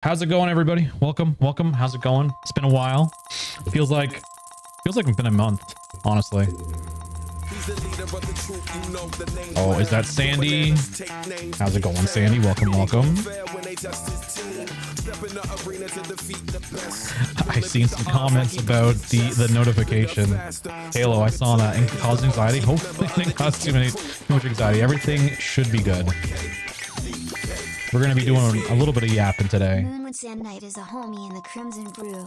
How's it going, everybody? Welcome. How's it going? It's been a while. Feels like it's been a month, honestly. Oh, is that Sandy? How's it going, Sandy? Welcome. I seen some comments about the notification. Halo, I saw that and caused anxiety. Hopefully it didn't cause too much anxiety. Everything should be good. We're gonna be doing a little bit of yapping today. Moonwood Sand Knight is a homie in the Crimson Brew.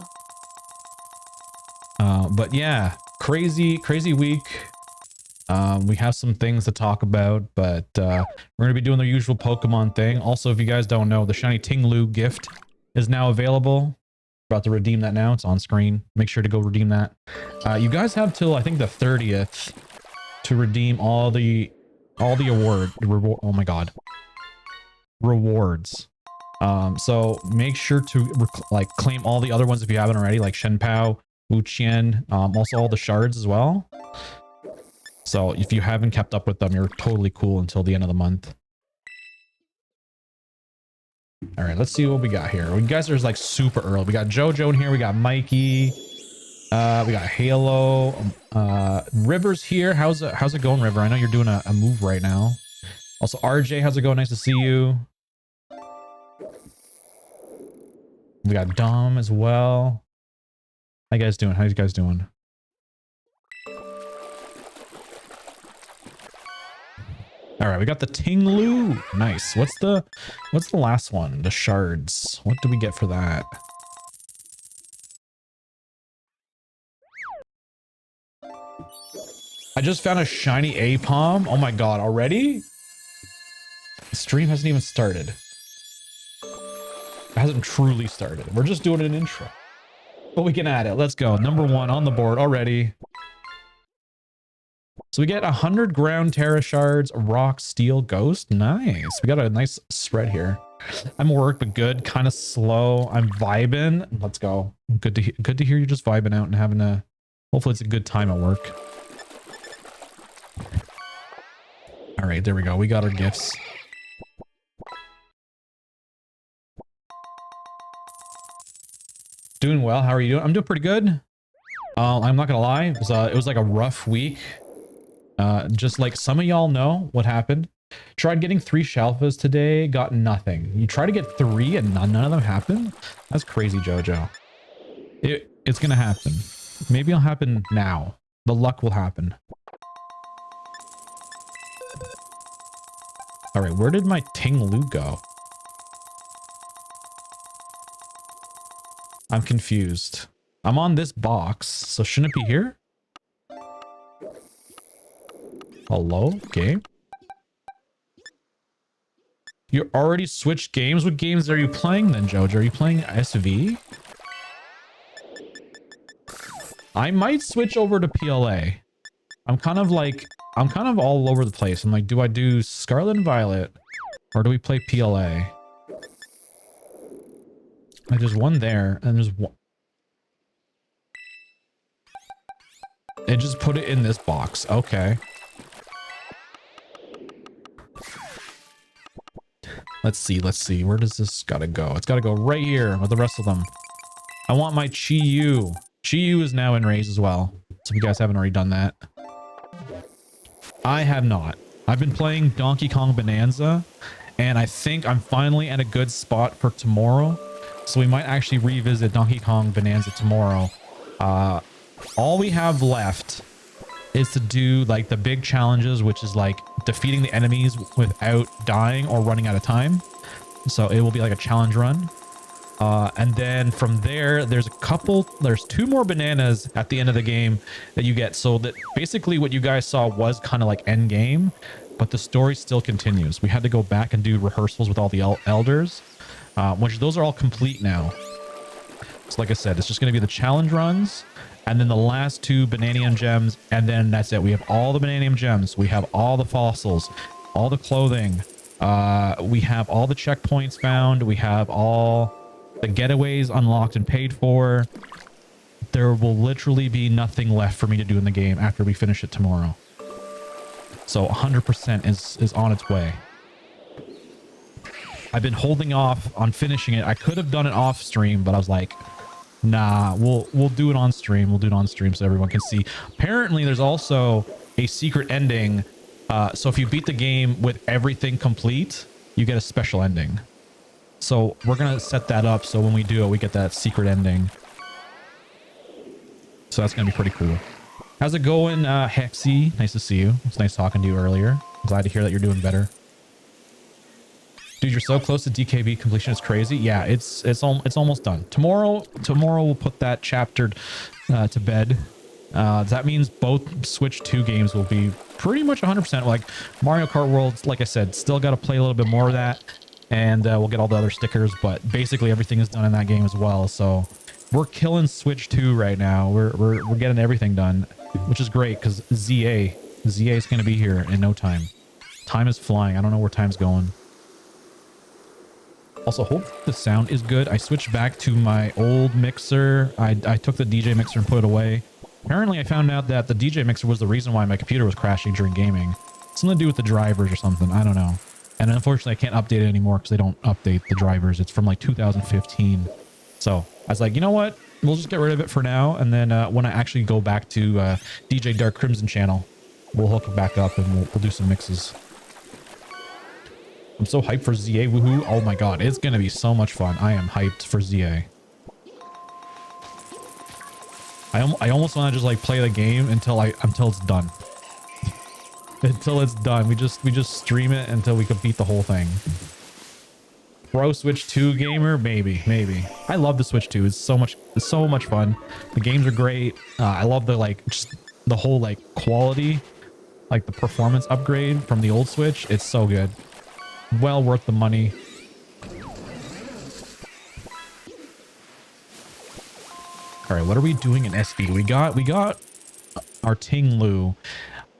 But yeah, crazy week. We have some things to talk about, but we're gonna be doing the usual Pokemon thing. Also, if you guys don't know, the shiny Ting-Lu gift is now available. About to redeem that now. It's on screen. Make sure to go redeem that. You guys have till I think the 30th to redeem all the oh my god, rewards. So make sure to claim all the other ones if you haven't already, like Shenpao, Wuqian, also all the shards as well. So if you haven't kept up with them, you're totally cool until the end of the month. All right, let's see what we got here. You guys are like super early. We got Jojo in here. We got Mikey. We got Halo. River's here. How's it going, River? I know you're doing a move right now. Also, RJ, how's it going? Nice to see you. We got Dom as well. How you guys doing? All right, we got the Ting-Lu. Nice. What's the last one? The shards. What do we get for that? I just found a shiny Apom. Oh my god, already? The stream hasn't even started. It hasn't truly started. We're just doing an intro. But we can add it. Let's go. Number 1 on the board already. So we get 100 ground Terra shards, rock, steel, ghost. Nice. We got a nice spread here. I'm work, but good. Kind of slow. I'm vibing. Let's go. Good to hear you just vibing out and having a. Hopefully it's a good time at work. All right, there we go. We got our gifts. Doing well. How are you doing? I'm doing pretty good. I'm not gonna lie. It was like a rough week. Just like some of y'all know what happened. Tried getting 3 Shalfas today, got nothing. You try to get 3 and none of them happen? That's crazy, Jojo. It's gonna happen. Maybe it'll happen now. The luck will happen. All right, where did my Ting-Lu go? I'm confused. I'm on this box, so shouldn't it be here? Hello, game? You already switched games? What games are you playing then, Jojo? Are you playing SV? I might switch over to PLA. I'm kind of all over the place. I'm like, do I do Scarlet and Violet? Or do we play PLA? Like, there's one there, and there's one. It just put it in this box. Okay. Let's see. Where does this gotta go? It's gotta go right here with the rest of them. I want my Chi-Yu. Chi-Yu is now in Raise as well. So if you guys haven't already done that. I have not. I've been playing Donkey Kong Bonanza, and I think I'm finally at a good spot for tomorrow. So we might actually revisit Donkey Kong Bonanza tomorrow. All we have left is to do like the big challenges, which is like defeating the enemies without dying or running out of time. So it will be like a challenge run. And then from there, there's 2 more bananas at the end of the game that you get. So that basically what you guys saw was kind of like end game, but the story still continues. We had to go back and do rehearsals with all the elders, which those are all complete now. So like I said, it's just going to be the challenge runs. And then the last 2 Bananium gems, and then that's it. We have all the Bananium gems. We have all the fossils, all the clothing. We have all the checkpoints found. We have all the getaways unlocked and paid for. There will literally be nothing left for me to do in the game after we finish it tomorrow. So 100% is on its way. I've been holding off on finishing it. I could have done it off stream, but I was like, nah, we'll do it on stream. We'll do it on stream so everyone can see. Apparently, there's also a secret ending. So if you beat the game with everything complete, you get a special ending. So we're going to set that up so when we do it, we get that secret ending. So that's going to be pretty cool. How's it going, Hexy? Nice to see you. It's nice talking to you earlier. I'm glad to hear that you're doing better. Dude, you're so close to DKB completion. It's crazy. Yeah, it's almost done. Tomorrow we'll put that chapter to bed. That means both Switch 2 games will be pretty much 100%. Like Mario Kart World, like I said, still got to play a little bit more of that, and we'll get all the other stickers. But basically everything is done in that game as well. So we're killing Switch 2 right now. We're getting everything done, which is great because ZA is going to be here in no time. Time is flying. I don't know where time's going. Also, hope the sound is good. I switched back to my old mixer. I took the DJ mixer and put it away. Apparently, I found out that the DJ mixer was the reason why my computer was crashing during gaming. Something to do with the drivers or something. I don't know. And unfortunately, I can't update it anymore because they don't update the drivers. It's from like 2015. So I was like, you know what? We'll just get rid of it for now. And then when I actually go back to DJ Dark Crimson channel, we'll hook it back up and we'll do some mixes. I'm so hyped for ZA. Woohoo. Oh my god. It's going to be so much fun. I am hyped for ZA. I almost want to just like play the game until it's done. Until it's done. We just stream it until we can beat the whole thing. Pro Switch 2 gamer? Maybe. I love the Switch 2. It's so much fun. The games are great. I love the like just the whole like quality, like the performance upgrade from the old Switch. It's so good. Well worth the money. All right, what are we doing in SV? We got our Ting-Lu.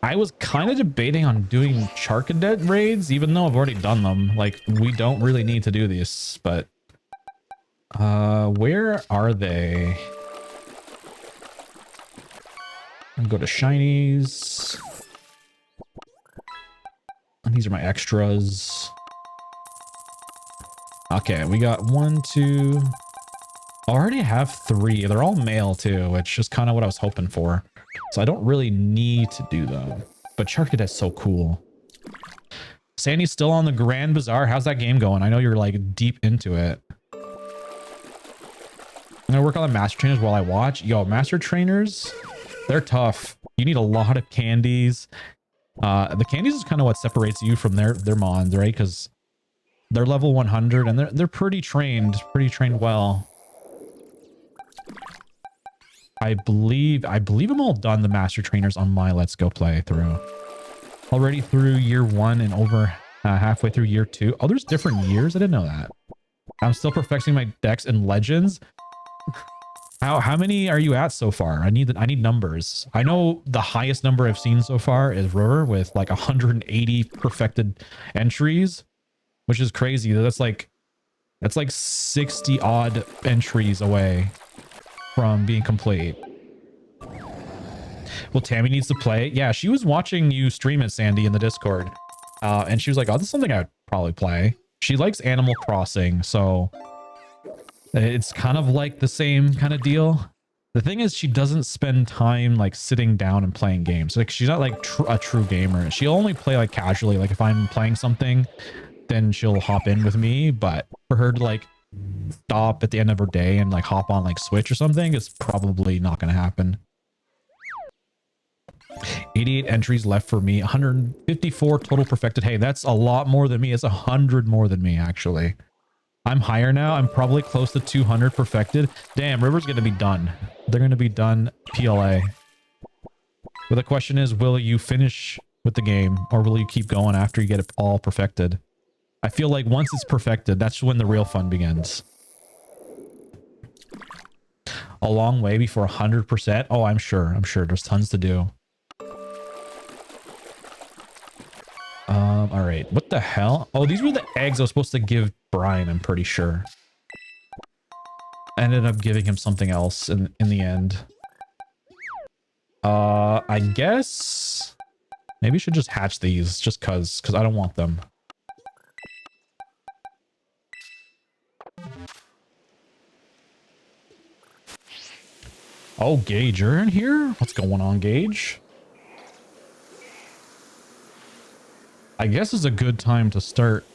I was kind of debating on doing Charcadet raids, even though I've already done them. Like, we don't really need to do this, but where are they? I'll go to shinies. And these are my extras. Okay, we got 1, 2. I already have 3. They're all male too, which is kind of what I was hoping for. So I don't really need to do them. But Charcadet's so cool. Sandy's still on the Grand Bazaar. How's that game going? I know you're like deep into it. I'm gonna work on the Master Trainers while I watch. Yo, Master Trainers, they're tough. You need a lot of candies. The candies is kind of what separates you from their mons, right? Because they're level 100 and they're pretty trained well. I believe I'm all done the Master Trainers on my Let's Go playthrough. Already through year 1 and over halfway through year 2. Oh, there's different years. I didn't know that. I'm still perfecting my decks in Legends. How many are you at so far? I need numbers. I know the highest number I've seen so far is River with like 180 perfected entries, which is crazy. That's like 60 odd entries away from being complete. Well, Tammy needs to play. Yeah, she was watching you stream it, Sandy, in the Discord. And she was like, oh, this is something I'd probably play. She likes Animal Crossing, so it's kind of like the same kind of deal. The thing is, she doesn't spend time like sitting down and playing games. Like, she's not like a true gamer. She'll only play like casually. Like if I'm playing something, then she'll hop in with me. But for her to like stop at the end of her day and like hop on like Switch or something is probably not going to happen. 88 entries left for me. 154 total perfected. Hey, that's a lot more than me. It's 100 more than me, actually. I'm higher now. I'm probably close to 200 perfected. Damn, River's going to be done. They're going to be done PLA. But the question is, will you finish with the game or will you keep going after you get it all perfected? I feel like once it's perfected, that's when the real fun begins. A long way before 100%. Oh, I'm sure. I'm sure there's tons to do. All right. What the hell? Oh, these were the eggs I was supposed to give Brian, I'm pretty sure. I ended up giving him something else in the end. I guess maybe I should just hatch these just cause I don't want them. Oh, Gage, you're in here? What's going on, Gage? I guess it's a good time to start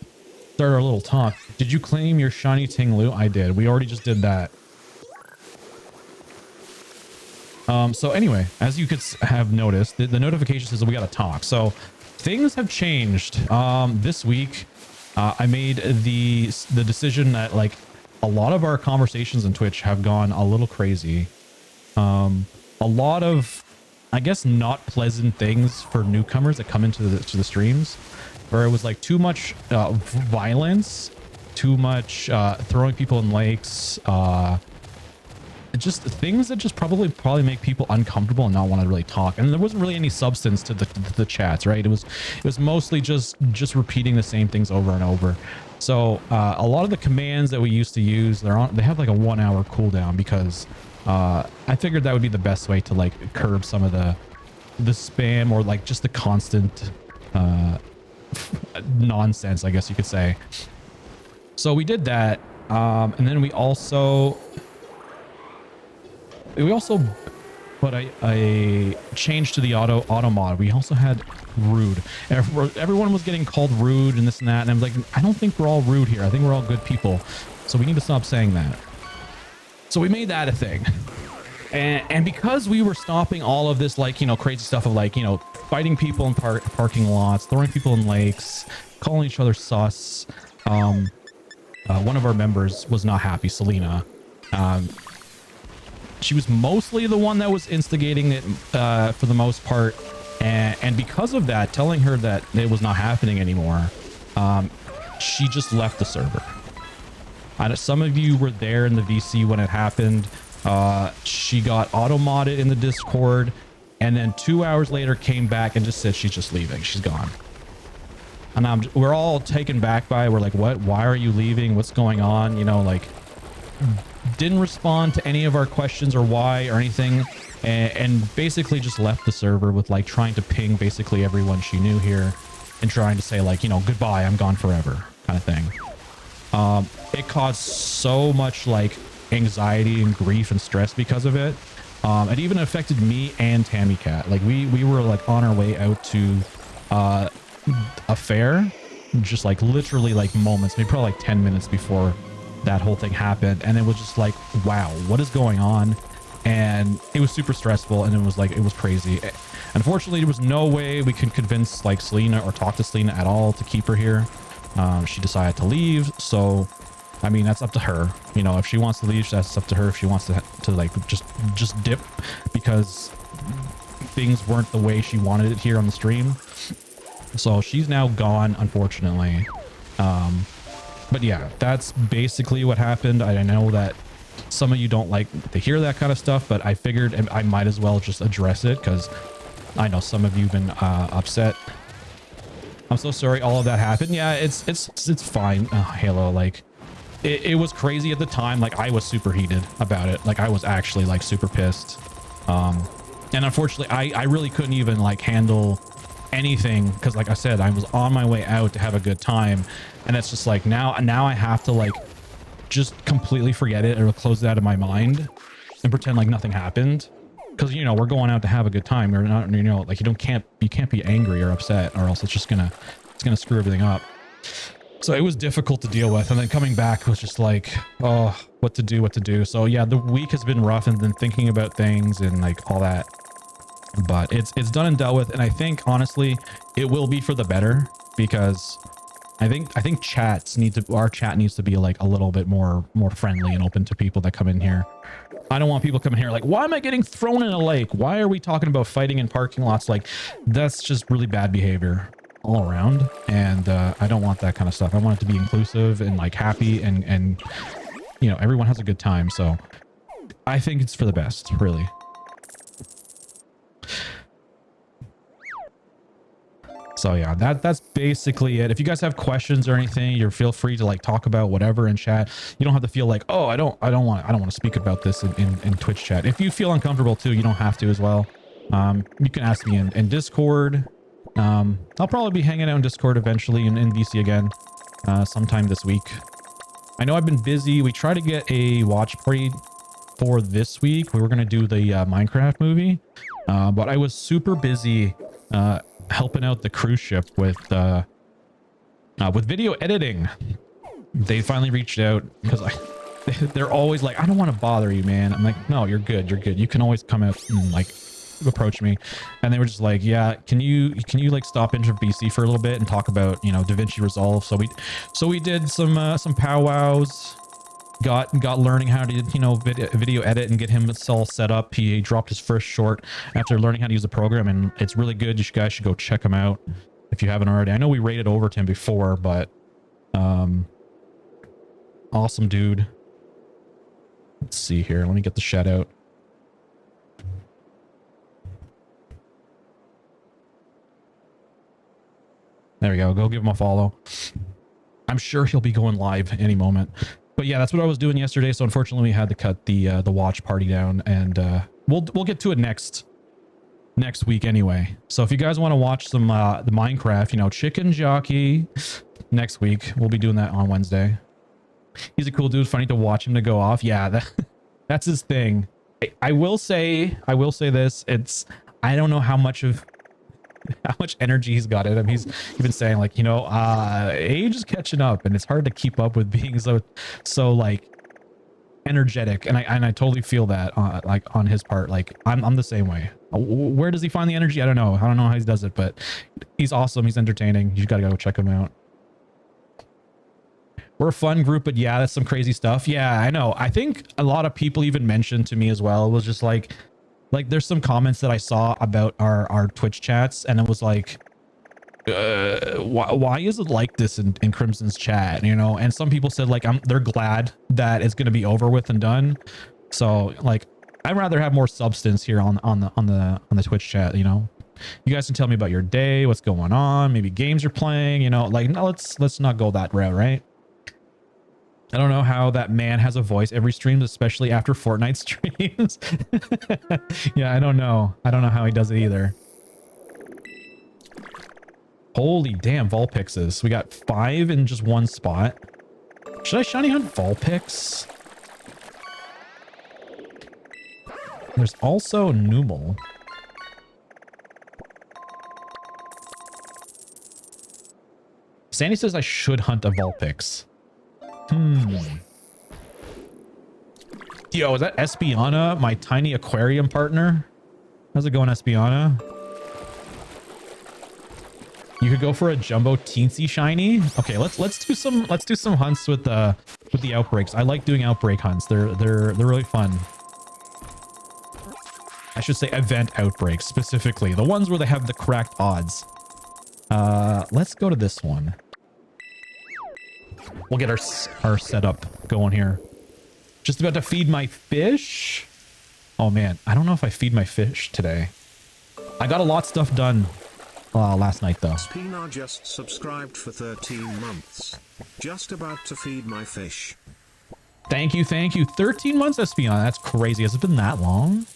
our little talk. Did you claim your shiny Ting-Lu? I did. We already just did that. So anyway, as you could have noticed, the notification says that we got to talk. So things have changed. This week, I made the decision that like a lot of our conversations on Twitch have gone a little crazy. A lot of, I guess, not pleasant things for newcomers that come into the streams, where it was like too much violence, too much throwing people in lakes, just things that just probably make people uncomfortable and not want to really talk. And there wasn't really any substance to the chats, right? It was mostly just repeating the same things over and over. So a lot of the commands that we used to use, they have like a 1 hour cooldown because I figured that would be the best way to like curb some of the spam or like just the constant nonsense, I guess you could say. So we did that, and then we also put a change to the auto mod. We also had rude. Everyone was getting called rude and this and that, and I'm like, I don't think we're all rude here. I think we're all good people, so we need to stop saying that. So we made that a thing. And because we were stopping all of this, like, you know, crazy stuff of like, you know, fighting people in parking lots, throwing people in lakes, calling each other sus, one of our members was not happy, Selena. She was mostly the one that was instigating it for the most part. And because of that, telling her that it was not happening anymore, she just left the server. Some of you were there in the VC when it happened. She got auto-modded in the Discord, and then 2 hours later came back and just said she's just leaving. She's gone. And we're all taken back by it. We're like, what? Why are you leaving? What's going on? You know, like, didn't respond to any of our questions or why or anything, and basically just left the server with like trying to ping basically everyone she knew here and trying to say like, you know, goodbye, I'm gone forever kind of thing. It caused so much like anxiety and grief and stress because of it. It even affected me and Tammy Cat. Like we were like on our way out to a fair, just like literally like moments, maybe probably like 10 minutes before that whole thing happened, and it was just like, wow, what is going on? And it was super stressful, and it was crazy. Unfortunately, there was no way we could convince like Selena or talk to Selena at all to keep her here. She decided to leave, so I mean, that's up to her. You know, if she wants to leave, that's up to her. If she wants to like just dip because things weren't the way she wanted it here on the stream. So she's now gone, unfortunately. But yeah, that's basically what happened. I know that some of you don't like to hear that kind of stuff, but I figured I might as well just address it because I know some of you have been upset. I'm so sorry all of that happened. Yeah, it's fine. Halo, like it was crazy at the time. Like I was super heated about it. Like I was actually like super pissed. And unfortunately I really couldn't even like handle anything because like I said, I was on my way out to have a good time, and it's just like now I have to like just completely forget it or close it out of my mind and pretend like nothing happened, because you know we're going out to have a good time. Or not, you know, like you can't be angry or upset, or else it's gonna screw everything up. So it was difficult to deal with, and then coming back was just like, oh, what to do. So yeah, the week has been rough, and then thinking about things and like all that. But it's done and dealt with, and I think honestly it will be for the better, because I think our chat needs to be like a little bit more friendly and open to people that come in here. I don't want people coming here like, why am I getting thrown in a lake? Why are we talking about fighting in parking lots? Like that's just really bad behavior all around, and I don't want that kind of stuff. I want it to be inclusive and like happy, and you know, everyone has a good time. So I think it's for the best, really. So yeah, that's basically it. If you guys have questions or anything, you feel free to like talk about whatever in chat. You don't have to feel like, oh, I don't want to speak about this in Twitch chat. If you feel uncomfortable too, you don't have to as well. You can ask me in Discord. I'll probably be hanging out in Discord eventually in VC again, sometime this week. I know I've been busy. We try to get a watch party for this week. We were going to do the Minecraft movie, but I was super busy helping out the cruise ship with video editing. They finally reached out because they're always like, I don't want to bother you, man. I'm like, no, you're good. You're good. You can always come out and like approach me. And they were just like, yeah, can you like stop into BC for a little bit and talk about, you know, DaVinci Resolve. So we did some powwows, got learning how to, you know, video edit and get him all set up. He dropped his first short after learning how to use the program, and it's really good. You guys should go check him out if you haven't already. I know we rated over to him before, but awesome dude. Let's see here. Let me get the shout out. There we go. Go give him a follow. I'm sure he'll be going live any moment. But yeah, that's what I was doing yesterday. So unfortunately, we had to cut the watch party down, and we'll get to it next week anyway. So if you guys want to watch some the Minecraft, you know, Chicken Jockey next week, we'll be doing that on Wednesday. He's a cool dude. Funny to watch him to go off. Yeah, that's his thing. I will say this. I don't know how much energy he's got in him. He's been saying like, you know, age is catching up and it's hard to keep up with being so like energetic. And I totally feel that like on his part. Like I'm the same way. Where does he find the energy? I don't know how he does it, but he's awesome. He's entertaining. You gotta go check him out. We're a fun group, but yeah, that's some crazy stuff. Yeah, I know. I think a lot of people even mentioned to me as well. It was just like there's some comments that I saw about our Twitch chats, and it was like, why is it like this in Crimson's chat? You know, and some people said like they're glad that it's gonna be over with and done. So like, I'd rather have more substance here on the Twitch chat. You know, you guys can tell me about your day, what's going on, maybe games you're playing. You know, like no, let's not go that route, right? I don't know how that man has a voice every stream, especially after Fortnite streams. Yeah, I don't know. I don't know how he does it either. Holy damn, Vulpixes. We got 5 in just one spot. Should I shiny hunt Vulpix? There's also Numel. Sandy says I should hunt a Vulpix. Yo, is that Espiana, my tiny aquarium partner? How's it going, Espiana? You could go for a jumbo teensy shiny. Okay, let's do some hunts with the outbreaks. I like doing outbreak hunts. They're really fun. I should say event outbreaks specifically, the ones where they have the correct odds. Let's go to this one. We'll get our setup going here. Just about to feed my fish. Oh man, I don't know if I feed my fish today. I got a lot of stuff done last night though. Spina just subscribed for 13 months. Just about to feed my fish. Thank you. 13 months, Espion. That's crazy. Has it been that long?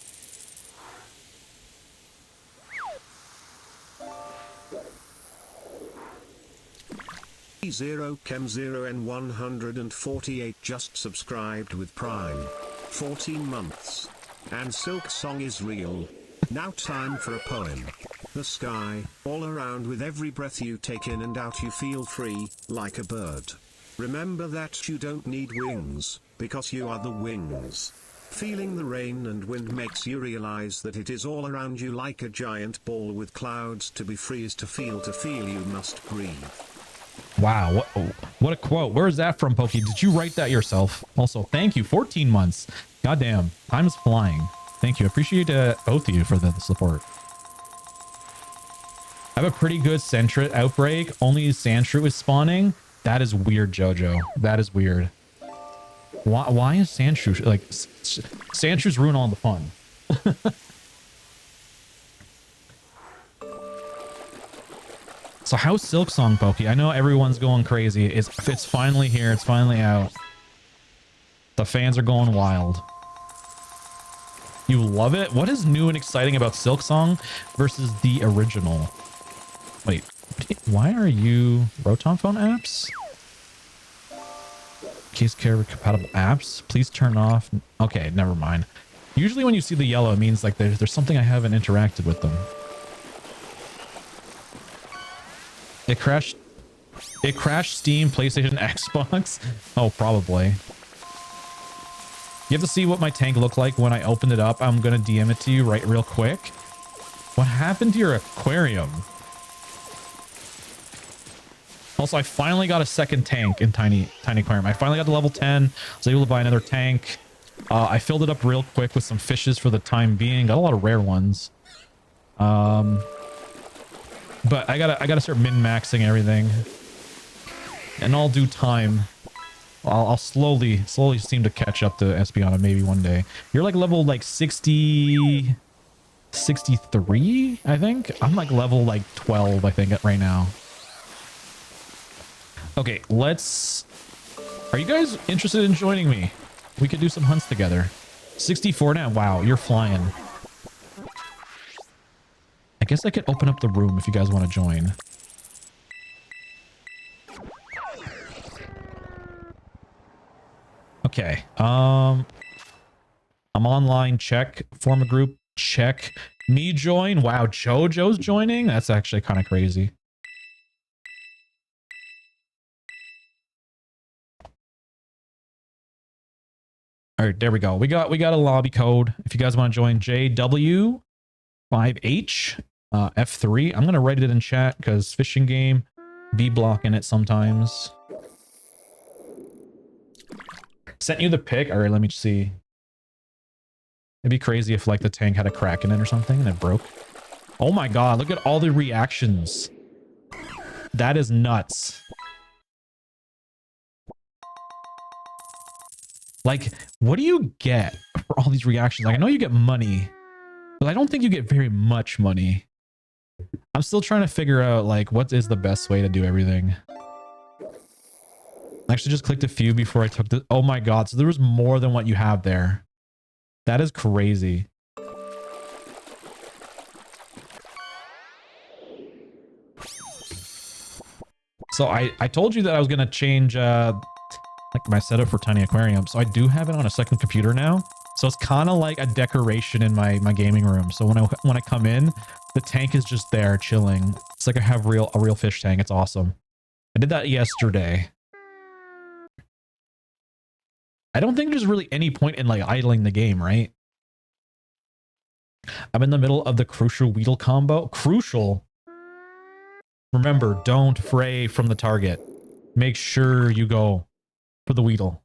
Zero Chem 0 and 148 just subscribed with Prime. 14 months. And Silk Song is real. Now time for a poem. The sky, all around, with every breath you take in and out you feel free, like a bird. Remember that you don't need wings, because you are the wings. Feeling the rain and wind makes you realize that it is all around you like a giant ball with clouds. To be free is to feel you must breathe. Wow, what a quote. Where is that from, Pokey? Did you write that yourself? Also, thank you. 14 months. Goddamn, time is flying. Thank you. I appreciate both of you for the support. I have a pretty good Sandshrew outbreak. Only Sandshrew is spawning. That is weird, Jojo. That is weird. Why is Sandshrew like Sandshrews ruin all the fun? So how's Silk Song, Pokey? I know everyone's going crazy. It's finally here. It's finally out. The fans are going wild. You love it? What is new and exciting about Silk Song versus the original? Wait, why are you Rotom phone apps? Case carrier compatible apps. Please turn off. Okay, never mind. Usually when you see the yellow, it means like there's something I haven't interacted with them. It crashed. It crashed Steam, PlayStation, Xbox. Oh, probably. You have to see what my tank looked like when I opened it up. I'm going to DM it to you real quick. What happened to your aquarium? Also, I finally got a second tank in Tiny Aquarium. I finally got to level 10. I was able to buy another tank. I filled it up real quick with some fishes for the time being. Got a lot of rare ones. But I gotta start min-maxing everything. In all due time, I'll slowly seem to catch up to Espiona maybe one day. You're like level like 60, 63, I think. I'm like level like 12, I think, right now. Okay, are you guys interested in joining me? We could do some hunts together. 64 now. Wow, you're flying. I guess I could open up the room if you guys want to join. Okay. I'm online. Check. Form a group. Check. Me join. Wow, JoJo's joining? That's actually kind of crazy. All right, there we go. We got a lobby code. If you guys want to join, JW5H F3. I'm gonna write it in chat because fishing game be blocking it sometimes. Sent you the pic. All right, let me see. It'd be crazy if like the tank had a crack in it or something and it broke. Oh my god, look at all the reactions. That is nuts. Like, what do you get for all these reactions? Like, I know you get money, but I don't think you get very much money. I'm still trying to figure out, like, what is the best way to do everything. I actually just clicked a few before I took the... Oh my god, so there was more than what you have there. That is crazy. So I told you that I was going to change... like my setup for Tiny Aquarium. So I do have it on a second computer now. So it's kind of like a decoration in my gaming room. So when I come in, the tank is just there chilling. It's like I have a real fish tank. It's awesome. I did that yesterday. I don't think there's really any point in like idling the game, right? I'm in the middle of the Crucial Weedle combo. Crucial. Remember, don't fray from the target. Make sure you go for the Weedle.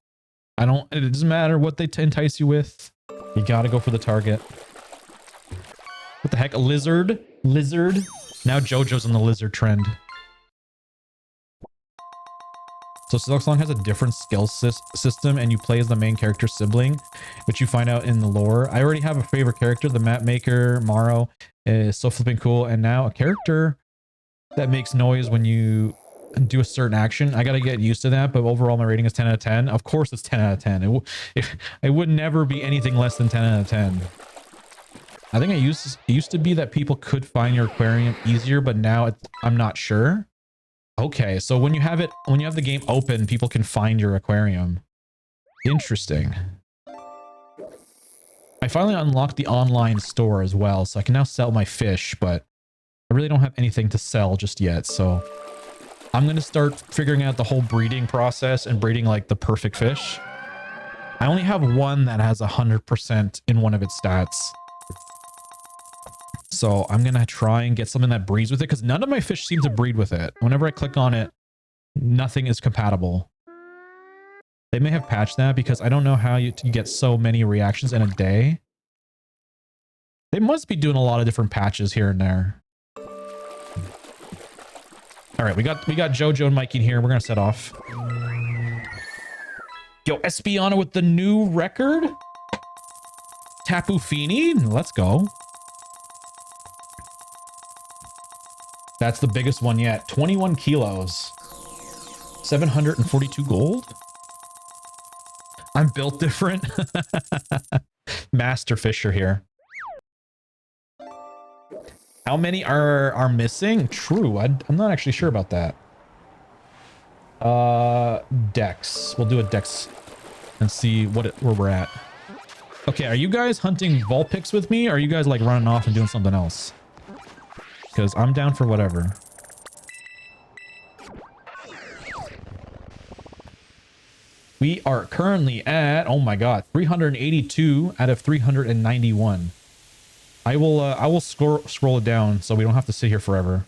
It doesn't matter what they entice you with. You gotta go for the target. What the heck? A lizard? Lizard? Now JoJo's on the lizard trend. So Silksong has a different skill system and you play as the main character sibling, which you find out in the lore. I already have a favorite character, the map maker, Maro, is so flipping cool. And now a character that makes noise when you do a certain action. I got to get used to that, but overall my rating is 10 out of 10. Of course it's 10 out of 10. It would never be anything less than 10 out of 10. I think it used to be that people could find your aquarium easier, but now I'm not sure. Okay, so when you have the game open, people can find your aquarium. Interesting. I finally unlocked the online store as well, so I can now sell my fish, but I really don't have anything to sell just yet, so I'm going to start figuring out the whole breeding process and breeding like the perfect fish. I only have one that has 100% in one of its stats. So I'm going to try and get something that breeds with it because none of my fish seem to breed with it. Whenever I click on it, nothing is compatible. They may have patched that because I don't know how you get so many reactions in a day. They must be doing a lot of different patches here and there. All right, we got JoJo and Mikey in here. We're going to set off. Yo, Espiona with the new record. Tapu Fini. Let's go. That's the biggest one yet. 21 kilos. 742 gold. I'm built different. Master Fisher here. How many are missing? True. I'm not actually sure about that. Dex. We'll do a Dex and see where we're at. Okay, are you guys hunting Vulpix with me? Or are you guys like running off and doing something else? Because I'm down for whatever. We are currently at, oh my god, 382 out of 391. I will scroll it down so we don't have to sit here forever.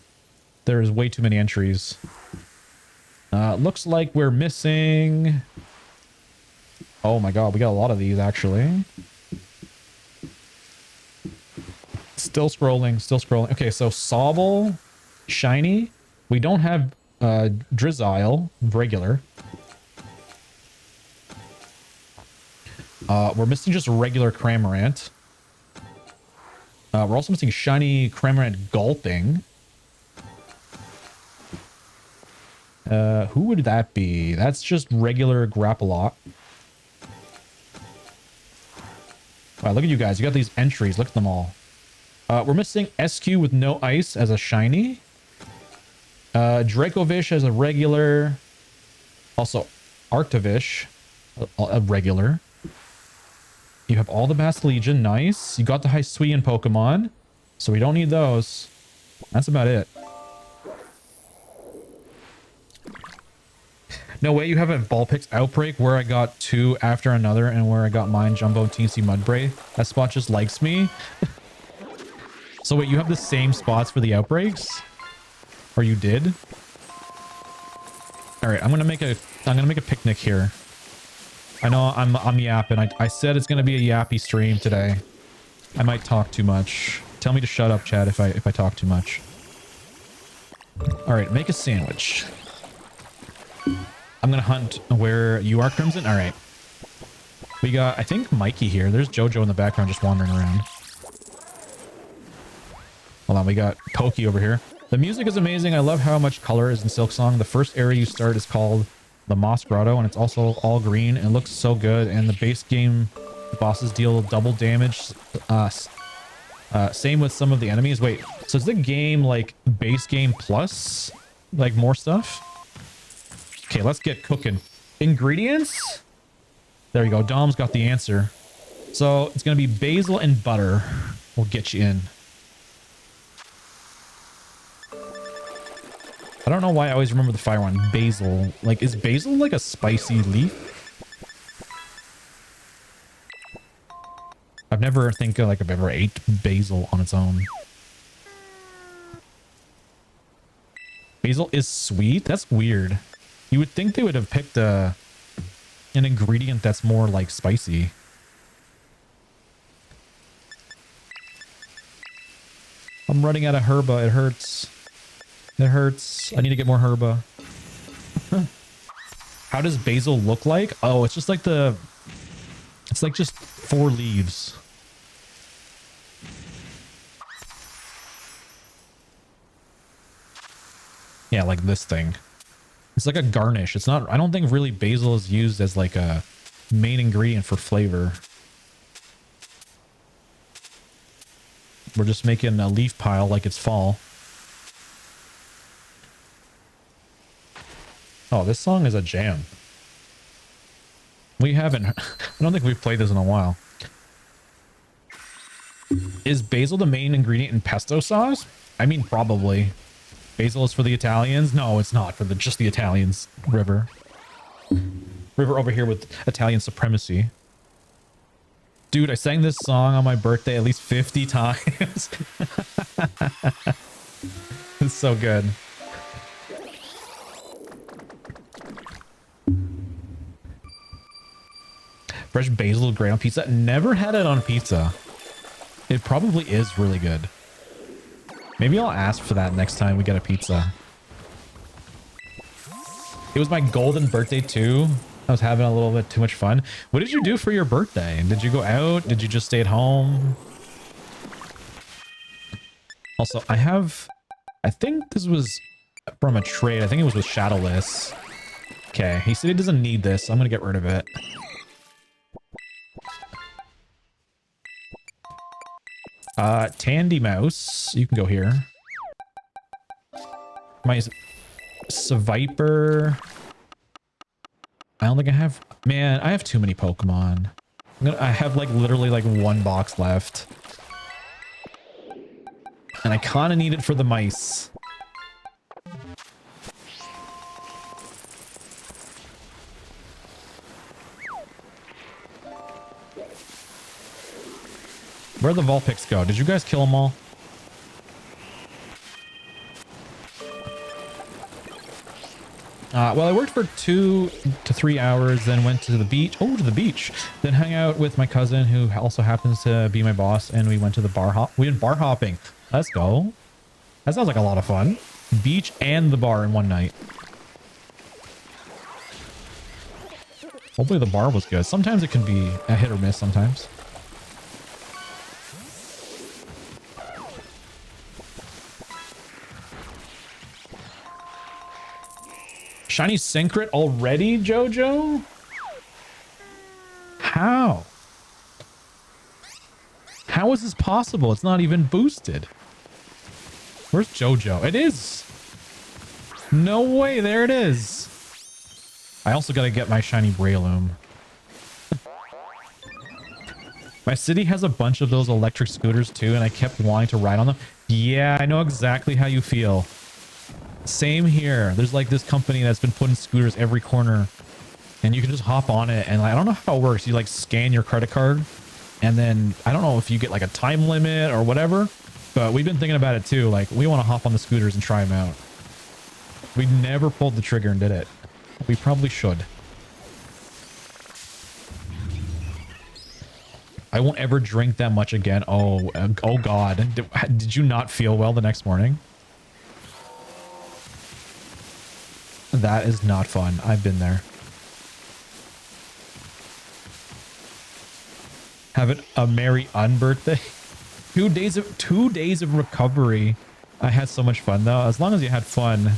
There's way too many entries. Looks like we're missing... Oh my god, we got a lot of these actually. Still scrolling, still scrolling. Okay, so Sobble, Shiny. We don't have Drizzile, regular. We're missing just regular Cramorant. We're also missing Shiny Cramorant Gulping. Who would that be? That's just regular Grappalot. Wow, look at you guys. You got these entries. Look at them all. We're missing SQ with no ice as a shiny. Dracovish as a regular. Also, Arctovish, a regular. You have all the Bastillegian. Nice. You got the Hisuian Pokemon. So we don't need those. That's about it. No way you have a Vulpix Outbreak where I got two after another and where I got mine Jumbo TC Mudbray. That spot just likes me. So wait, you have the same spots for the outbreaks? Or you did? Alright, I'm gonna make a picnic here. I know I'm yapping. I said it's gonna be a yappy stream today. I might talk too much. Tell me to shut up, Chad, if I talk too much. Alright, make a sandwich. I'm gonna hunt where you are, Crimson. All right. We got, I think, Mikey here. There's Jojo in the background just wandering around. Hold on, we got Pokey over here. The music is amazing. I love how much color is in Silksong. The first area you start is called the Moss Grotto, and it's also all green. It looks so good, and the base game bosses deal double damage. Same with some of the enemies. Wait, so is the game like base game plus like more stuff? Okay, let's get cooking. Ingredients? There you go. Dom's got the answer. So it's going to be basil and butter. We'll get you in. I don't know why I always remember the fire one. Basil. Like, is basil like a spicy leaf? I've never I've ever ate basil on its own. Basil is sweet? That's weird. You would think they would have picked an ingredient that's more like spicy. I'm running out of herba. It hurts. It hurts. I need to get more herba. How does basil look like? Oh, it's just like it's like just 4 leaves. Yeah, like this thing. It's like a garnish. It's not, I don't think really basil is used as like a main ingredient for flavor. We're just making a leaf pile like it's fall. Oh, this song is a jam. We haven't, I don't think we've played this in a while. Is basil the main ingredient in pesto sauce? I mean, probably. Basil is for the Italians? No, it's not for just the Italians. River. River over here with Italian supremacy. Dude, I sang this song on my birthday at least 50 times. It's so good. Fresh basil grain on pizza. Never had it on pizza. It probably is really good. Maybe I'll ask for that next time we get a pizza. It was my golden birthday too. I was having a little bit too much fun. What did you do for your birthday? Did you go out? Did you just stay at home? Also, I think this was from a trade. I think it was with Shadowless. Okay, he said he doesn't need this. So I'm going to get rid of it. Tandy Mouse, you can go here. My Seviper. I don't think I have... Man, I have too many Pokemon. I have like literally like one box left. And I kind of need it for the mice. Where'd the Vulpix go? Did you guys kill them all? Well, I worked for 2 to 3 hours, then went to the beach. Oh, to the beach. Then hung out with my cousin, who also happens to be my boss, and we went to the bar hop. We went bar hopping. Let's go. That sounds like a lot of fun. Beach and the bar in one night. Hopefully the bar was good. Sometimes it can be a hit or miss sometimes. Shiny Syncret already, Jojo? How? How is this possible? It's not even boosted. Where's Jojo? It is. No way. There it is. I also got to get my shiny Breloom. My city has a bunch of those electric scooters too, and I kept wanting to ride on them. Yeah, I know exactly how you feel. Same here. There's like this company that's been putting scooters every corner, and you can just hop on it, and I don't know how it works. You like scan your credit card, and then I don't know if you get like a time limit or whatever, but we've been thinking about it too. Like, we want to hop on the scooters and try them out. We never pulled the trigger and did it. We probably should. I won't ever drink that much again. Oh God. Did you not feel well the next morning? That is not fun. I've been there. Have a merry unbirthday. 2 days of recovery. I had so much fun though. As long as you had fun.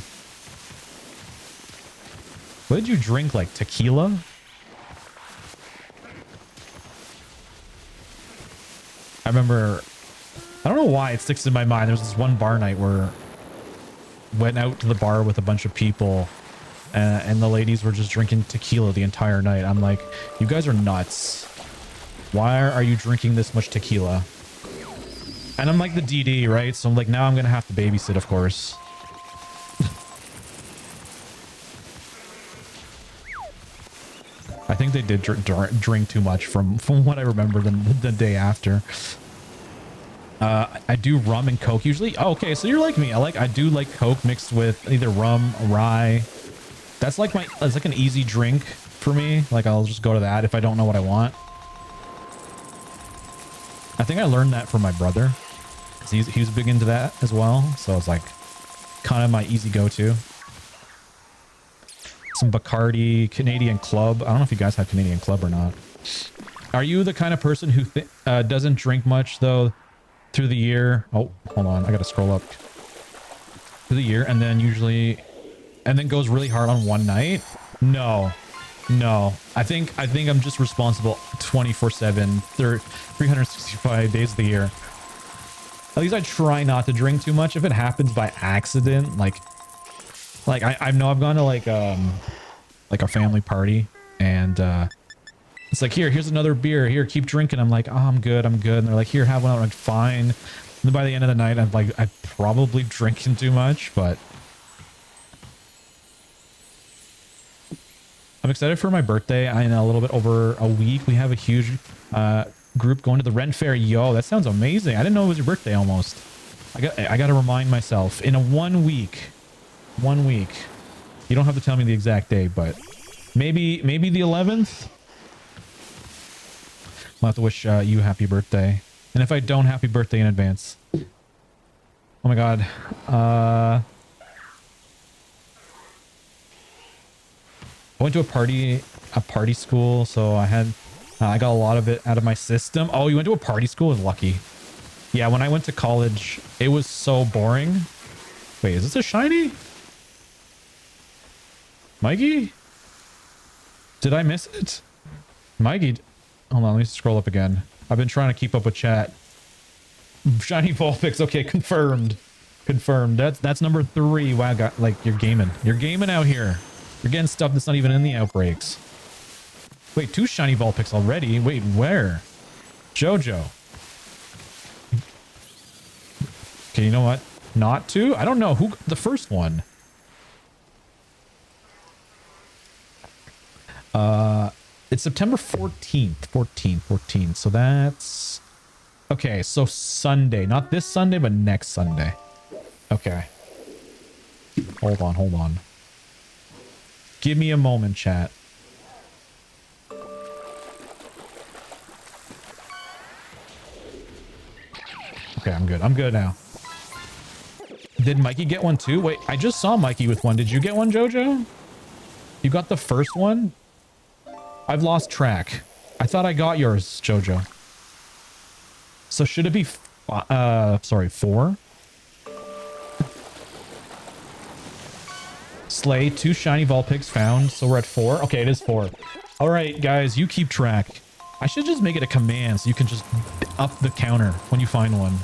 What did you drink? Like tequila? I remember, I don't know why it sticks in my mind. There's this one bar night where went out to the bar with a bunch of people, and the ladies were just drinking tequila the entire night. I'm like, you guys are nuts. Why are you drinking this much tequila? And I'm like the DD, right? So I'm like, now I'm going to have to babysit, of course. I think they did drink too much from what I remember the day after. I do rum and Coke usually. Oh, okay, so you're like me. I do like Coke mixed with either rum, rye. That's like it's like an easy drink for me. Like, I'll just go to that if I don't know what I want. I think I learned that from my brother. He was big into that as well. So it's like kind of my easy go-to. Some Bacardi, Canadian Club. I don't know if you guys have Canadian Club or not. Are you the kind of person who doesn't drink much though through the year? Oh, hold on. I got to scroll up. Through the year and then goes really hard on one night? No. I think I'm just responsible 24/7, 365 days of the year. At least I try not to drink too much. If it happens by accident, like I know I've gone to like a family party, and it's like, here's another beer, here, keep drinking. I'm like, oh, I'm good, and they're like, here, have one. I'm like, fine. And then by the end of the night, I'm probably drinking too much, but I'm excited for my birthday. In a little bit over a week, we have a huge group going to the Ren Fair. Yo, that sounds amazing. I didn't know it was your birthday almost. I got to remind myself in a 1 week. 1 week. You don't have to tell me the exact day, but maybe the 11th. I'll have to wish you happy birthday. And if I don't, happy birthday in advance. Oh my God. I went to a party school, so I got a lot of it out of my system. Oh, you went to a party school? Is lucky. Yeah, when I went to college, it was so boring. Wait, is this a shiny? Mikey? Did I miss it? Mikey, hold on, let me scroll up again. I've been trying to keep up with chat. Shiny Vulpix, okay, confirmed. Confirmed. That's number 3. Wow, you're gaming. You're gaming out here. You're getting stuff that's not even in the outbreaks. Wait, 2 shiny Vulpix already? Wait, where? Jojo. Okay, you know what? Not 2? I don't know. Who... The first one. It's September 14th. 14. So that's... Okay, so Sunday. Not this Sunday, but next Sunday. Okay. Hold on. Give me a moment, chat. Okay, I'm good. I'm good now. Did Mikey get one too? Wait, I just saw Mikey with one. Did you get one, Jojo? You got the first one? I've lost track. I thought I got yours, Jojo. So should it be, sorry, 4? Slay, 2 shiny Vulpix found. So we're at 4. Okay, it is 4. All right, guys, you keep track. I should just make it a command so you can just up the counter when you find one.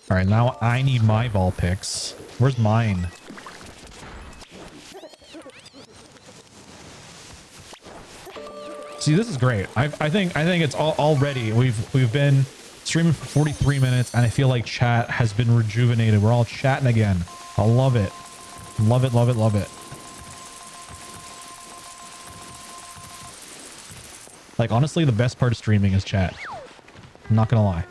All right, now I need my Vulpix. Where's mine? See, this is great. I think it's all ready. We've been streaming for 43 minutes, and I feel like chat has been rejuvenated. We're all chatting again. I love it. Love it. Like, honestly, the best part of streaming is chat. I'm not gonna lie.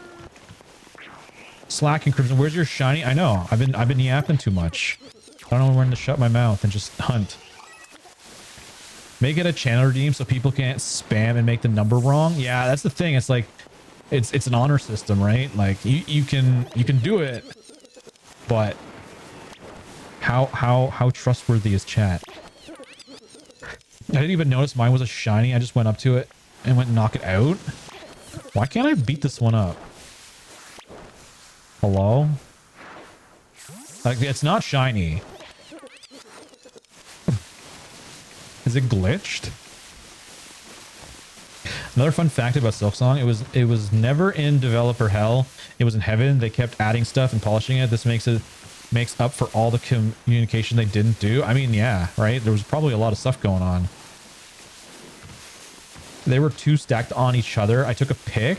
Slack and Crimson, where's your shiny? I know. I've been yapping too much. I don't know when to shut my mouth and just hunt. Make it a channel redeem so people can't spam and make the number wrong. Yeah, that's the thing. It's like it's an honor system, right? Like you can do it, but how trustworthy is chat? I didn't even notice mine was a shiny. I just went up to it and went knock it out. Why can't I beat this one up? Hello? Like, it's not shiny. Is it glitched? Another fun fact about Silksong, it was never in developer hell. It was in heaven. They kept adding stuff and polishing it. This makes up for all the communication they didn't do. I mean, yeah, right? There was probably a lot of stuff going on. They were 2 stacked on each other. I took a pic.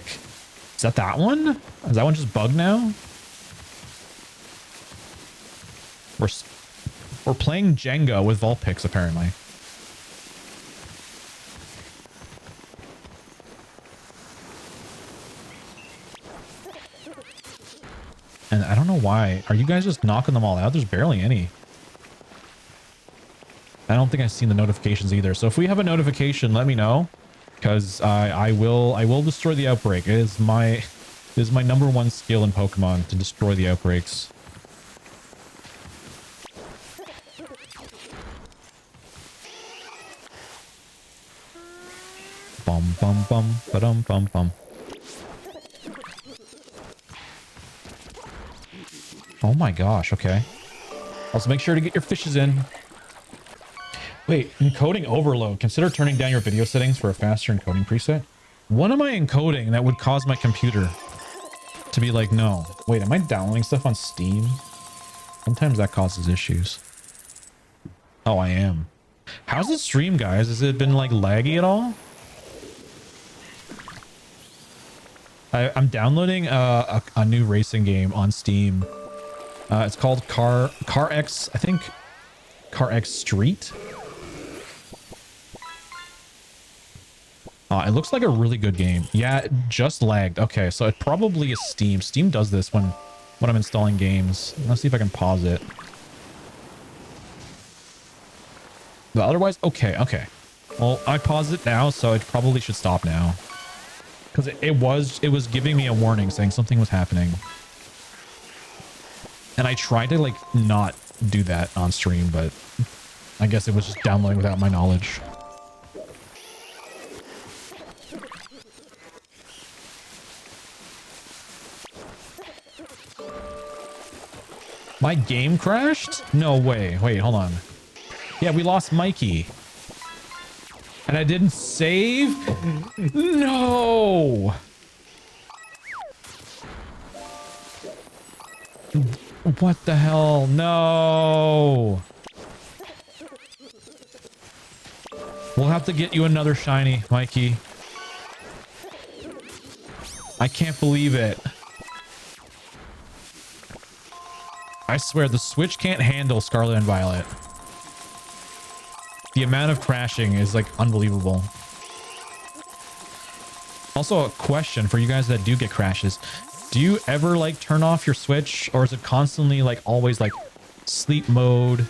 Is that one? Is that one just bugged now? We're playing Jenga with Vulpix, apparently. And I don't know why. Are you guys just knocking them all out? There's barely any. I don't think I've seen the notifications either. So if we have a notification, let me know. Because I will destroy the outbreak. It is my #1 skill in Pokemon, to destroy the outbreaks. Bum bum bum ba-dum bum bum. Oh my gosh, okay. Also make sure to get your fishes in. Wait, encoding overload. Consider turning down your video settings for a faster encoding preset. What am I encoding that would cause my computer to be like, no? Wait, am I downloading stuff on Steam? Sometimes that causes issues. Oh, I am. How's the stream, guys? Has it been like laggy at all? I'm downloading a new racing game on Steam. It's called Car X, I think. Car X Street. It looks like a really good game. Yeah, it just lagged. Okay, so it probably is Steam. Steam does this when I'm installing games. Let's see if I can pause it. But otherwise, okay. Well, I paused it now, so it probably should stop now. Because it was giving me a warning saying something was happening. And I tried to like not do that on stream, but I guess it was just downloading without my knowledge. My game crashed? No way. Wait, hold on. Yeah, we lost Mikey. And I didn't save? No! What the hell? No. We'll have to get you another shiny, Mikey. I can't believe it. I swear the Switch can't handle Scarlet and Violet. The amount of crashing is like unbelievable. Also a question for you guys that do get crashes. Do you ever like turn off your Switch, or is it constantly like always like sleep mode,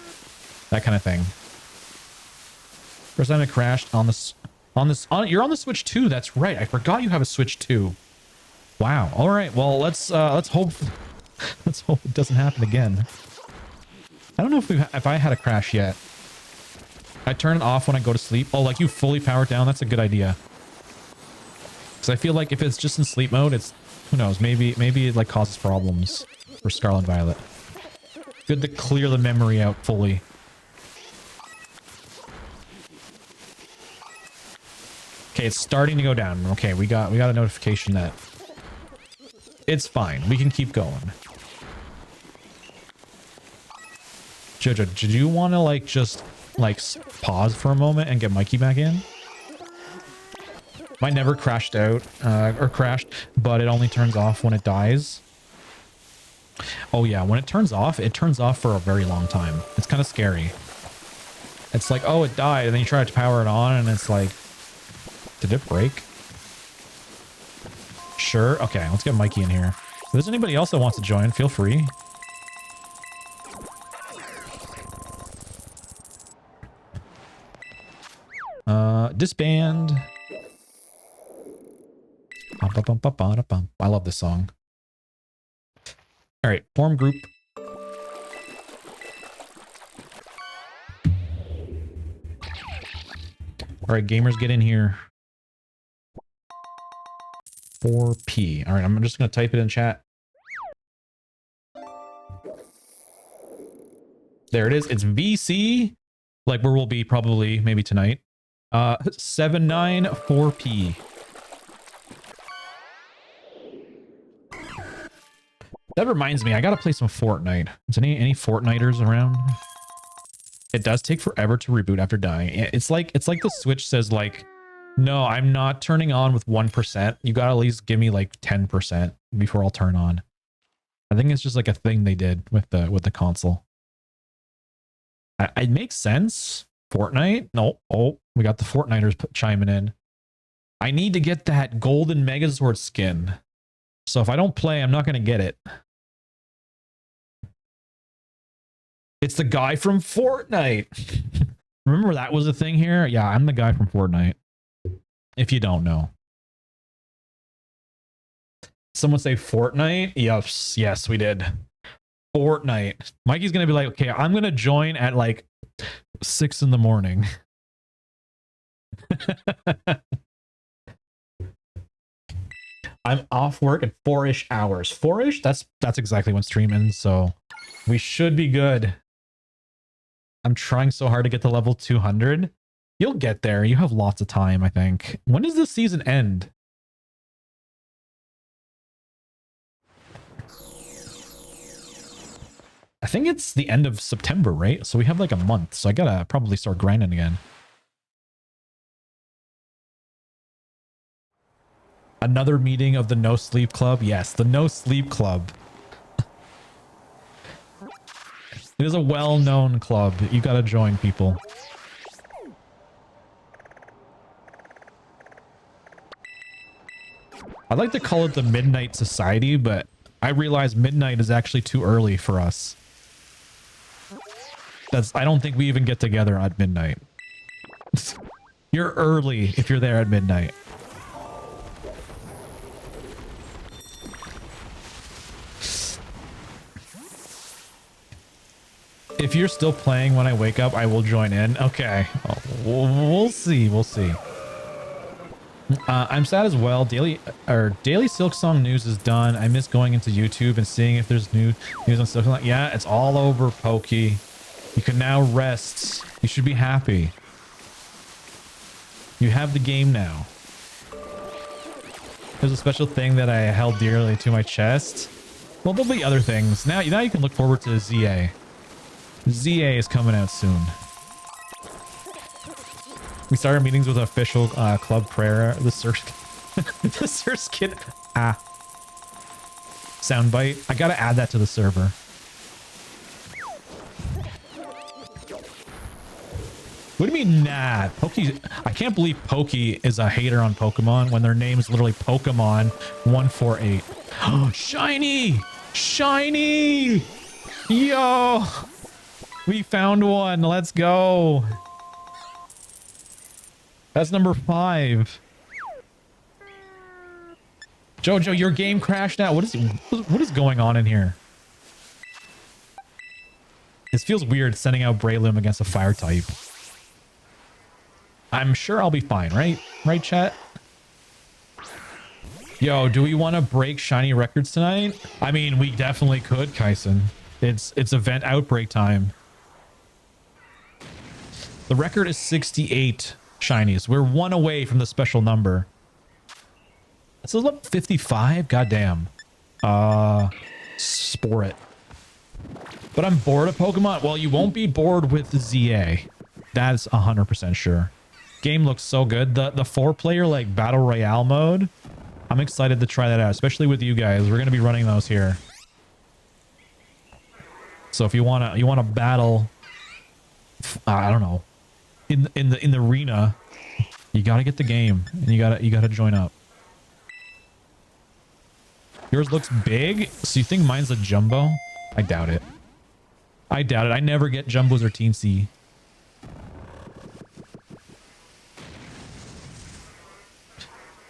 that kind of thing? First time it crashed on this, you're on the Switch 2. That's right. I forgot you have a Switch 2. Wow. All right. Well, let's hope it doesn't happen again. I don't know if I had a crash yet. I turn it off when I go to sleep. Oh, like you fully power it down. That's a good idea. Because I feel like if it's just in sleep mode, it's, who knows, maybe it like causes problems for Scarlet and Violet. Good to clear the memory out fully. Okay, it's starting to go down. Okay, we got a notification that it's fine. We can keep going. Jojo, did you want to like just like pause for a moment and get Mikey back in? Mine never crashed out or crashed, but it only turns off when it dies. Oh yeah, when it turns off for a very long time. It's kind of scary. It's like, oh, it died, and then you try to power it on, and it's like, did it break? Sure. Okay, let's get Mikey in here. If there's anybody else that wants to join, feel free. Disband. I love this song. All right, form group. All right, gamers, get in here. 4P. All right, I'm just going to type it in chat. There it is. It's VC, like where we'll be probably maybe tonight. 794P. That reminds me, I gotta play some Fortnite. Is any Fortniters around? It does take forever to reboot after dying. It's like the Switch says like, no, I'm not turning on with 1%. You gotta at least give me like 10% before I'll turn on. I think it's just like a thing they did with the console. It makes sense. Fortnite? No. Oh, we got the Fortniters chiming in. I need to get that golden Megazord skin. So if I don't play, I'm not going to get it. It's the guy from Fortnite. Remember that was a thing here? Yeah, I'm the guy from Fortnite. If you don't know. Someone say Fortnite? Yes, we did. Fortnite. Mikey's going to be like, okay, I'm going to join at like 6 in the morning. I'm off work at 4-ish hours. 4-ish? That's exactly when stream ends, so we should be good. I'm trying so hard to get to level 200. You'll get there. You have lots of time, I think. When does this season end? I think it's the end of September, right? So we have like a month. So I gotta probably start grinding again. Another meeting of the No Sleep Club. Yes, the No Sleep Club. It is a well-known club. You gotta join, people. I'd like to call it the Midnight Society, but I realize midnight is actually too early for us. I don't think we even get together at midnight. You're early if you're there at midnight. If you're still playing when I wake up, I will join in. Okay. We'll see. We'll see. I'm sad as well. Daily Silksong news is done. I miss going into YouTube and seeing if there's new news on Silksong. Yeah, it's all over, Pokey. You can now rest. You should be happy. You have the game now. There's a special thing that I held dearly to my chest. Well, there'll be other things. Now you can look forward to ZA. ZA is coming out soon. We started meetings with official club prayer. The search, the search kit. Soundbite. I gotta add that to the server. What do you mean, nah? Pokey. I can't believe Pokey is a hater on Pokemon when their name is literally Pokemon 148. Oh, shiny! Shiny! Yo! We found one. Let's go. That's number 5. Jojo, your game crashed out. What is going on in here? This feels weird sending out Breloom against a fire type. I'm sure I'll be fine, right? Right, chat? Yo, do we want to break shiny records tonight? I mean, we definitely could, Kyson. It's event outbreak time. The record is 68 shinies. We're 1 away from the special number. It's a level 55? Goddamn. Spore it. But I'm bored of Pokemon. Well, you won't be bored with ZA. That's 100% sure. Game looks so good. The 4-player like battle royale mode. I'm excited to try that out, especially with you guys. We're gonna be running those here. So if you wanna battle, I don't know, in the arena, you gotta get the game and you gotta join up. Yours looks big, so you think mine's a jumbo? I doubt it. I doubt it. I never get jumbos or teensy.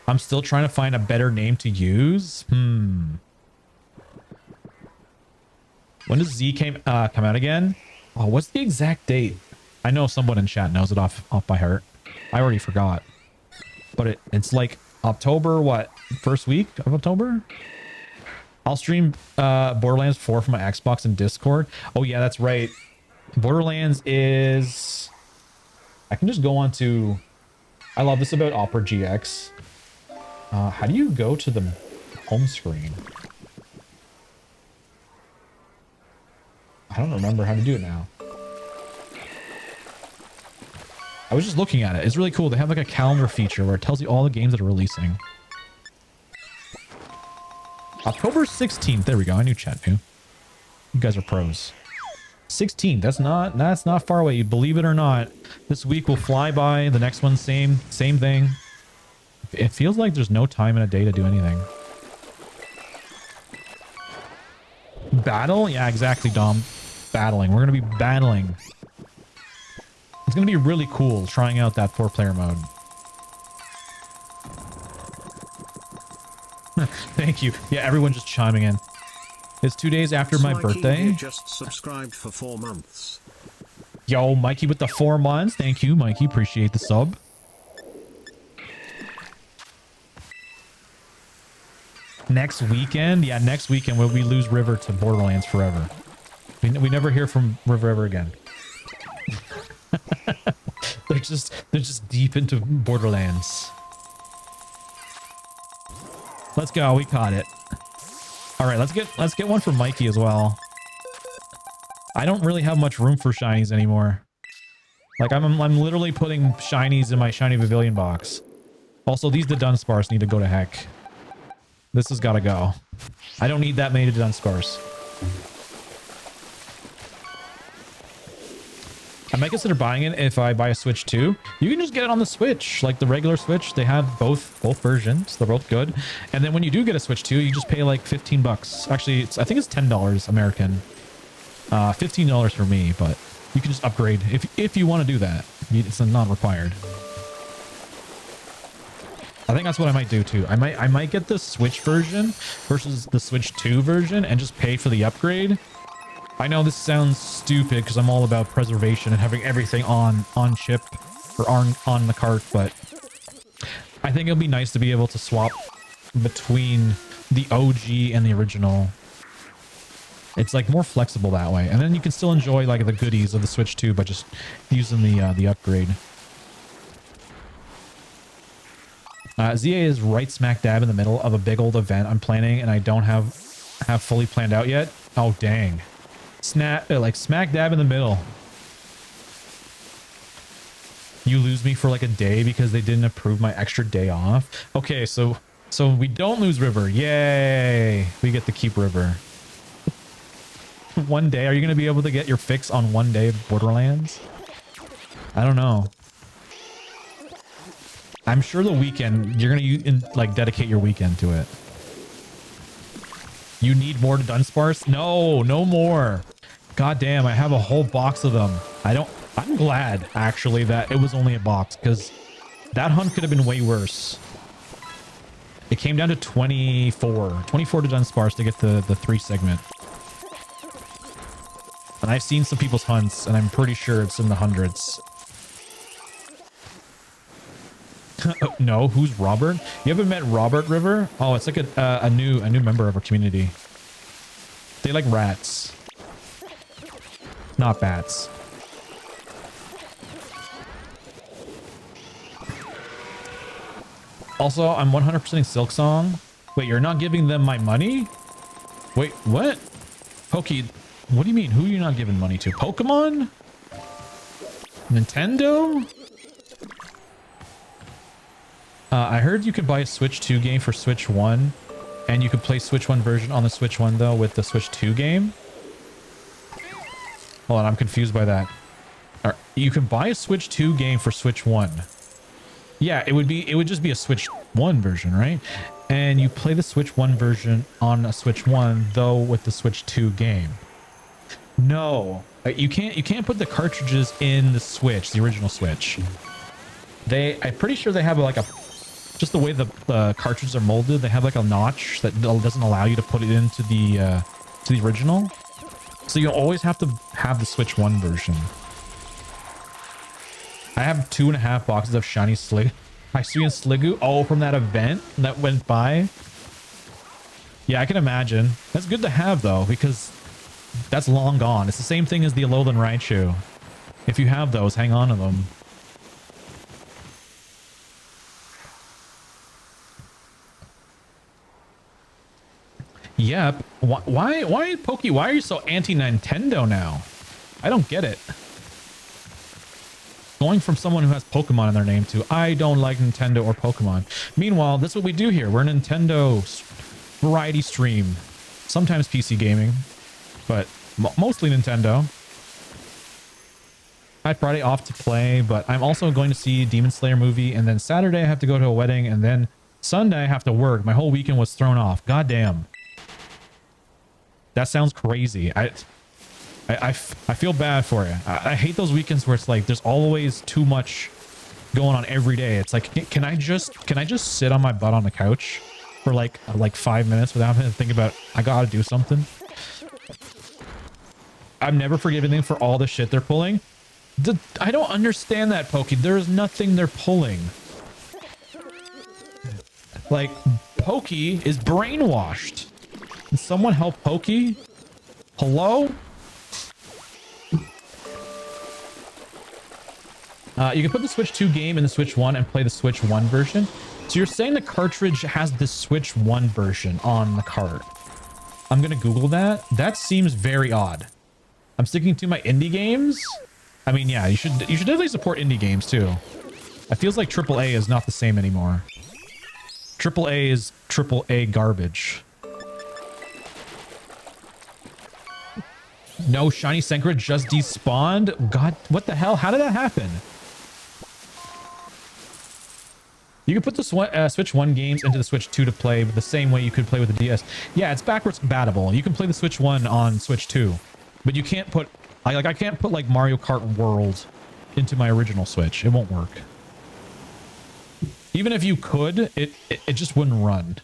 I'm still trying to find a better name to use. When does Z come out again? Oh, what's the exact date? I know someone in chat knows it off by heart. I already forgot. But it's like October, what? First week of October? I'll stream Borderlands 4 from my Xbox and Discord. Oh yeah, that's right. Borderlands is... I can just go on to... I love this about Opera GX. How do you go to the home screen? I don't remember how to do it now. I was just looking at it. It's really cool. They have like a calendar feature where it tells you all the games that are releasing. October 16th. There we go. I knew chat knew. You guys are pros. 16th. That's not far away. Believe it or not. This week will fly by. The next one, same thing. It feels like there's no time in a day to do anything. Battle? Yeah, exactly, Dom. Battling. We're going to be battling. It's going to be really cool trying out that 4-player mode. Thank you. Yeah, everyone just chiming in. It's 2 days after my birthday. Just subscribed for 4 months. Yo, Mikey with the 4 months. Thank you, Mikey. Appreciate the sub. Next weekend? Yeah, next weekend when we lose River to Borderlands forever. We never hear from River ever again. they're just deep into Borderlands. Let's go. We caught it. All right, let's get one for Mikey as well. I don't really have much room for shinies anymore. Like I'm literally putting shinies in my shiny pavilion box. Also, these Dunsparce need to go to heck. This has got to go. I don't need that many Dunsparce. I might consider buying it if I buy a Switch 2. You can just get it on the Switch, like the regular Switch. They have both versions. They're both good. And then when you do get a Switch 2, you just pay like 15 bucks. Actually, I think it's $10 American. $15 for me, but you can just upgrade if you want to do that. It's not required. I think that's what I might do too. I might get the Switch version versus the Switch 2 version and just pay for the upgrade. I know this sounds stupid because I'm all about preservation and having everything on chip or on the cart, but I think it'll be nice to be able to swap between the OG and the original. It's like more flexible that way, and then you can still enjoy like the goodies of the Switch 2 by just using the upgrade. ZA is right smack dab in the middle of a big old event I'm planning, and I don't have have fully planned out yet. Oh, dang. Like smack dab in the middle. You lose me for like a day because they didn't approve my extra day off. Okay, so we don't lose River. Yay. We get to keep River. One day. Are you going to be able to get your fix on one day of Borderlands? I don't know. I'm sure the weekend, you're going to like dedicate your weekend to it. You need more Dunsparce? No, no more. God damn, I have a whole box of them. I'm glad actually that it was only a box because that hunt could have been way worse. It came down to 24 to Dunsparce to get the 3 segment. And I've seen some people's hunts and I'm pretty sure it's in the hundreds. Oh, no, who's Robert? You haven't met Robert River? Oh, it's like a new member of our community. They like rats, not bats. Also, I'm 100%ing Silk Song. Wait, you're not giving them my money? Wait, what? Pokey, what do you mean? Who are you not giving money to? Pokemon? Nintendo? I heard you could buy a Switch 2 game for Switch 1, and you could play Switch 1 version on the Switch 1 though with the Switch 2 game. Hold on, I'm confused by that. You can buy a Switch 2 game for Switch 1. Yeah, it would just be a Switch 1 version, right? And you play the Switch 1 version on a Switch 1 though with the Switch 2 game. No, you can't put the cartridges in the Switch, the original Switch. I'm pretty sure they have like just the way the cartridges are molded, they have like a notch that doesn't allow you to put it into the original. So you always have to have the Switch 1 version. I have 2.5 boxes of shiny Hisuian Sliggoo. Oh, from that event that went by. Yeah, I can imagine. That's good to have though, because that's long gone. It's the same thing as the Alolan Raichu. If you have those, hang on to them. Yep. Why Pokey? Why are you so anti-Nintendo now? I don't get it. Going from someone who has Pokemon in their name to I don't like Nintendo or Pokemon. Meanwhile, that's what we do here. We're a Nintendo variety stream. Sometimes PC gaming, but mostly Nintendo. I had Friday off to play, but I'm also going to see Demon Slayer movie, and then Saturday I have to go to a wedding, and then Sunday I have to work. My whole weekend was thrown off. God damn. That sounds crazy. I feel bad for you. I hate those weekends where it's like there's always too much going on every day. It's like can I just sit on my butt on the couch for like 5 minutes without having to think about I gotta do something? I'm never forgiving them for all the shit they're pulling. I don't understand that, Pokey. There's nothing they're pulling. Like, Pokey is brainwashed. Can someone help Pokey? Hello? You can put the Switch 2 game in the Switch 1 and play the Switch 1 version. So you're saying the cartridge has the Switch 1 version on the cart. I'm going to Google that. That seems very odd. I'm sticking to my indie games. I mean, yeah, you should definitely support indie games too. It feels like AAA is not the same anymore. AAA is AAA garbage. No, Shiny Senkra just despawned? God, what the hell? How did that happen? You can put the Switch 1 games into the Switch 2 to play the same way you could play with the DS. Yeah, it's backwards compatible. You can play the Switch 1 on Switch 2, but you can't put... I can't put like Mario Kart World into my original Switch. It won't work. Even if you could, it just wouldn't run.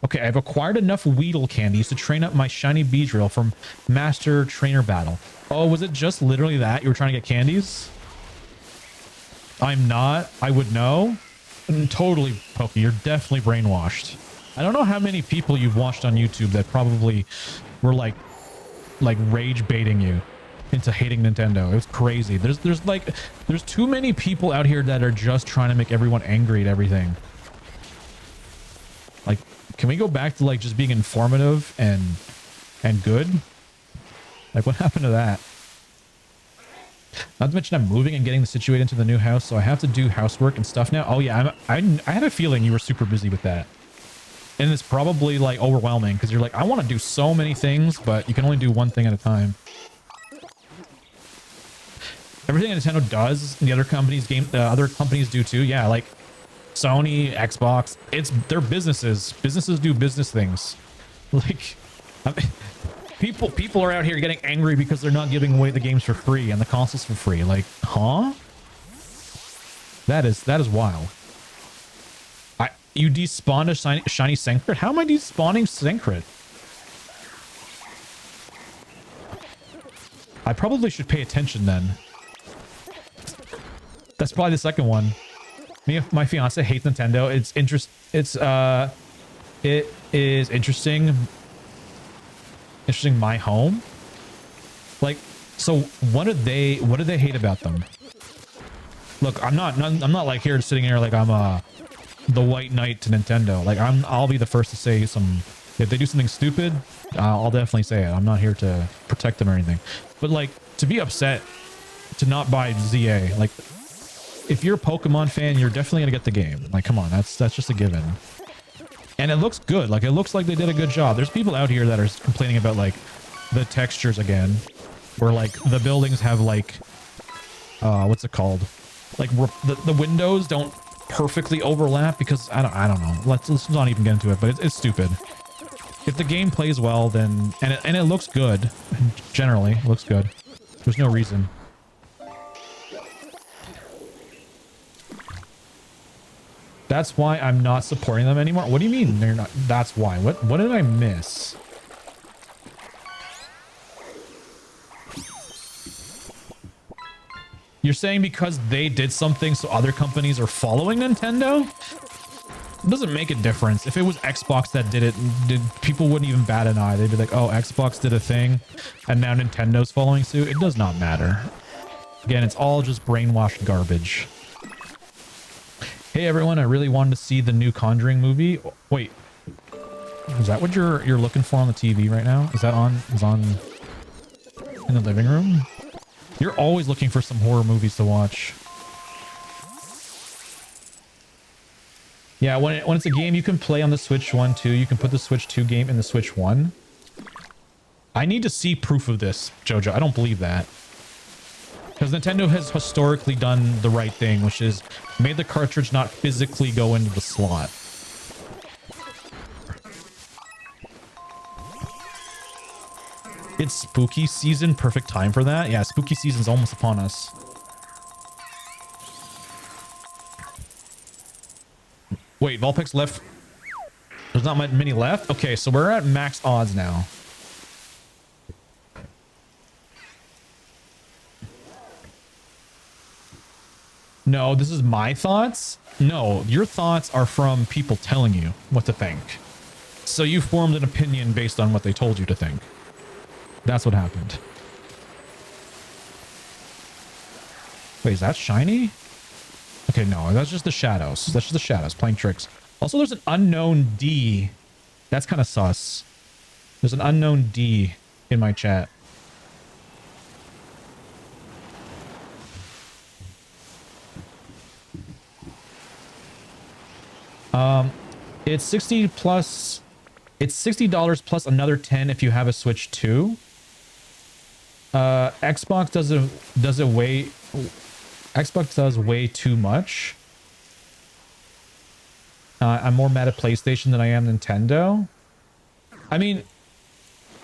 Okay, I've acquired enough Weedle candies to train up my shiny Beedrill from Master Trainer Battle. Oh, was it just literally that? You were trying to get candies? I'm not. I would know. Totally, Pokey. You're definitely brainwashed. I don't know how many people you've watched on YouTube that probably were like rage baiting you into hating Nintendo. It was crazy. There's too many people out here that are just trying to make everyone angry at everything. Like, Can we go back to like just being informative and good? Like what happened to that? Not to mention I'm moving and getting situated into the new house, so I have to do housework and stuff now. Oh yeah, I had a feeling you were super busy with that. And it's probably like overwhelming because you're like, I want to do so many things, but you can only do one thing at a time. Everything that Nintendo does, the other companies do too. Yeah, like Sony, Xbox, they're businesses. Businesses do business things. Like, I mean, people are out here getting angry because they're not giving away the games for free and the consoles for free. Like, huh? That is wild. You despawned a shiny Sencret? How am I despawning Sencret? I probably should pay attention then. That's probably the second one. My fiance hates Nintendo. It is interesting my home. Like, so what do they hate about them? Look, I'm not like here sitting here like I'm the white knight to Nintendo. Like I'll be the first to say if they do something stupid, I'll definitely say it. I'm not here to protect them or anything. But like to be upset to not buy ZA, like if you're a Pokemon fan, you're definitely gonna get the game. Like come on, that's just a given. And it looks good. Like it looks like they did a good job. There's people out here that are complaining about like the textures again, where like the buildings have like what's it called? Like the windows don't perfectly overlap because I don't know. Let's not even get into it, but it's stupid. If the game plays well, then and it looks good. Generally, it looks good. There's no reason. That's why I'm not supporting them anymore. What do you mean they're not? That's why. What did I miss? You're saying because they did something so other companies are following Nintendo? It doesn't make a difference. If it was Xbox that did it, people wouldn't even bat an eye. They'd be like, oh, Xbox did a thing and now Nintendo's following suit. It does not matter. Again, it's all just brainwashed garbage. Hey everyone, I really wanted to see the new Conjuring movie. Wait, is that what you're looking for on the TV right now? Is on in the living room? You're always looking for some horror movies to watch. Yeah, when it's a game you can play on the Switch 1 too. You can put the Switch 2 game in the Switch 1. I need to see proof of this, Jojo. I don't believe that. Because Nintendo has historically done the right thing, which is made the cartridge not physically go into the slot. It's spooky season, perfect time for that. Yeah, spooky season's almost upon us. Wait, Vulpix left. There's not many left? Okay, so we're at max odds now. No, this is my thoughts? No, your thoughts are from people telling you what to think. So you formed an opinion based on what they told you to think. That's what happened. Wait, is that shiny? Okay, no, that's just the shadows. That's just the shadows playing tricks. Also, there's an unknown D. That's kind of sus. There's an unknown D in my chat. It's 60 plus. It's $60 plus another 10 if you have a Switch 2. Xbox does way too much. I'm more mad at PlayStation than I am Nintendo. I mean,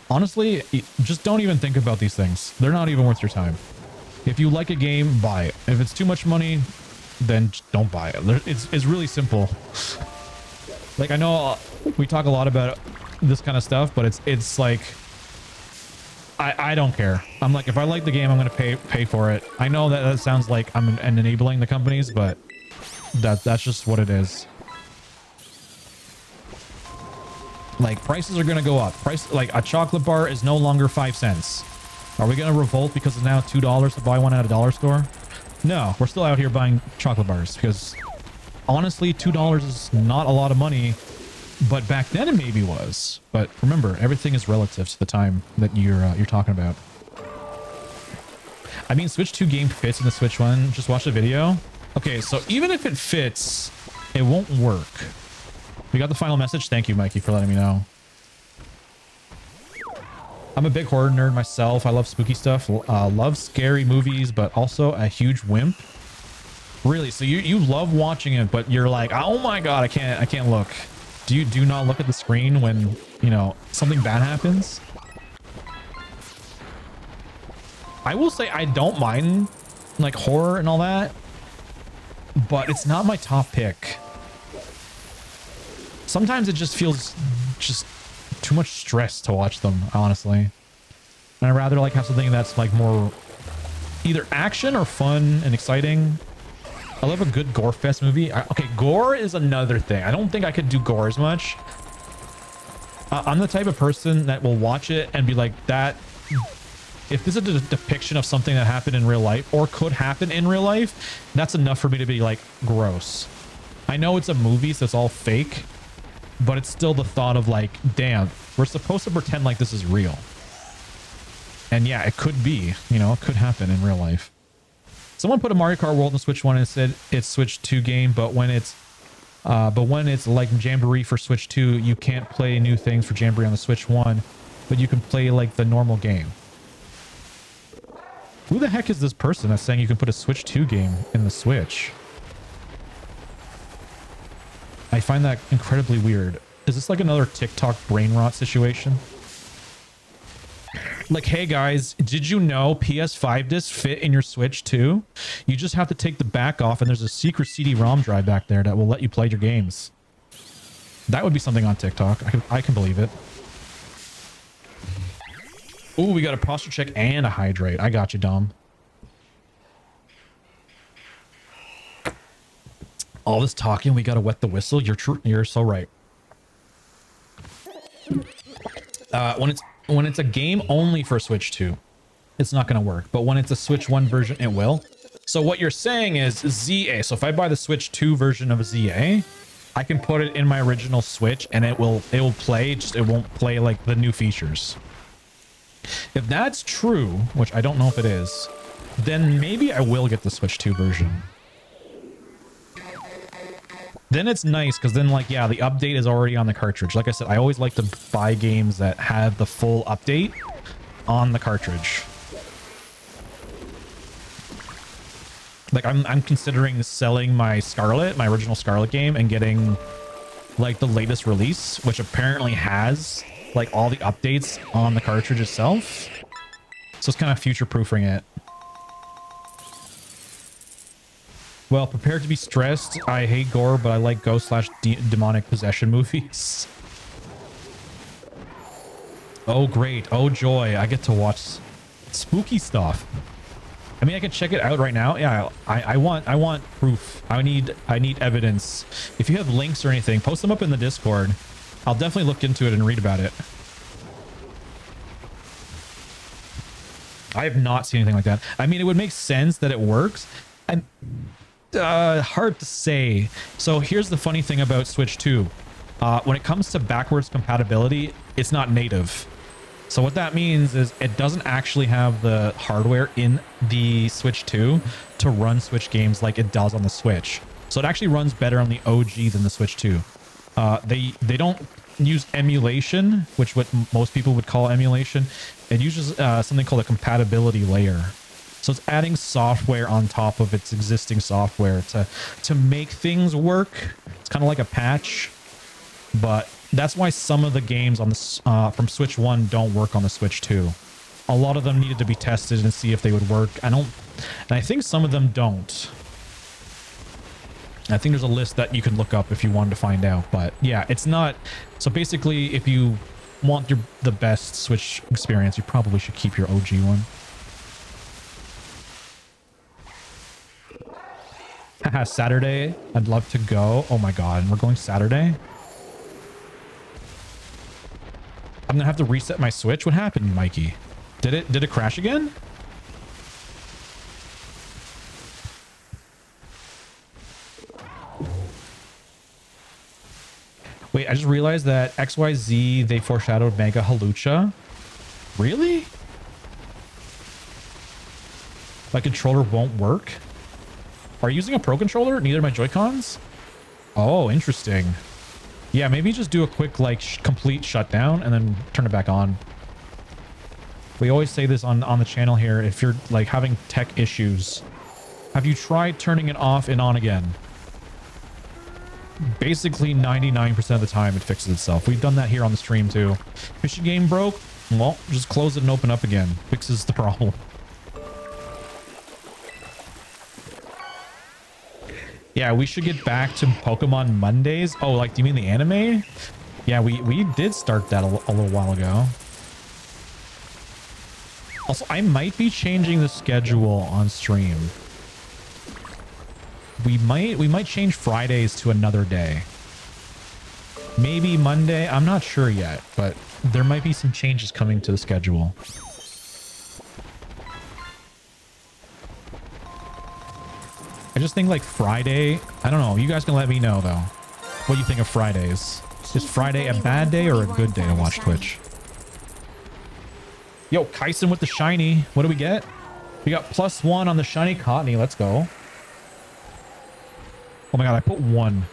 honestly, just don't even think about these things. They're not even worth your time. If you like a game, buy it. If it's too much money, then just don't buy it. It's really simple. Like, I know we talk a lot about this kind of stuff, but it's like, I don't care. I'm like, if I like the game, I'm going to pay for it. I know that sounds like I'm enabling the companies, but that's just what it is. Like, prices are going to go up. Like, a chocolate bar is no longer 5 cents. Are we going to revolt because it's now $2 to buy one at a dollar store? No, we're still out here buying chocolate bars because honestly, $2 is not a lot of money But back then it maybe was. But remember, everything is relative to the time that you're talking about. I mean, Switch 2 game fits in the Switch 1. Just watch the video. Okay, so even if it fits, it won't work. We got the final message. Thank you, Mikey, for letting me know. I'm a big horror nerd myself. I love spooky stuff. Love scary movies, but also a huge wimp. Really? So you love watching it, but you're like, oh my god, I can't look. Do you not look at the screen when, you know, something bad happens? I will say I don't mind like horror and all that, but it's not my top pick. Sometimes it just feels just too much stress to watch them, honestly. And I'd rather like have something that's like more either action or fun and exciting. I love a good gore fest movie. Okay, gore is another thing. I don't think I could do gore as much. I'm the type of person that will watch it and be like, that if this is a depiction of something that happened in real life or could happen in real life, that's enough for me to be like, gross. I know it's a movie, so it's all fake, but it's still the thought of like, damn, we're supposed to pretend like this is real. And yeah, it could be, you know, it could happen in real life. Someone put a Mario Kart World in Switch 1 and said it's Switch 2 game, but when it's like Jamboree for Switch 2, you can't play new things for Jamboree on the Switch 1, but you can play like the normal game. Who the heck is this person that's saying you can put a Switch 2 game in the Switch? I find that incredibly weird. Is this like another TikTok brain rot situation? Like, hey guys, did you know PS5 discs fit in your Switch too? You just have to take the back off and there's a secret CD-ROM drive back there that will let you play your games. That would be something on TikTok. I can believe it. Ooh, we got a posture check and a hydrate. I got you, Dom. All this talking, we gotta wet the whistle. You're so right. When it's a game only for Switch 2, it's not going to work. But when it's a Switch 1 version, it will. So what you're saying is ZA. So if I buy the Switch 2 version of ZA, I can put it in my original Switch and it will play, just it won't play like the new features. If that's true, which I don't know if it is, then maybe I will get the Switch 2 version. Then it's nice because then, like, yeah, the update is already on the cartridge. Like I said, I always like to buy games that have the full update on the cartridge. Like, I'm considering selling my Scarlet, my original Scarlet game, and getting, like, the latest release, which apparently has, like, all the updates on the cartridge itself. So it's kind of future-proofing it. Well, prepare to be stressed. I hate gore, but I like ghost/demonic possession movies. Oh, great. Oh, joy. I get to watch spooky stuff. I mean, I can check it out right now. Yeah, I want proof. I need evidence. If you have links or anything, post them up in the Discord. I'll definitely look into it and read about it. I have not seen anything like that. I mean, it would make sense that it works. And hard to say. So here's the funny thing about Switch 2. When it comes to backwards compatibility, it's not native. So what that means is it doesn't actually have the hardware in the Switch 2 to run Switch games like it does on the Switch. So it actually runs better on the OG than the Switch 2. They don't use emulation, which what most people would call emulation. It uses something called a compatibility layer. So it's adding software on top of its existing software to make things work. It's kind of like a patch, but that's why some of the games on the from Switch 1 don't work on the Switch 2. A lot of them needed to be tested and see if they would work. And I think some of them don't. I think there's a list that you can look up if you wanted to find out. But yeah, it's not. So basically, if you want the best Switch experience, you probably should keep your OG one. Haha, Saturday. I'd love to go. Oh my god, we're going Saturday? I'm gonna have to reset my Switch. What happened, Mikey? Did it crash again? Wait, I just realized that XYZ, they foreshadowed Mega Halucha. Really? My controller won't work? Are you using a Pro controller? Neither of my Joy-Cons? Oh, interesting. Yeah, maybe just do a quick, like, complete shutdown and then turn it back on. We always say this on the channel here. If you're, like, having tech issues, have you tried turning it off and on again? Basically, 99% of the time, it fixes itself. We've done that here on the stream, too. Fishing game broke? Well, just close it and open up again. Fixes the problem. Yeah, we should get back to Pokemon Mondays. Oh, like, do you mean the anime? Yeah, we did start that a little while ago. Also, I might be changing the schedule on stream. We might change Fridays to another day. Maybe Monday. I'm not sure yet, but there might be some changes coming to the schedule. I just think like Friday, I don't know. You guys can let me know though. What do you think of Fridays? Is Friday a bad day or a good day to watch Twitch? Yo, Kyson with the shiny. What do we get? We got +1 on the shiny Cottony. Let's go. Oh my god, I put 1.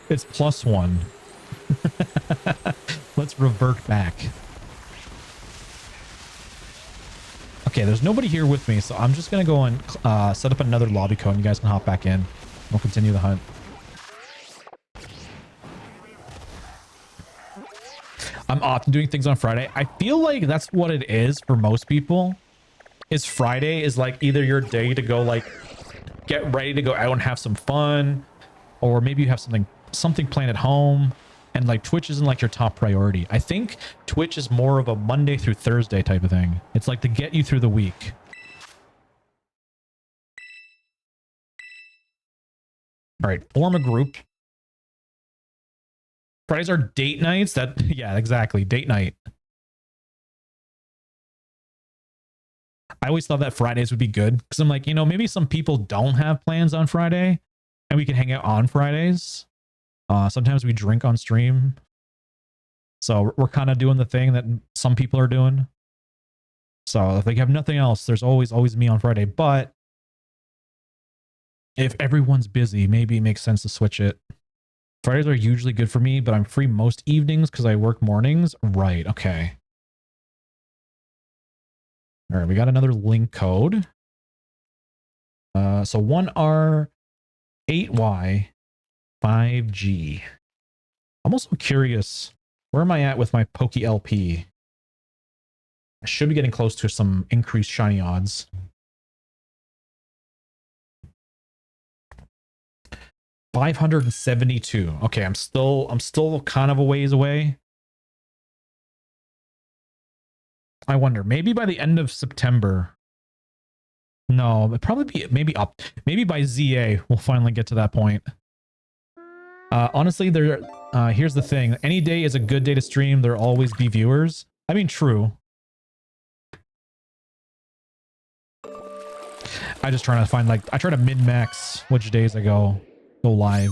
It's +1. Let's revert back. Okay, there's nobody here with me, so I'm just gonna go and set up another lobby code and you guys can hop back in. We'll continue the hunt. I'm often doing things on Friday. I feel like that's what it is for most people. Is Friday is like either your day to go like get ready to go out and have some fun, or maybe you have something planned at home, and like Twitch isn't like your top priority. I think Twitch is more of a Monday through Thursday type of thing. It's like to get you through the week. All right, form a group. Fridays are date nights. Yeah, exactly. Date night. I always thought that Fridays would be good because I'm like, you know, maybe some people don't have plans on Friday and we can hang out on Fridays. Sometimes we drink on stream. So we're kind of doing the thing that some people are doing. So if they have nothing else, there's always me on Friday. But if everyone's busy, maybe it makes sense to switch it. Fridays are usually good for me, but I'm free most evenings because I work mornings. Right. Okay. All right. We got another link code. So 1R 8Y 5G. I'm also curious, where am I at with my Poke LP? I should be getting close to some increased shiny odds. $572. Okay, I'm still kind of a ways away. I wonder, maybe by the end of September. No, it'd probably be maybe by ZA we'll finally get to that point. Honestly, here's the thing. Any day is a good day to stream. There'll always be viewers. I mean, true. I just trying to find I try to min-max which days I go live.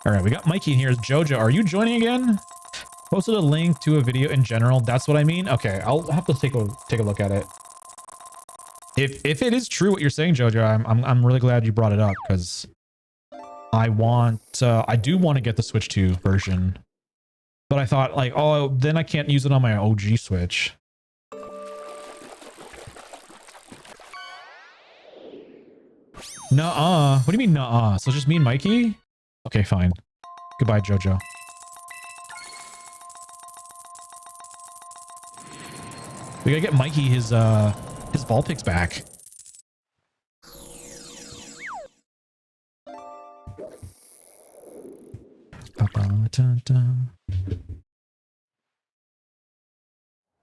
All right, we got Mikey in here. Jojo, are you joining again? Posted a link to a video in general. That's what I mean. Okay, I'll have to take a look at it. If it is true what you're saying, Jojo, I'm really glad you brought it up because I do want to get the Switch 2 version, but I thought like, oh, then I can't use it on my OG Switch. Nuh-uh. What do you mean nuh-uh? So just me and Mikey? Okay, fine. Goodbye, Jojo. We gotta get Mikey his ball picks back.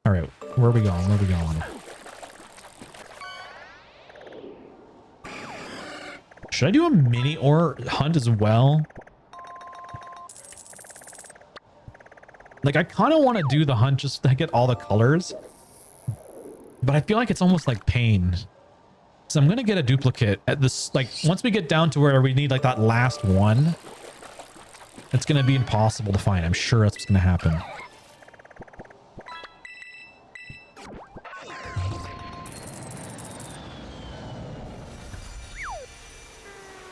All right, where are we going? Where are we going? Should I do a mini ore hunt as well? Like, I kind of want to do the hunt just to get all the colors. But I feel like it's almost like pain So I'm gonna get a duplicate at this. Like once we get down to where we need like that last one, it's gonna be impossible to find. I'm sure that's what's gonna happen.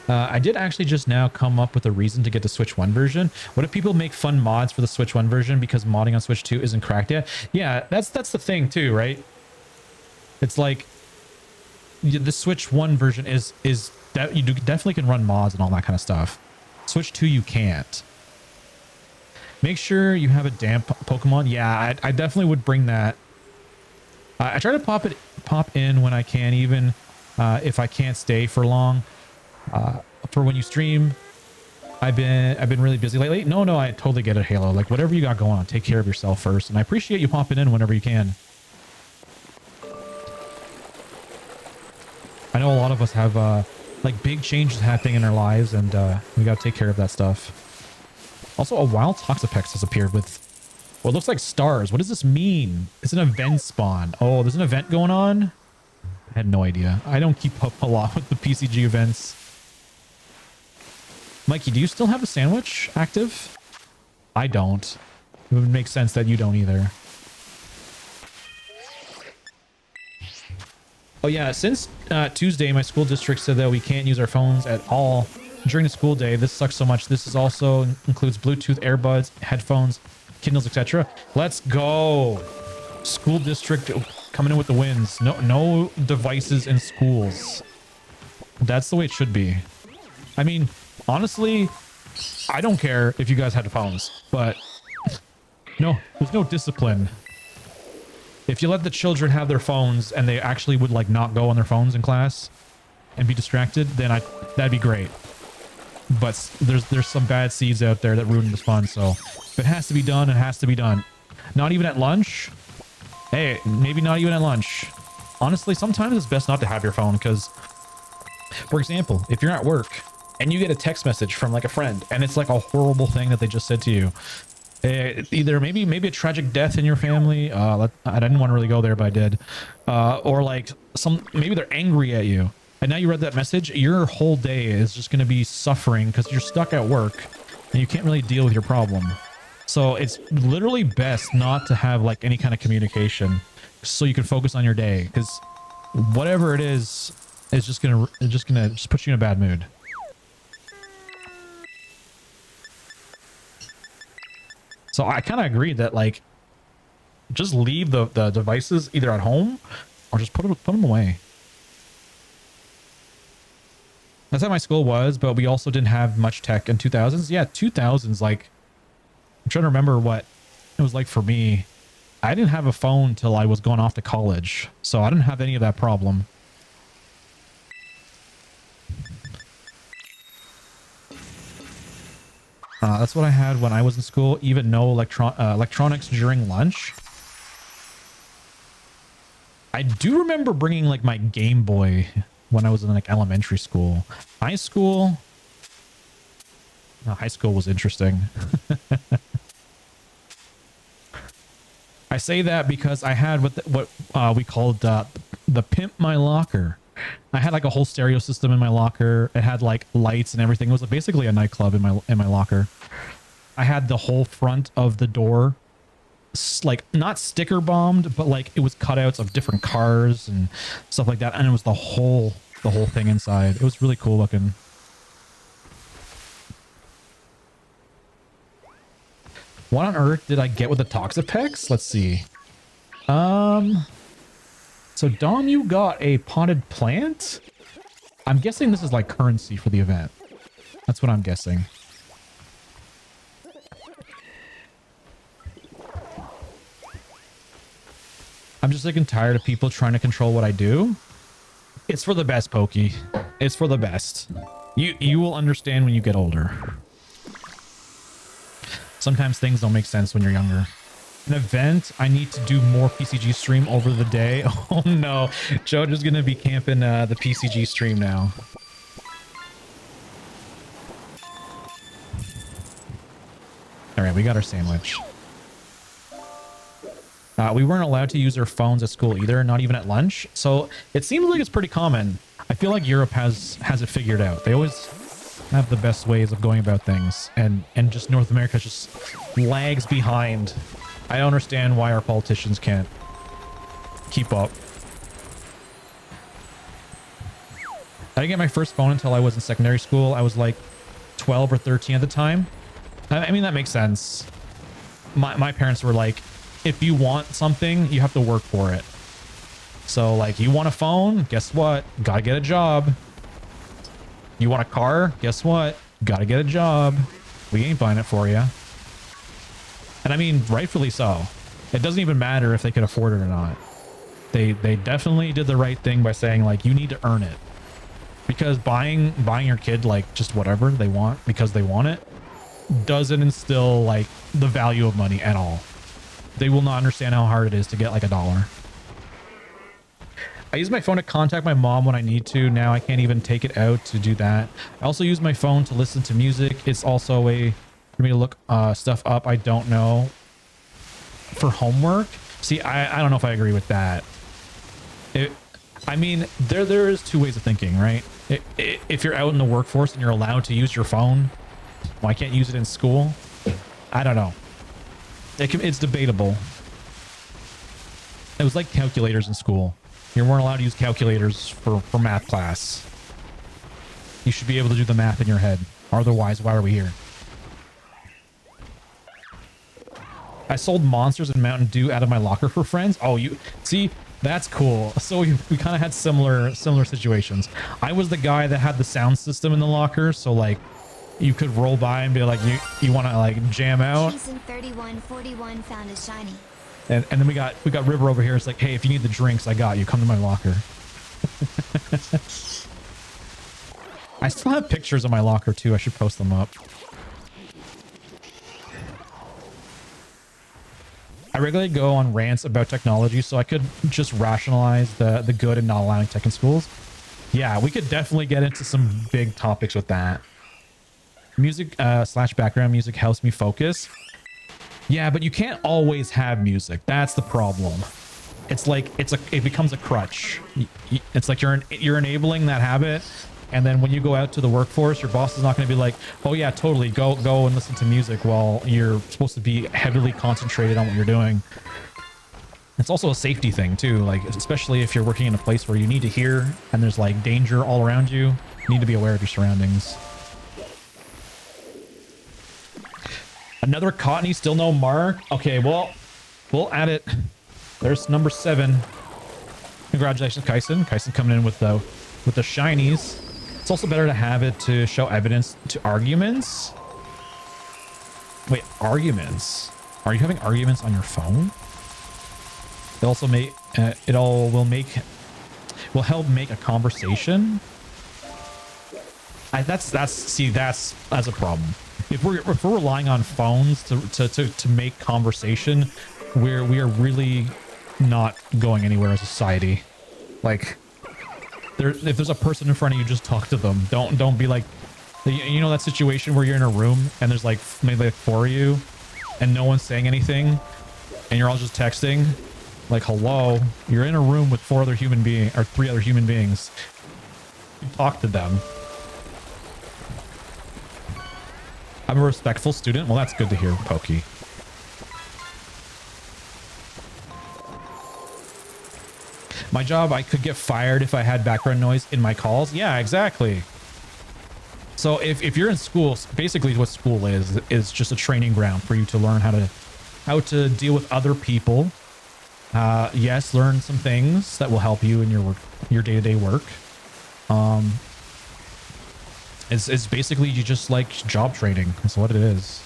I did actually just now come up with a reason to get the Switch 1 version. What if people make fun mods for the Switch 1 version because modding on Switch 2 isn't cracked yet? Yeah, that's the thing too, right? It's like the Switch 1 version is that you definitely can run mods and all that kind of stuff. Switch 2 you can't. Make sure you have a damp Pokemon. Yeah, I definitely would bring that. I try to pop in when I can, even if I can't stay for long. For when you stream, I've been really busy lately. No, I totally get it, Halo. Like whatever you got going on, take care of yourself first. And I appreciate you popping in whenever you can. I know a lot of us have like big changes happening in our lives, and we got to take care of that stuff. Also, a wild Toxapex has appeared with what looks like stars. What does this mean? It's an event spawn. Oh, there's an event going on? I had no idea. I don't keep up a lot with the PCG events. Mikey, do you still have a sandwich active? I don't. It would make sense that you don't either. Oh yeah, since Tuesday, my school district said that we can't use our phones at all during the school day. This sucks so much. This is also includes Bluetooth, earbuds, headphones, Kindles, etc. Let's go. School district coming in with the wins. No devices in schools. That's the way it should be. I mean, honestly, I don't care if you guys had phones, but no, there's no discipline. If you let the children have their phones and they actually would like not go on their phones in class and be distracted, then that'd be great. But there's some bad seeds out there that ruin this fun. So if it has to be done, it has to be done. Not even at lunch. Hey, maybe not even at lunch. Honestly, sometimes it's best not to have your phone because, for example, if you're at work and you get a text message from like a friend and it's like a horrible thing that they just said to you, either maybe a tragic death in your family. I didn't want to really go there, but I did. Or like maybe they're angry at you. And now you read that message, your whole day is just going to be suffering because you're stuck at work and you can't really deal with your problem. So it's literally best not to have like any kind of communication so you can focus on your day, because whatever it is just gonna put you in a bad mood. So I kind of agree that like just leave the devices either at home or just put them away. That's how my school was, but we also didn't have much tech in 2000s. Yeah, 2000s, like, I'm trying to remember what it was like for me. I didn't have a phone till I was going off to college, so I didn't have any of that problem. That's what I had when I was in school. Even no electronics during lunch. I do remember bringing like my Game Boy when I was in like elementary school. High school was interesting. I say that because I had what we called the Pimp My Locker. I had like a whole stereo system in my locker. It had like lights and everything. It was basically a nightclub in my locker. I had the whole front of the door like not sticker bombed, but like it was cutouts of different cars and stuff like that, and it was the whole thing inside. It was really cool looking. What on earth did I get with the Toxapex? Let's see. So Dom, you got a potted plant? I'm guessing this is like currency for the event. That's what I'm guessing. I'm just like tired of people trying to control what I do. It's for the best, Pokey. It's for the best. You will understand when you get older. Sometimes things don't make sense when you're younger. An event, I need to do more PCG stream over the day. Oh no, JoJo's gonna be camping the PCG stream now. All right, we got our sandwich. We weren't allowed to use our phones at school either, not even at lunch. So it seems like it's pretty common I feel like Europe has it figured out. They always have the best ways of going about things, and just North America just lags behind. I don't understand why our politicians can't keep up. I didn't get my first phone until I was in secondary school. I was like 12 or 13 at the time. I mean, that makes sense. My parents were like, if you want something, you have to work for it. So like, you want a phone? Guess what? Gotta get a job. You want a car? Guess what? Gotta get a job. We ain't buying it for you. And I mean, rightfully so. It doesn't even matter if they could afford it or not. They definitely did the right thing by saying like, you need to earn it. Because buying your kid like just whatever they want because they want it doesn't instill like the value of money at all. They will not understand how hard it is to get like $1. I use my phone to contact my mom when I need to. Now I can't even take it out to do that. I also use my phone to listen to music. It's also a way for me to look stuff up I don't know for homework. See, I don't know if I agree with that. I mean, there is two ways of thinking, right? If you're out in the workforce and you're allowed to use your phone, why can't you use it in school? I don't know. It's debatable. It was like calculators in school. You weren't allowed to use calculators for math class. You should be able to do the math in your head. Otherwise, why are we here? I sold Monsters and Mountain Dew out of my locker for friends. Oh, you see, that's cool. So we kind of had similar situations. I was the guy that had the sound system in the locker, so like you could roll by and be like, you want to like jam out. Jason 3141 found a shiny. And then we got River over here. It's like, hey, if you need the drinks, I got you. Come to my locker. I still have pictures of my locker too. I should post them up. I regularly go on rants about technology, so I could just rationalize the good in not allowing tech in schools. Yeah, we could definitely get into some big topics with that. Music / background music helps me focus. Yeah, but you can't always have music. That's the problem. It's like it becomes a crutch. It's like you're enabling that habit, and then when you go out to the workforce, your boss is not going to be like, "Oh yeah, totally, go and listen to music," while you're supposed to be heavily concentrated on what you're doing. It's also a safety thing too, like especially if you're working in a place where you need to hear and there's like danger all around you. You need to be aware of your surroundings. Another Cottony, still no mark. Okay, well, we'll add it. There's number 7. Congratulations, Kyson. Kyson coming in with the shinies. It's also better to have it to show evidence to arguments. Wait, arguments? Are you having arguments on your phone? It also may will help make a conversation. That's a problem. If we're relying on phones to make conversation, we are really not going anywhere as a society. Like, if there's a person in front of you, just talk to them. Don't be like, you know, that situation where you're in a room and there's like maybe like 4 of you and no one's saying anything and you're all just texting. Like, hello, you're in a room with 3 other human beings. You talk to them. I'm a respectful student. Well, that's good to hear, Pokey. My job, I could get fired if I had background noise in my calls. Yeah, exactly. So if you're in school, basically what school is just a training ground for you to learn how to deal with other people. Yes, learn some things that will help you in your day-to-day work. It's basically you just like job training. That's what it is.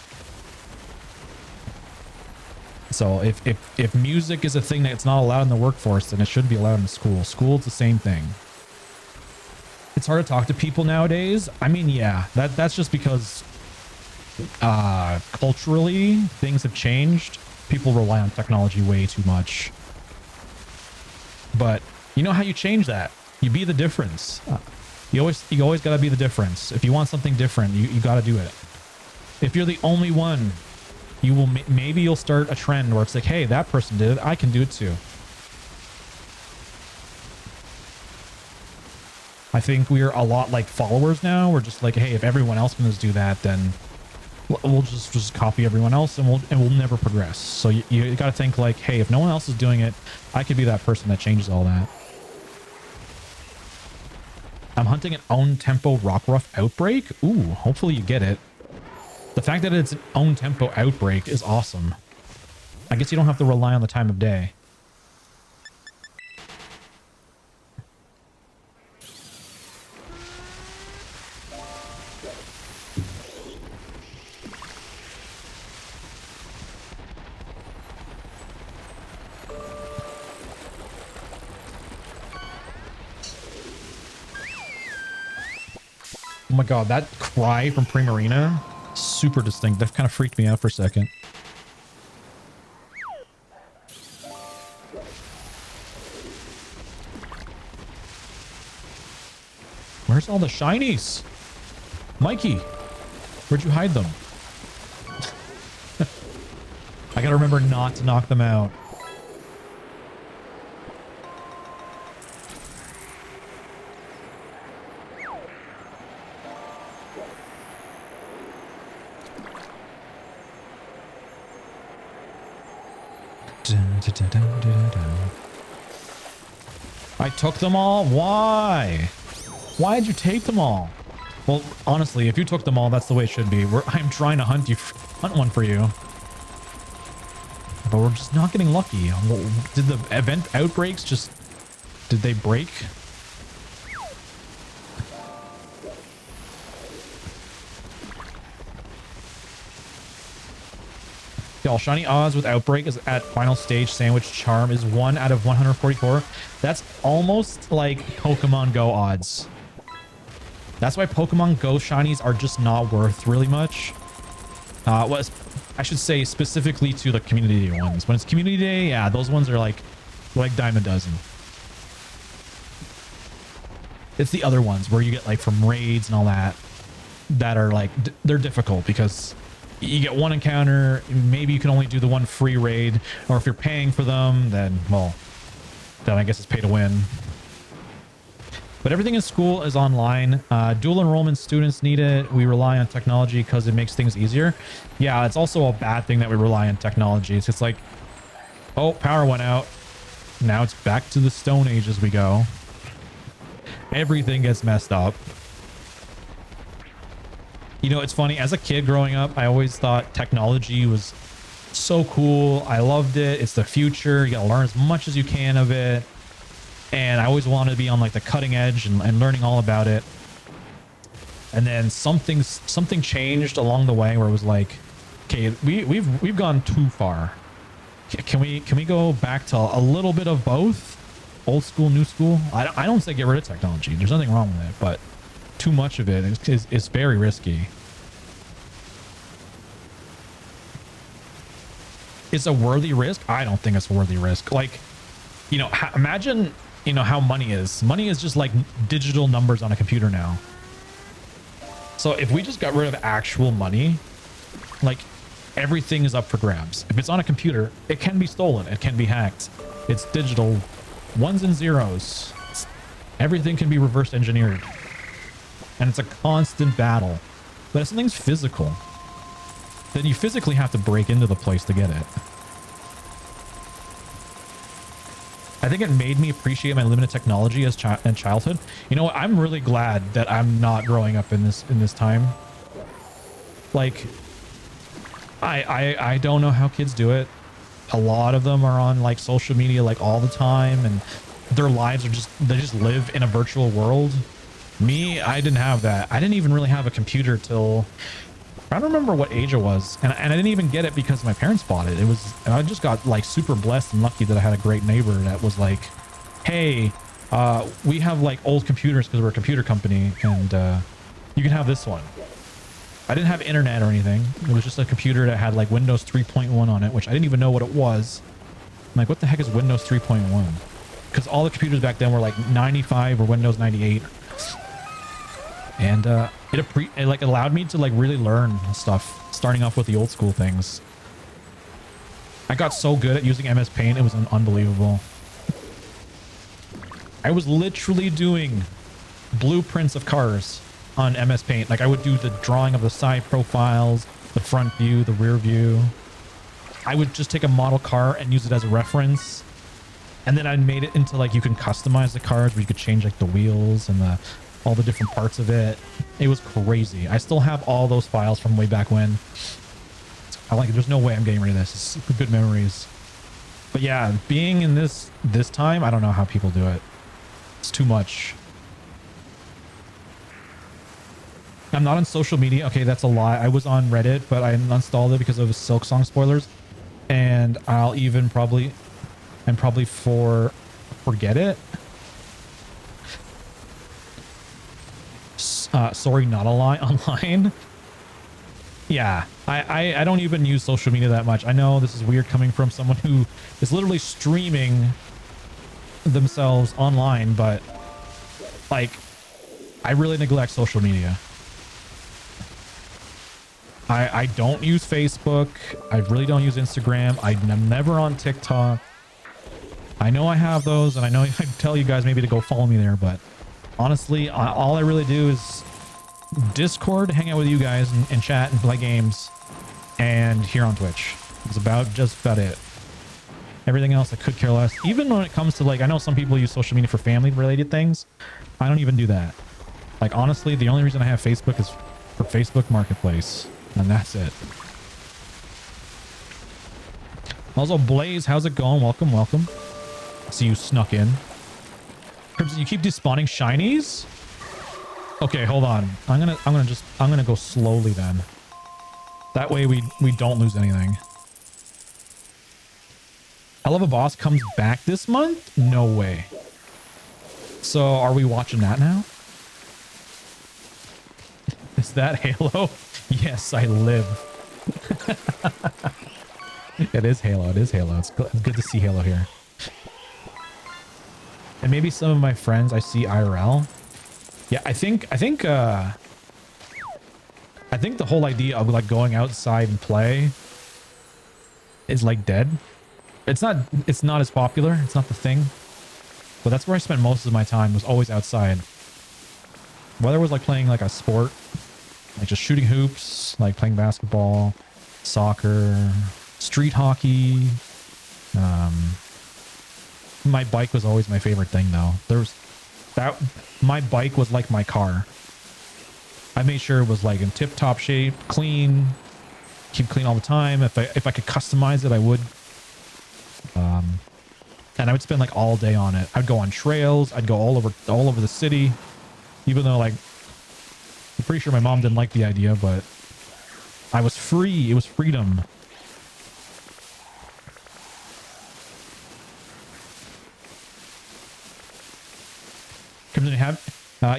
So if music is a thing that's not allowed in the workforce, then it shouldn't be allowed in school. School's the same thing. It's hard to talk to people nowadays. I mean, yeah, that's just because culturally things have changed. People rely on technology way too much. But you know how you change that? You be the difference. You always got to be the difference. If you want something different, you got to do it. If you're the only one, maybe you'll start a trend where it's like, hey, that person did it, I can do it too. I think we're a lot like followers now. We're just like, hey, if everyone else can just do that, then we'll just copy everyone else, and we'll never progress. So you got to think like, hey, if no one else is doing it, I could be that person that changes all that. I'm hunting an own tempo Rockruff outbreak. Ooh, hopefully you get it. The fact that it's an own tempo outbreak is awesome. I guess you don't have to rely on the time of day. Oh my god, that cry from Primarina, super distinct. That kind of freaked me out for a second. Where's all the shinies? Mikey, where'd you hide them? I gotta remember not to knock them out. I took them all? Why? Why did you take them all? Well, honestly, if you took them all, that's the way it should be. I'm trying to hunt one for you. But we're just not getting lucky. Did the event outbreaks just... Did they break? Y'all, shiny odds with outbreak is at final stage sandwich charm is 1 out of 144. That's almost like Pokemon Go odds. That's why Pokemon Go shinies are just not worth really much. I should say specifically to the community day ones. When it's community day, yeah, those ones are like dime a dozen. It's the other ones where you get like from raids and all that are like, they're difficult because you get one encounter, maybe you can only do the one free raid, or if you're paying for them, then, well, then I guess it's pay to win. But everything in school is online. Dual enrollment students need it. We rely on technology because it makes things easier. Yeah, it's also a bad thing that we rely on technology. It's just like, oh, power went out. Now it's back to the Stone Age as we go. Everything gets messed up. You know, it's funny. As a kid growing up, I always thought technology was so cool. I loved it. It's the future. You got to learn as much as you can of it. And I always wanted to be on like the cutting edge and learning all about it. And then something changed along the way where it was like, okay, we've gone too far. Can we go back to a little bit of both? Old school, new school? I don't say get rid of technology. There's nothing wrong with it, but too much of it is very risky. It's a worthy risk? I don't think it's a worthy risk. Like, you know, imagine, you know, how money is. Money is just like digital numbers on a computer now. So if we just got rid of actual money, like everything is up for grabs. If it's on a computer, it can be stolen. It can be hacked. It's digital ones and zeros. Everything can be reverse engineered. And it's a constant battle. But if something's physical, then you physically have to break into the place to get it. I think it made me appreciate my limited technology as in childhood. You know what? I'm really glad that I'm not growing up in this time. Like, I don't know how kids do it. A lot of them are on like social media like all the time, and their lives are they just live in a virtual world. Me, I didn't have that. I didn't even really have a computer till I don't remember what age it was, and I didn't even get it because my parents bought it. I just got like super blessed and lucky that I had a great neighbor that was like, hey, we have like old computers because we're a computer company, and you can have this one. I didn't have internet or anything. It was just a computer that had like Windows 3.1 on it, which I didn't even know what it was. I'm like, what the heck is Windows 3.1? Because all the computers back then were like 95 or Windows 98. And it like allowed me to like really learn stuff, starting off with the old school things. I got so good at using MS Paint, it was unbelievable. I was literally doing blueprints of cars on MS Paint. Like I would do the drawing of the side profiles, the front view, the rear view. I would just take a model car and use it as a reference. And then I made it into like, you can customize the cars where you could change like the wheels and all the different parts of it. It was crazy. I still have all those files from way back when. I like it. There's no way I'm getting rid of this. It's super good memories. But yeah, being in this time, I don't know how people do it. It's too much. I'm not on social media. Okay, that's a lie. I was on Reddit, but I uninstalled it because of Silk Song spoilers. And I'll even probably forget it. Sorry, not a lie online. Yeah, I don't even use social media that much. I know this is weird coming from someone who is literally streaming themselves online, but like I really neglect social media. I don't use Facebook. I really don't use Instagram. I'm never on TikTok. I know I have those, and I know I tell you guys maybe to go follow me there, but honestly, all I really do is Discord, hang out with you guys and chat and play games, and here on Twitch. It's just about it. Everything else I could care less. Even when it comes to like, I know some people use social media for family related things. I don't even do that. Like honestly, the only reason I have Facebook is for Facebook Marketplace, and that's it. Also, Blaze, how's it going? Welcome, welcome. See you snuck in. Crimson, you keep despawning shinies? Okay, hold on. I'm gonna go slowly then. That way we don't lose anything. Hell of a Boss comes back this month? No way. So are we watching that now? Is that Halo? Yes, I live. It is Halo. It is Halo. It's good to see Halo here. And maybe some of my friends I see IRL. Yeah, I think the whole idea of like going outside and play is like dead. It's not as popular. It's not the thing. But that's where I spent most of my time, was always outside. Whether it was like playing like a sport, like just shooting hoops, like playing basketball, soccer, street hockey. My bike was always my favorite thing though. My bike was like my car. I made sure it was like in tip-top shape, clean, keep clean all the time. If I could customize it, I would. And I would spend like all day on it. I'd go on trails. I'd go all over the city, even though like I'm pretty sure my mom didn't like the idea, but I was free. It was freedom.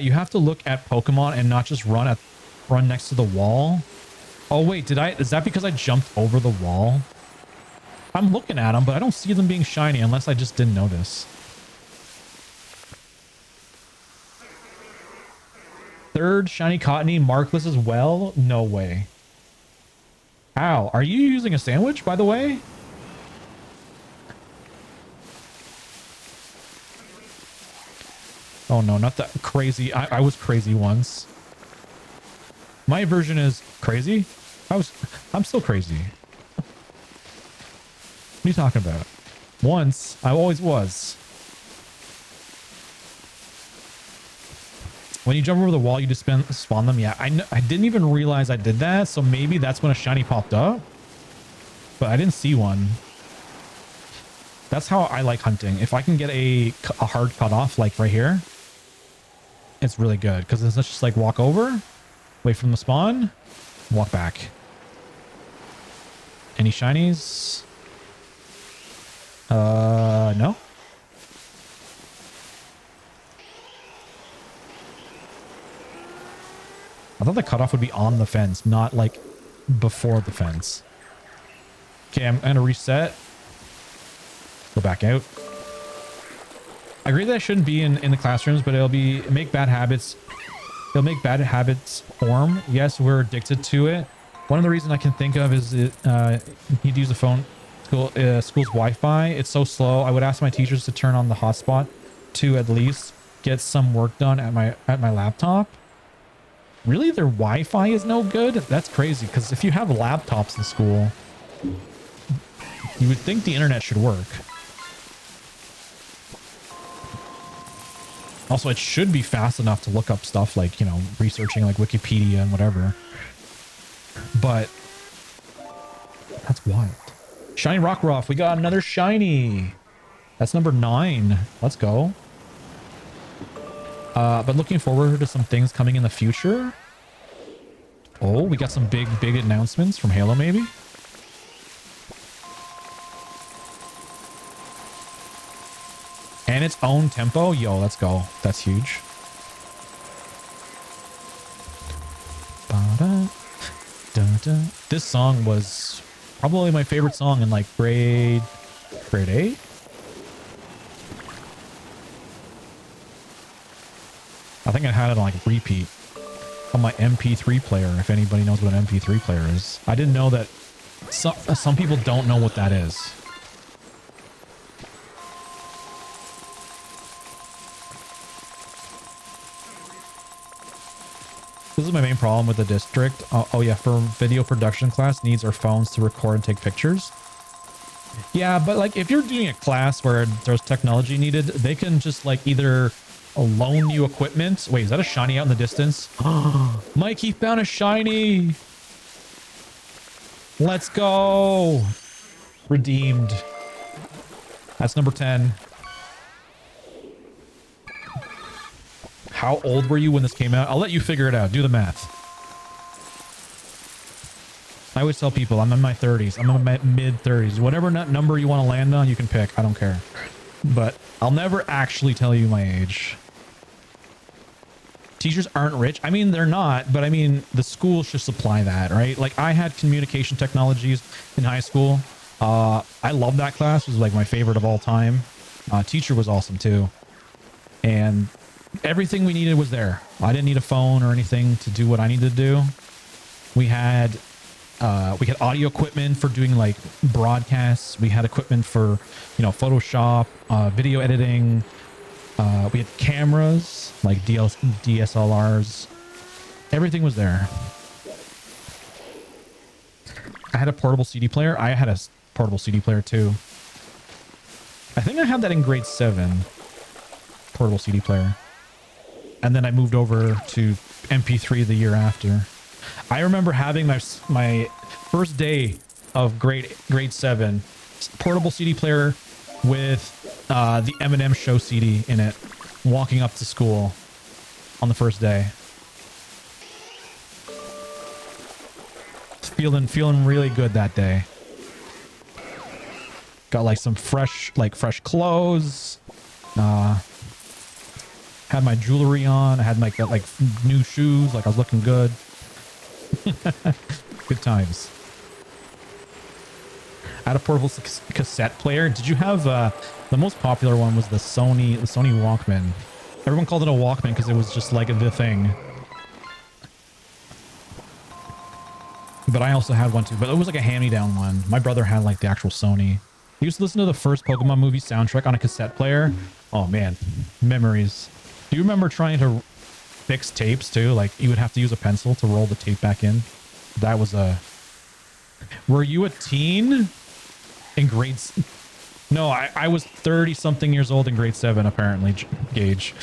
You have to look at Pokemon and not just run next to the wall. Oh wait, is that because I jumped over the wall? I'm looking at them, but I don't see them being shiny unless I just didn't notice. Third shiny Cottony markless as well? No way. How? Are you using a sandwich, by the way? Oh no, not that crazy. I was crazy once. My version is crazy. I'm still crazy. What are you talking about? Once, I always was. When you jump over the wall, you just spawn them. Yeah, I didn't even realize I did that. So maybe that's when a shiny popped up. But I didn't see one. That's how I like hunting. If I can get a hard cutoff, like right here, it's really good. Because it's just like walk over, wait from the spawn, walk back. Any shinies? No. I thought the cutoff would be on the fence, not like before the fence. Okay, I'm gonna reset. Go back out. I agree that I shouldn't be in the classrooms, but it'll make bad habits. It'll make bad habits form. Yes, we're addicted to it. One of the reasons I can think of is you'd use the phone, school's Wi-Fi. It's so slow. I would ask my teachers to turn on the hotspot to at least get some work done at my laptop. Really, their Wi-Fi is no good? That's crazy, because if you have laptops in school, you would think the internet should work. Also, it should be fast enough to look up stuff like, you know, researching like Wikipedia and whatever. But that's wild. Shiny Rockruff, we got another shiny. That's number 9. Let's go. But looking forward to some things coming in the future. Oh, we got some big announcements from Halo, maybe? And its own tempo. Yo, let's go. That's huge. This song was probably my favorite song in like grade 8. I think I had it on like repeat on my MP3 player, if anybody knows what an MP3 player is. I didn't know that some people don't know what that is. This is my main problem with the district. Oh yeah, for video production class needs our phones to record and take pictures. Yeah, but like if you're doing a class where there's technology needed, they can just like either loan you equipment. Wait, is that a shiny out in the distance? Mike, he found a shiny. Let's go. Redeemed. That's number 10. How old were you when this came out? I'll let you figure it out. Do the math. I always tell people I'm in my 30s. I'm in my mid 30s. Whatever number you want to land on, you can pick. I don't care. But I'll never actually tell you my age. Teachers aren't rich. I mean, they're not, but I mean, the school should supply that, right? Like I had communication technologies in high school. I love that class. It was like my favorite of all time. Teacher was awesome too. And everything we needed was there. I didn't need a phone or anything to do what I needed to do. We had audio equipment for doing like broadcasts. We had equipment for, you know, Photoshop, video editing. We had cameras like DSLRs. Everything was there. I had a portable CD player. I had a portable CD player too. I think I had that in grade 7. Portable CD player. And then I moved over to MP3 the year after. I remember having my first day of grade 7 portable CD player with the Eminem Show CD in it, walking up to school on the first day. Feeling really good that day. Got like some fresh clothes. Had my jewelry on. I had like new shoes. Like I was looking good. Good times. I had a portable cassette player. Did you have the most popular one was the Sony Walkman. Everyone called it a Walkman because it was just like the thing. But I also had one too, but it was like a hand-me-down one. My brother had like the actual Sony. He used to listen to the first Pokemon movie soundtrack on a cassette player. Oh man, memories. Do you remember trying to fix tapes too? Like you would have to use a pencil to roll the tape back in. That was a... Were you a teen in grades? No, I was 30 something years old in grade 7 apparently, Gage.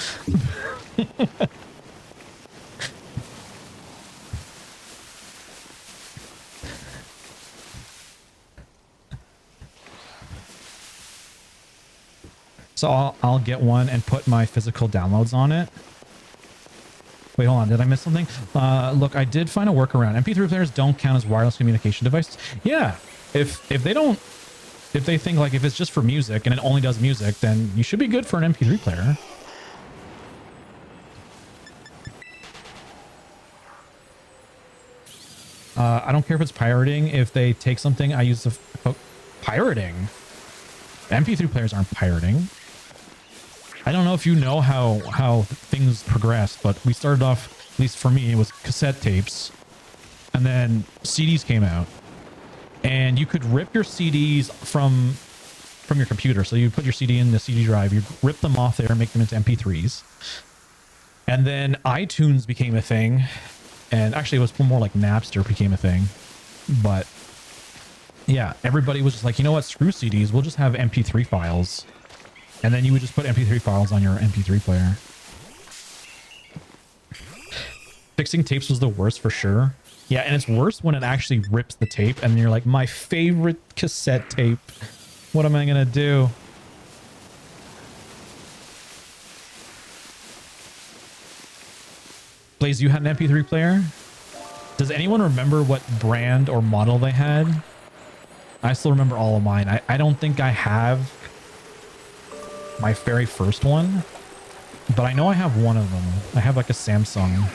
So I'll get one and put my physical downloads on it. Wait, hold on. Did I miss something? Look, I did find a workaround. MP3 players don't count as wireless communication devices. Yeah. If they think like if it's just for music and it only does music, then you should be good for an MP3 player. I don't care if it's pirating. If they take something, I use the pirating. MP3 players aren't pirating. I don't know if you know how things progress, but we started off, at least for me, it was cassette tapes. And then CDs came out. And you could rip your CDs from from your computer. So you put your CD in the CD drive, you rip them off there and make them into MP3s. And then iTunes became a thing. And actually, it was more like Napster became a thing. But yeah, everybody was just like, you know what? Screw CDs. We'll just have MP3 files. And then you would just put MP3 files on your MP3 player. Fixing tapes was the worst for sure. Yeah, and it's worse when it actually rips the tape and you're like, my favorite cassette tape. What am I going to do? Blaze, you had an MP3 player? Does anyone remember what brand or model they had? I still remember all of mine. I don't think I have my very first one, but I know I have one of them. I have like a Samsung.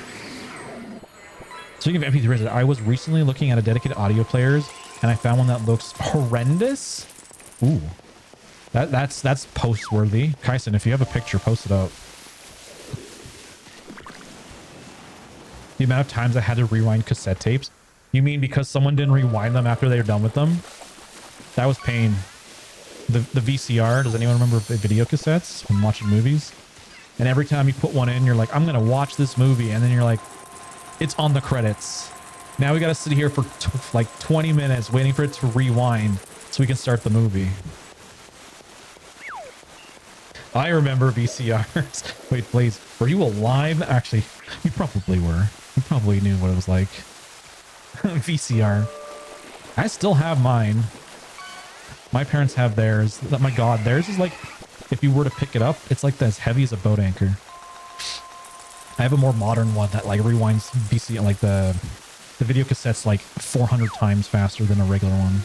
Speaking of MP3s, I was recently looking at a dedicated audio players and I found one that looks horrendous. Ooh, that's post-worthy. Kyson, if you have a picture, post it up. The amount of times I had to rewind cassette tapes. You mean because someone didn't rewind them after they were done with them? That was pain. The VCR, does anyone remember video cassettes when watching movies? And every time you put one in, you're like, I'm going to watch this movie. And then you're like, it's on the credits. Now we got to sit here for like 20 minutes waiting for it to rewind so we can start the movie. I remember VCRs. Wait, Blaze, were you alive? Actually, you probably were. You probably knew what it was like. VCR. I still have mine. My parents have theirs. My God, theirs is like, if you were to pick it up, it's like as heavy as a boat anchor. I have a more modern one that like rewinds VCR, like the video cassette's like 400 times faster than a regular one.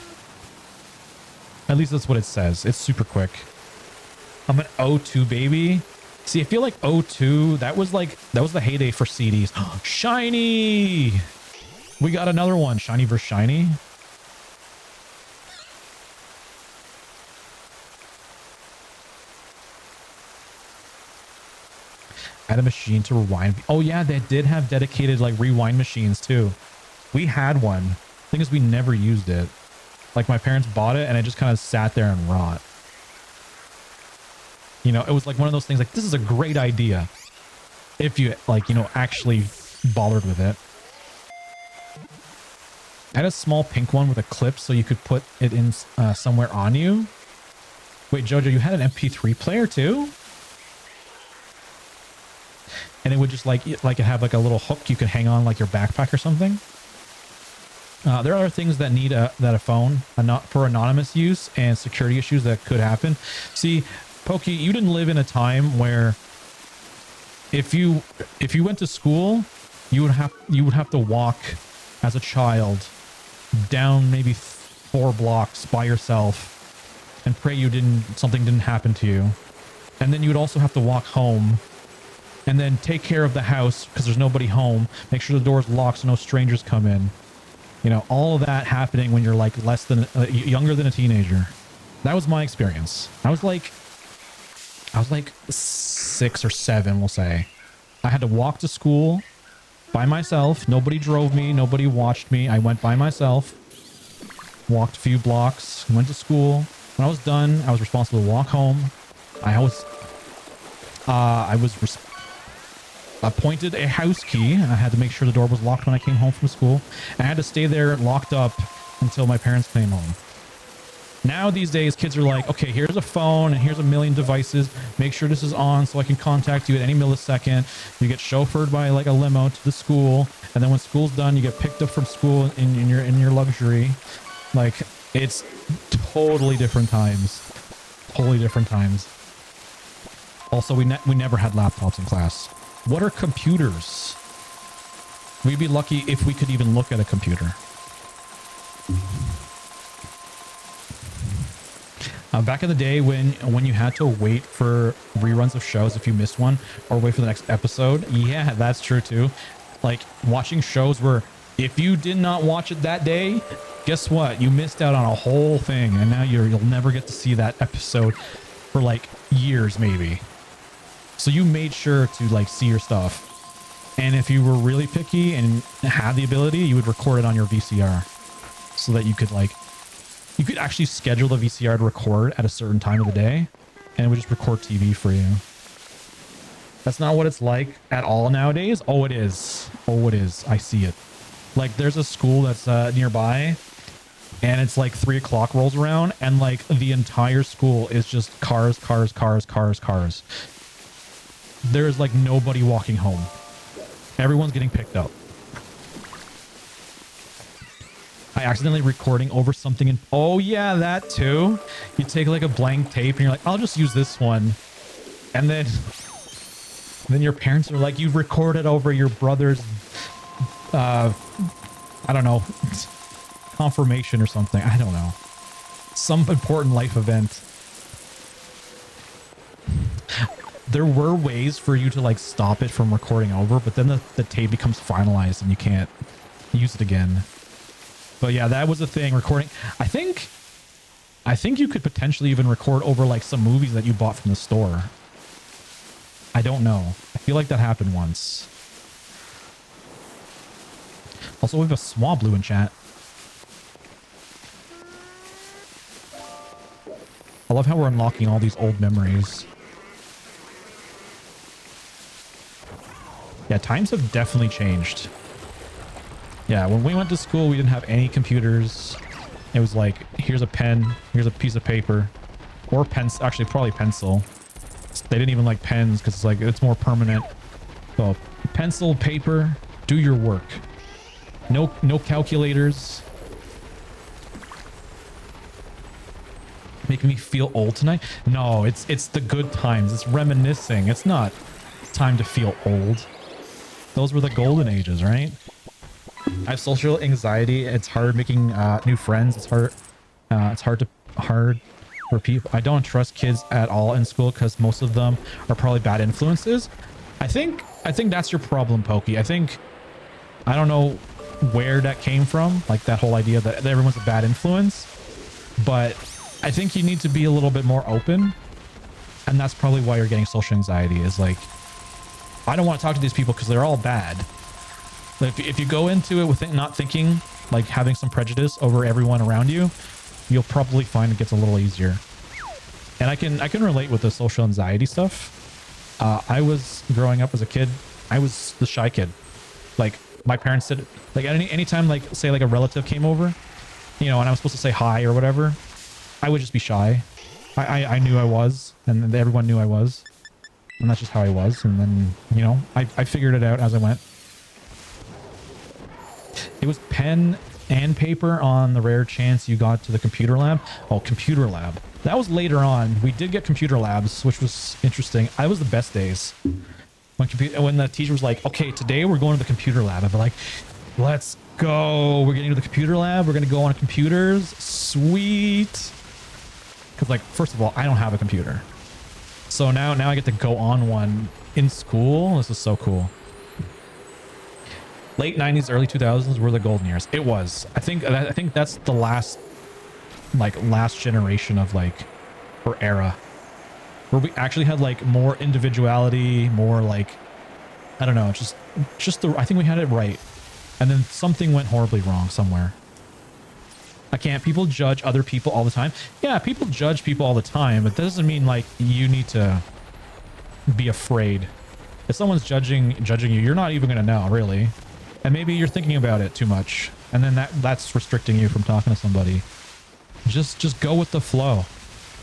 At least that's what it says. It's super quick. I'm an O2 baby. See, I feel like O2, that was the heyday for CDs. Shiny! We got another one. Shiny versus shiny. Had a machine to rewind. Oh yeah, they did have dedicated like rewind machines too. We had one. Thing is, we never used it. Like my parents bought it and it just kind of sat there and rot. You know, it was like one of those things like, this is a great idea. If you like, you know, actually bothered with it. I had a small pink one with a clip so you could put it in somewhere on you. Wait, Jojo, you had an MP3 player too? And it would just like it have like a little hook you could hang on like your backpack or something. There are things that need a phone not for anonymous use and security issues that could happen. See, Pokey, you didn't live in a time where if you went to school, you would have to walk as a child down maybe 4 blocks by yourself and pray something didn't happen to you. And then you would also have to walk home and then take care of the house because there's nobody home. Make sure the door's locked so no strangers come in. You know, all of that happening when you're like younger than a teenager. That was my experience. I was like 6 or 7, we'll say. I had to walk to school by myself. Nobody drove me. Nobody watched me. I went by myself, walked a few blocks, went to school. When I was done, I was responsible to walk home. I was appointed a house key. I had to make sure the door was locked when I came home from school. I had to stay there locked up until my parents came home. Now these days, kids are like, okay, here's a phone and here's a million devices. Make sure this is on so I can contact you at any millisecond. You get chauffeured by like a limo to the school. And then when school's done, you get picked up from school in your luxury. Like, it's totally different times. Totally different times. Also, we never had laptops in class. What are computers? We'd be lucky if we could even look at a computer. Back in the day when you had to wait for reruns of shows if you missed one or wait for the next episode. Yeah, that's true too. Like watching shows where if you did not watch it that day, guess what? You missed out on a whole thing and now you'll never get to see that episode for like years maybe. So you made sure to like see your stuff. And if you were really picky and had the ability, you would record it on your VCR so that you could like You could actually schedule the VCR to record at a certain time of the day, and it would just record TV for you. That's not what it's like at all nowadays. Oh, it is. Oh, it is. I see it. Like, there's a school that's nearby, and it's like 3 o'clock rolls around, and like the entire school is just cars, cars, cars, cars, cars. There's like nobody walking home. Everyone's getting picked up. I accidentally recording over something in... Oh, yeah, that too. You take like a blank tape and you're like, I'll just use this one. And then your parents are like, you've recorded over your brother's... I don't know. Confirmation or something. I don't know. Some important life event. There were ways for you to like stop it from recording over, but then the tape becomes finalized and you can't use it again. But yeah, that was a thing. Recording. I think you could potentially even record over like some movies that you bought from the store. I don't know. I feel like that happened once. Also, we have a Swamp Blue in chat. I love how we're unlocking all these old memories. Yeah, times have definitely changed. Yeah, when we went to school, we didn't have any computers. It was like, here's a pen, here's a piece of paper, or pencil. Actually, probably pencil. They didn't even like pens because it's like, it's more permanent. So, pencil, paper, do your work. No calculators. Making me feel old tonight? No, it's the good times. It's reminiscing. It's not time to feel old. Those were the golden ages, right? I have social anxiety. It's hard making new friends. It's hard for people. I don't trust kids at all in school because most of them are probably bad influences. I think that's your problem, Pokey. I don't know where that came from, like that whole idea that everyone's a bad influence, but I think you need to be a little bit more open, and that's probably why you're getting social anxiety. Is like, I don't want to talk to these people because they're all bad. Like, if you go into it with not thinking, like having some prejudice over everyone around you, you'll probably find it gets a little easier. And I can relate with the social anxiety stuff. I was growing up as a kid, I was the shy kid. Like, my parents said, like, anytime, like, say like a relative came over, you know, and I was supposed to say hi or whatever, I would just be shy. I knew I was, and everyone knew I was, and that's just how I was. And then, you know, I figured it out as I went. It was pen and paper on the rare chance you got to the computer lab. Oh, computer lab. That was later on. We did get computer labs, which was interesting. I was the best days. When the teacher was like, okay, today we're going to the computer lab. I'd be like, let's go. We're getting to the computer lab. We're going to go on computers. Sweet. Because, like, first of all, I don't have a computer. So now I get to go on one in school. This is so cool. Late 90s, early 2000s were the golden years. It was. I think that's the last generation of, like, or era where we actually had like more individuality, more like, I don't know, I think we had it right. And then something went horribly wrong somewhere. People judge other people all the time. Yeah, people judge people all the time, but that doesn't mean like you need to be afraid. If someone's judging you, you're not even gonna know, really. And maybe you're thinking about it too much, and then that's restricting you from talking to somebody. Just go with the flow.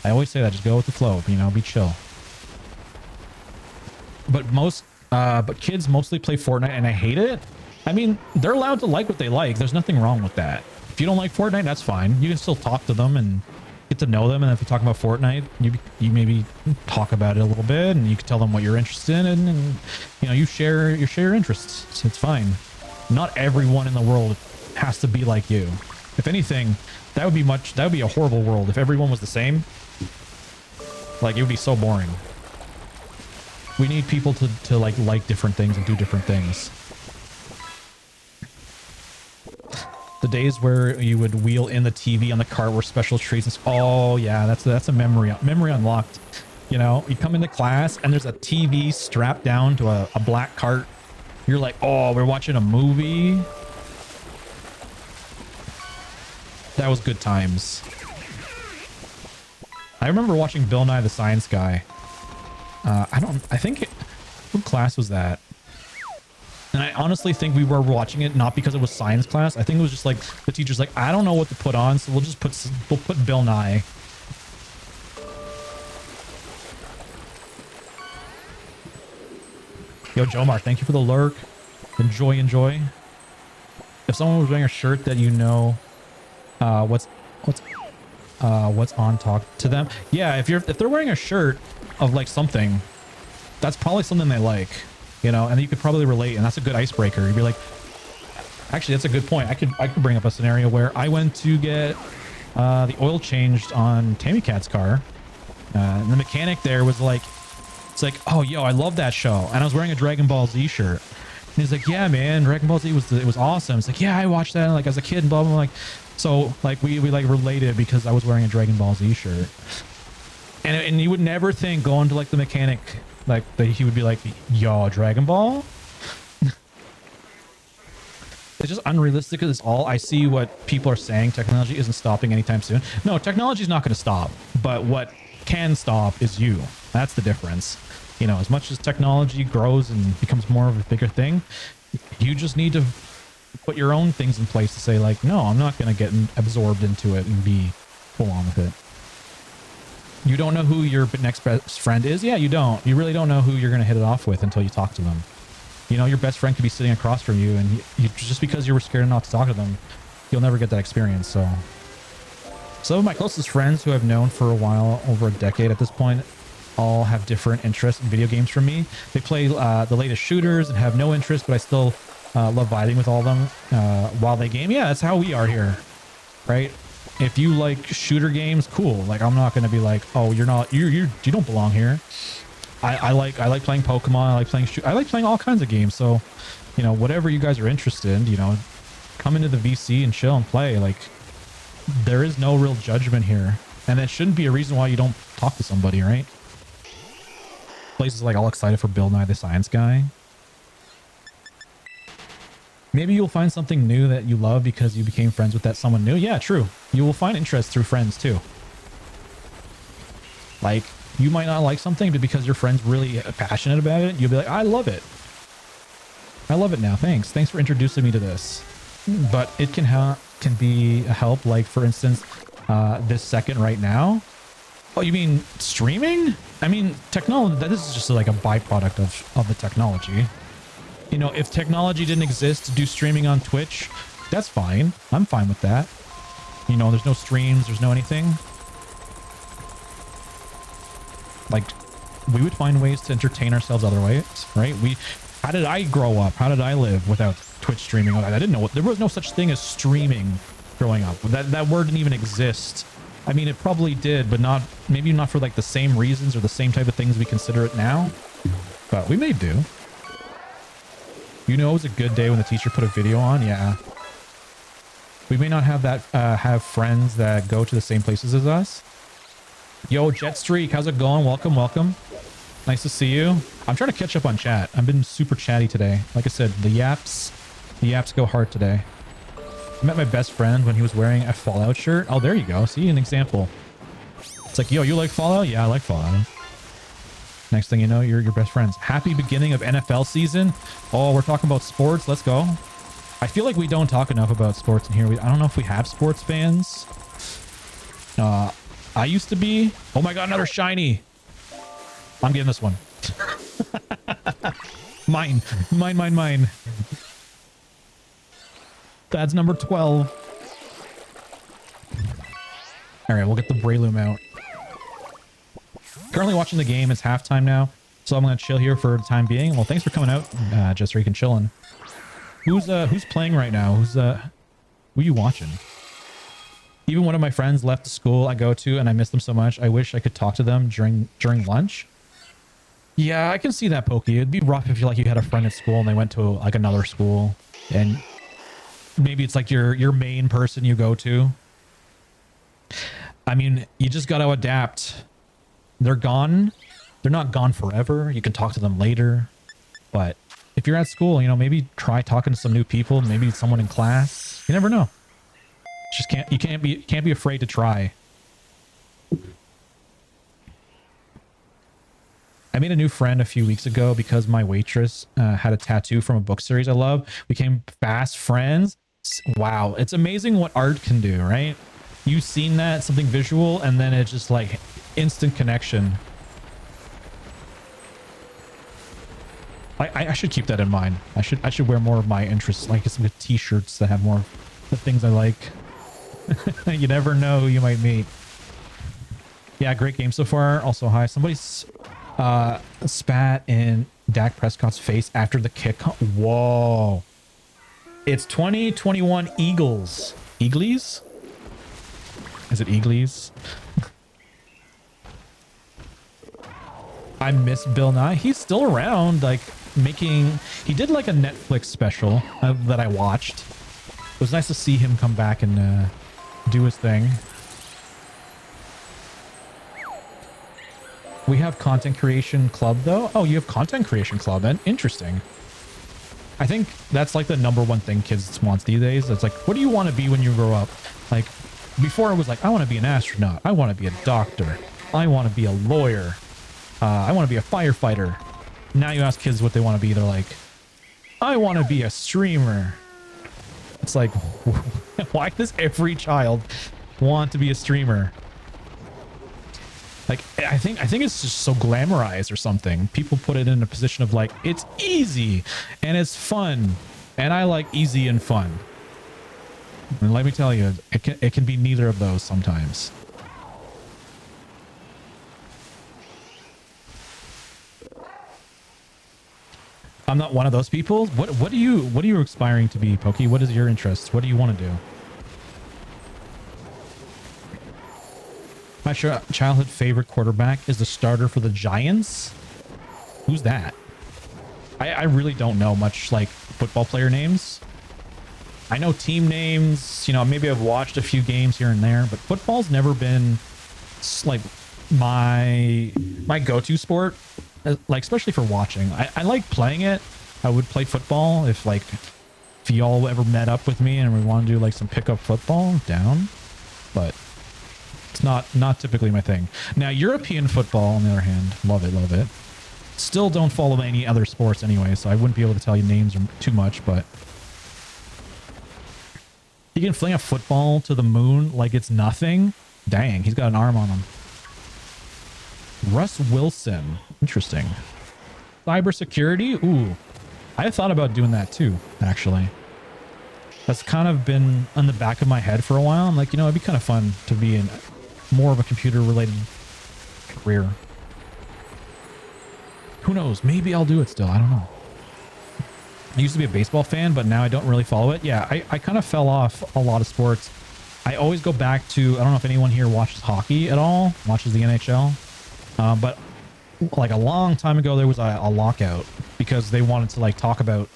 I always say that, just go with the flow, you know, be chill. But kids mostly play Fortnite, and I hate it. I mean, they're allowed to like what they like. There's nothing wrong with that. If you don't like Fortnite, that's fine. You can still talk to them and get to know them. And if you talk about Fortnite, you maybe talk about it a little bit, and you can tell them what you're interested in, and you know, you share your interests. So it's fine. Not everyone in the world has to be like you. If anything, that would be a horrible world if everyone was the same. Like, it would be so boring. We need people to like different things and do different things. The days where you would wheel in the TV on the cart were special treats. Oh yeah, that's a memory unlocked. You know, you come into class and there's a TV strapped down to a black cart. You're like, oh, we're watching a movie. That was good times. I remember watching Bill Nye the Science Guy. What class was that? And I honestly think we were watching it not because it was science class. I think it was just like the teacher's like, I don't know what to put on, so we'll put Bill Nye. Yo, Jomar, thank you for the lurk. Enjoy. If someone was wearing a shirt that you know, what's on, talk to them. Yeah, if they're wearing a shirt of like something, that's probably something they like, you know, and you could probably relate, and that's a good icebreaker. You'd be like, actually, that's a good point. I could bring up a scenario where I went to get the oil changed on Tammy Cat's car, and the mechanic there was like, it's like, oh, yo, I love that show, and I was wearing a Dragon Ball Z shirt. And he's like, yeah, man, Dragon Ball Z was awesome. It's like, yeah, I watched that like as a kid and blah blah. Like, so like we like related because I was wearing a Dragon Ball Z shirt, and you would never think going to like the mechanic like that he would be like, yo, Dragon Ball. It's just unrealistic. It's all I see. What people are saying, technology isn't stopping anytime soon. No, technology is not going to stop, but what can stop is you. That's the difference. You know, as much as technology grows and becomes more of a bigger thing, you just need to put your own things in place to say like, no, I'm not going to get absorbed into it and be full on with it. You don't know who your next best friend is. Yeah, you don't. You really don't know who you're going to hit it off with until you talk to them. You know, your best friend could be sitting across from you, and you just because you were scared not to talk to them, you'll never get that experience. So some of my closest friends who I've known for a while, over a decade at this point, all have different interests in video games from me. They play the latest shooters and have no interest, but I still love vibing with all of them while they game. Yeah, that's how we are here, right? If you like shooter games, cool. Like, I'm not going to be like, oh, you don't belong here. I like playing Pokemon. I like playing all kinds of games. So, you know, whatever you guys are interested in, you know, come into the VC and chill and play. Like, there is no real judgment here, and that shouldn't be a reason why you don't talk to somebody, right? Places like all excited for Bill Nye the Science Guy. Maybe you'll find something new that you love because you became friends with that someone new. Yeah, true. You will find interest through friends too. Like, you might not like something, but because your friend's really passionate about it, you'll be like, I love it. I love it now. Thanks for introducing me to this. But it can be a help. Like, for instance, this second right now. Oh, you mean streaming? I mean, technology, this is just like a byproduct of the technology. You know, if technology didn't exist to do streaming on Twitch, that's fine. I'm fine with that. You know, there's no streams, there's no anything. Like, we would find ways to entertain ourselves other ways, right? How did I grow up? How did I live without Twitch streaming? I didn't know there was no such thing as streaming growing up. That word didn't even exist. I mean, it probably did, but maybe not for like the same reasons or the same type of things we consider it now. But we may do. You know, it was a good day when the teacher put a video on. Yeah. We may not have that, have friends that go to the same places as us. Yo, Jetstreak, how's it going? Welcome. Nice to see you. I'm trying to catch up on chat. I've been super chatty today. Like I said, the yaps go hard today. I met my best friend when he was wearing a Fallout shirt. Oh, there you go. See, an example. It's like, yo, you like Fallout? Yeah, I like Fallout. Next thing you know, you're your best friends. Happy beginning of NFL season. Oh, we're talking about sports. Let's go. I feel like we don't talk enough about sports in here. I don't know if we have sports fans. I used to be. Oh my god, another shiny. I'm getting this one. Mine. That's number 12. All right, we'll get the Breloom out. Currently watching the game. It's halftime now, so I'm gonna chill here for the time being. Well, thanks for coming out, just so you can chillin'. Who's playing right now? Who are you watching? Even one of my friends left the school I go to, and I miss them so much. I wish I could talk to them during lunch. Yeah, I can see that, Pokey. It'd be rough if you had a friend at school and they went to like another school, and maybe it's like your main person you go to. I mean, you just got to adapt. They're gone. They're not gone forever. You can talk to them later. But if you're at school, you know, maybe try talking to some new people, maybe someone in class. You never know. Just can't be afraid to try. I made a new friend a few weeks ago because my waitress had a tattoo from a book series I love. We became fast friends. Wow, it's amazing what art can do, right? You've seen that, something visual, and then it's just like instant connection. I should keep that in mind. I should wear more of my interests, like some good t-shirts that have more of the things I like. You never know who you might meet. Yeah, great game so far. Also, hi. Somebody's spat in Dak Prescott's face after the kick. Whoa. It's 2021 Eagles. Eagles? Is it Eagles? I miss Bill Nye. He's still around, like making... He did like a Netflix special that I watched. It was nice to see him come back and do his thing. We have content creation club though. Oh, you have content creation club, and interesting. I think that's like the #1 thing kids want these days. It's like, what do you want to be when you grow up? Like before it was like, I want to be an astronaut. I want to be a doctor. I want to be a lawyer. I want to be a firefighter. Now you ask kids what they want to be. They're like, I want to be a streamer. It's like, why does every child want to be a streamer? Like, I think it's just so glamorized or something. People put it in a position of like, it's easy and it's fun. And I like easy and fun. And let me tell you, it can be neither of those sometimes. I'm not one of those people. What are you aspiring to be, Pokey? What is your interest? What do you want to do? My childhood favorite quarterback is the starter for the Giants. Who's that? I really don't know much like football player names. I know team names, you know, maybe I've watched a few games here and there, but football's never been like my go-to sport, like especially for watching. I like playing it. I would play football if y'all ever met up with me and we want to do like some pickup football, down, but it's not typically my thing. Now, European football, on the other hand, love it. Still don't follow any other sports anyway, so I wouldn't be able to tell you names or too much, but he can fling a football to the moon like it's nothing. Dang, he's got an arm on him. Russ Wilson. Interesting. Cybersecurity? Ooh. I thought about doing that too, actually. That's kind of been on the back of my head for a while. I'm like, you know, it'd be kind of fun to be in more of a computer-related career. Who knows? Maybe I'll do it still. I don't know. I used to be a baseball fan, but now I don't really follow it. Yeah, I kind of fell off a lot of sports. I always go back to, I don't know if anyone here watches hockey at all, watches the NHL. But like a long time ago, there was a lockout because they wanted to like talk about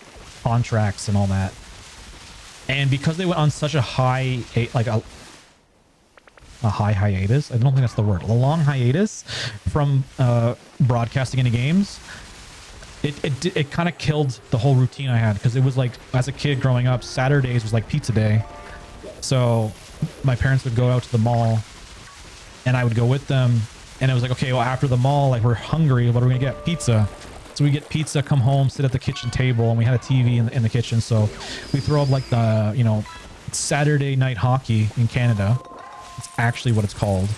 contracts and all that. And because they went on such a high, like a high hiatus, I don't think that's the word, a long hiatus from broadcasting any games, it kind of killed the whole routine I had, because it was like, as a kid growing up, Saturdays was like pizza day. So my parents would go out to the mall and I would go with them, and it was like, okay, well, after the mall, like, we're hungry, what are we gonna get? Pizza. So we get pizza, come home, sit at the kitchen table, and we had a TV in the kitchen, so we throw up like the, you know, Saturday night hockey in Canada. It's actually what it's called.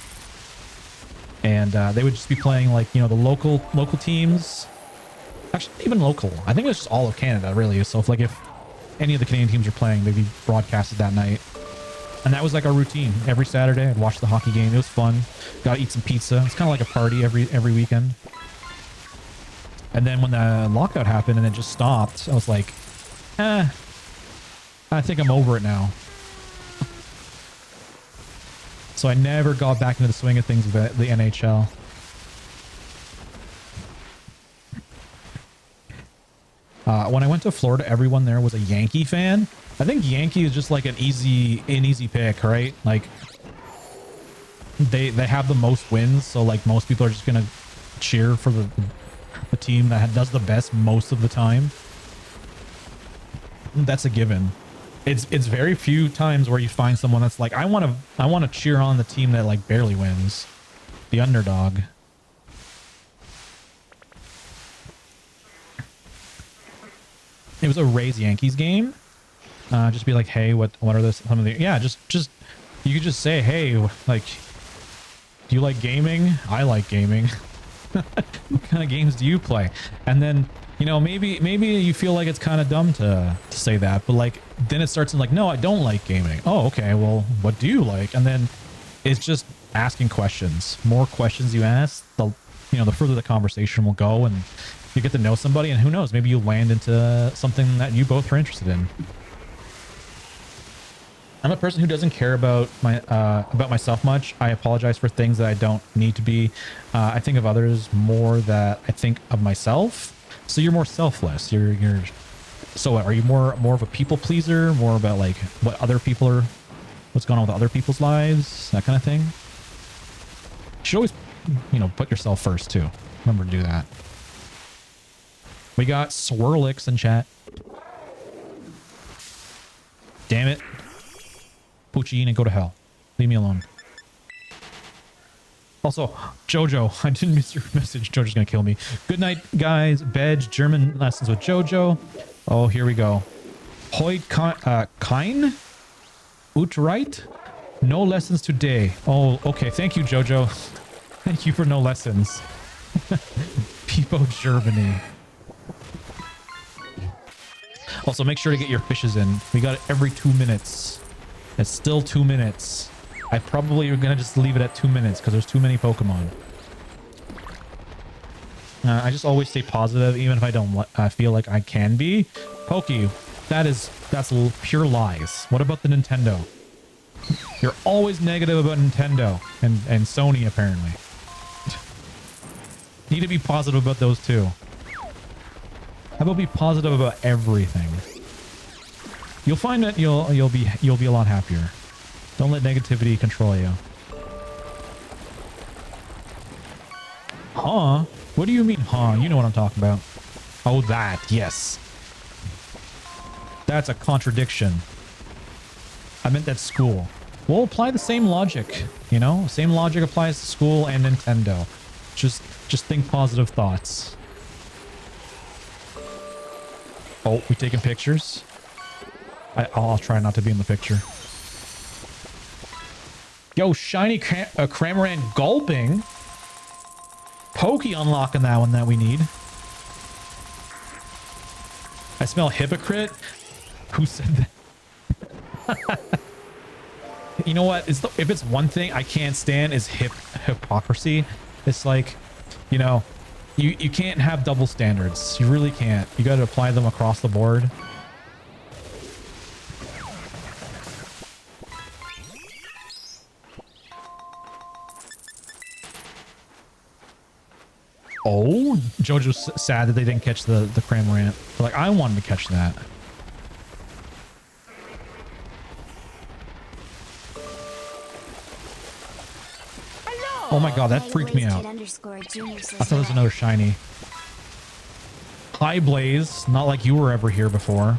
And they would just be playing like, you know, the local teams. Actually, even local. I think it was just all of Canada, really. So if any of the Canadian teams are playing, they'd be broadcasted that night. And that was like our routine. Every Saturday, I'd watch the hockey game. It was fun. Got to eat some pizza. It's kind of like a party every weekend. And then when the lockout happened and it just stopped, I was like, I think I'm over it now. So I never got back into the swing of things with the NHL. When I went to Florida, everyone there was a Yankee fan. I think Yankee is just like an easy pick, right? Like they have the most wins, so like most people are just gonna cheer for the team that does the best most of the time. That's a given. It's very few times where you find someone that's like, I want to cheer on the team that like barely wins, the underdog. it was a Rays Yankees game. Just be like, hey, what are those? Some of the, yeah, just you could just say, hey, like, do you like gaming? I like gaming. What kind of games do you play? And then, you know, maybe you feel like it's kind of dumb to say that, but like then it starts in like, no, I don't like gaming. Oh, okay, well, what do you like? And then it's just asking questions. More questions you ask, the further the conversation will go, and you get to know somebody, and who knows, maybe you land into something that you both are interested in. I'm a person who doesn't care about myself much. I apologize for things that I don't need to be. I think of others more that I think of myself. So you're more selfless. So what, are you more of a people pleaser? More about like what other people are, what's going on with other people's lives, that kind of thing. You should always, put yourself first too. Remember to do that. We got Swirlix in chat. Damn it. Poochie, and go to hell. Leave me alone. Also, Jojo, I didn't miss your message. Jojo's gonna kill me. Good night, guys. Bedge, German lessons with Jojo. Oh, here we go. Hoyt Kine? Utright? No lessons today. Oh, okay. Thank you, Jojo. Thank you for no lessons. Peepo, Germany. Also, make sure to get your fishes in. We got it every 2 minutes. It's still 2 minutes. I probably are going to just leave it at 2 minutes because there's too many Pokemon. I just always stay positive, even if I don't feel like I can be. Pokey, that's pure lies. What about the Nintendo? You're always negative about Nintendo and Sony, apparently. Need to be positive about those too. How about be positive about everything? You'll find that you'll be a lot happier. Don't let negativity control you. Huh? What do you mean, huh? You know what I'm talking about. Oh, that. Yes. That's a contradiction. I meant that school. We'll apply the same logic, Same logic applies to school and Nintendo. Just think positive thoughts. Oh, we taking pictures? I'll try not to be in the picture. Yo, shiny Cramorant gulping. Pokey unlocking that one that we need. I smell hypocrite. Who said that? You know what? If it's one thing I can't stand is hypocrisy. It's like, you can't have double standards. You really can't. You got to apply them across the board. Oh, Jojo's sad that they didn't catch the Cramorant. But like, I wanted to catch that. Oh my god, that freaked me out. I thought it was another shiny. Hi, Blaze. Not like you were ever here before.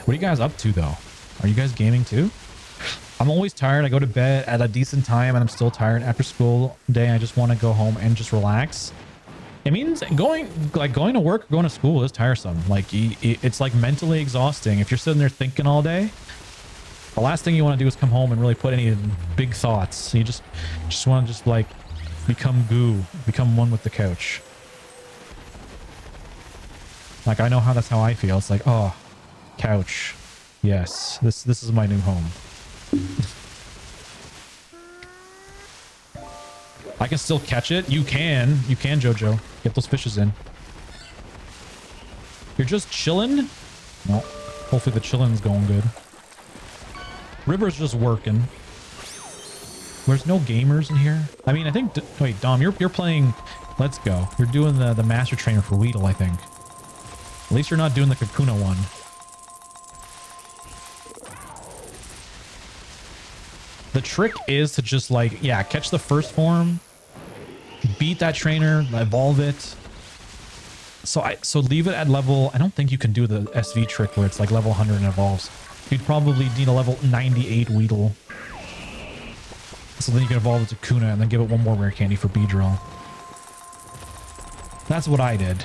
What are you guys up to, though? Are you guys gaming too? I'm always tired. I go to bed at a decent time and I'm still tired after school day. I just want to go home and just relax. It means going to work or going to school is tiresome. Like it's like mentally exhausting. If you're sitting there thinking all day, the last thing you want to do is come home and really put any big thoughts. You just want to like become goo, become one with the couch. Like I know that's how I feel. It's like, oh, couch. Yes, this is my new home. I can still catch it. You can, Jojo. Get those fishes in. You're just chilling? No. Hopefully the chilling's going good. River's just working. There's no gamers in here. I mean, I think... Wait, Dom, you're playing... Let's Go. You're doing the Master Trainer for Weedle, I think. At least you're not doing the Kakuna one. The trick is to just like, yeah, catch the first form, beat that trainer, evolve it. So leave it at level, I don't think you can do the SV trick where it's like level 100 and evolves. You'd probably need a level 98 Weedle. So then you can evolve it to Kuna and then give it one more rare candy for Beedrill. That's what I did.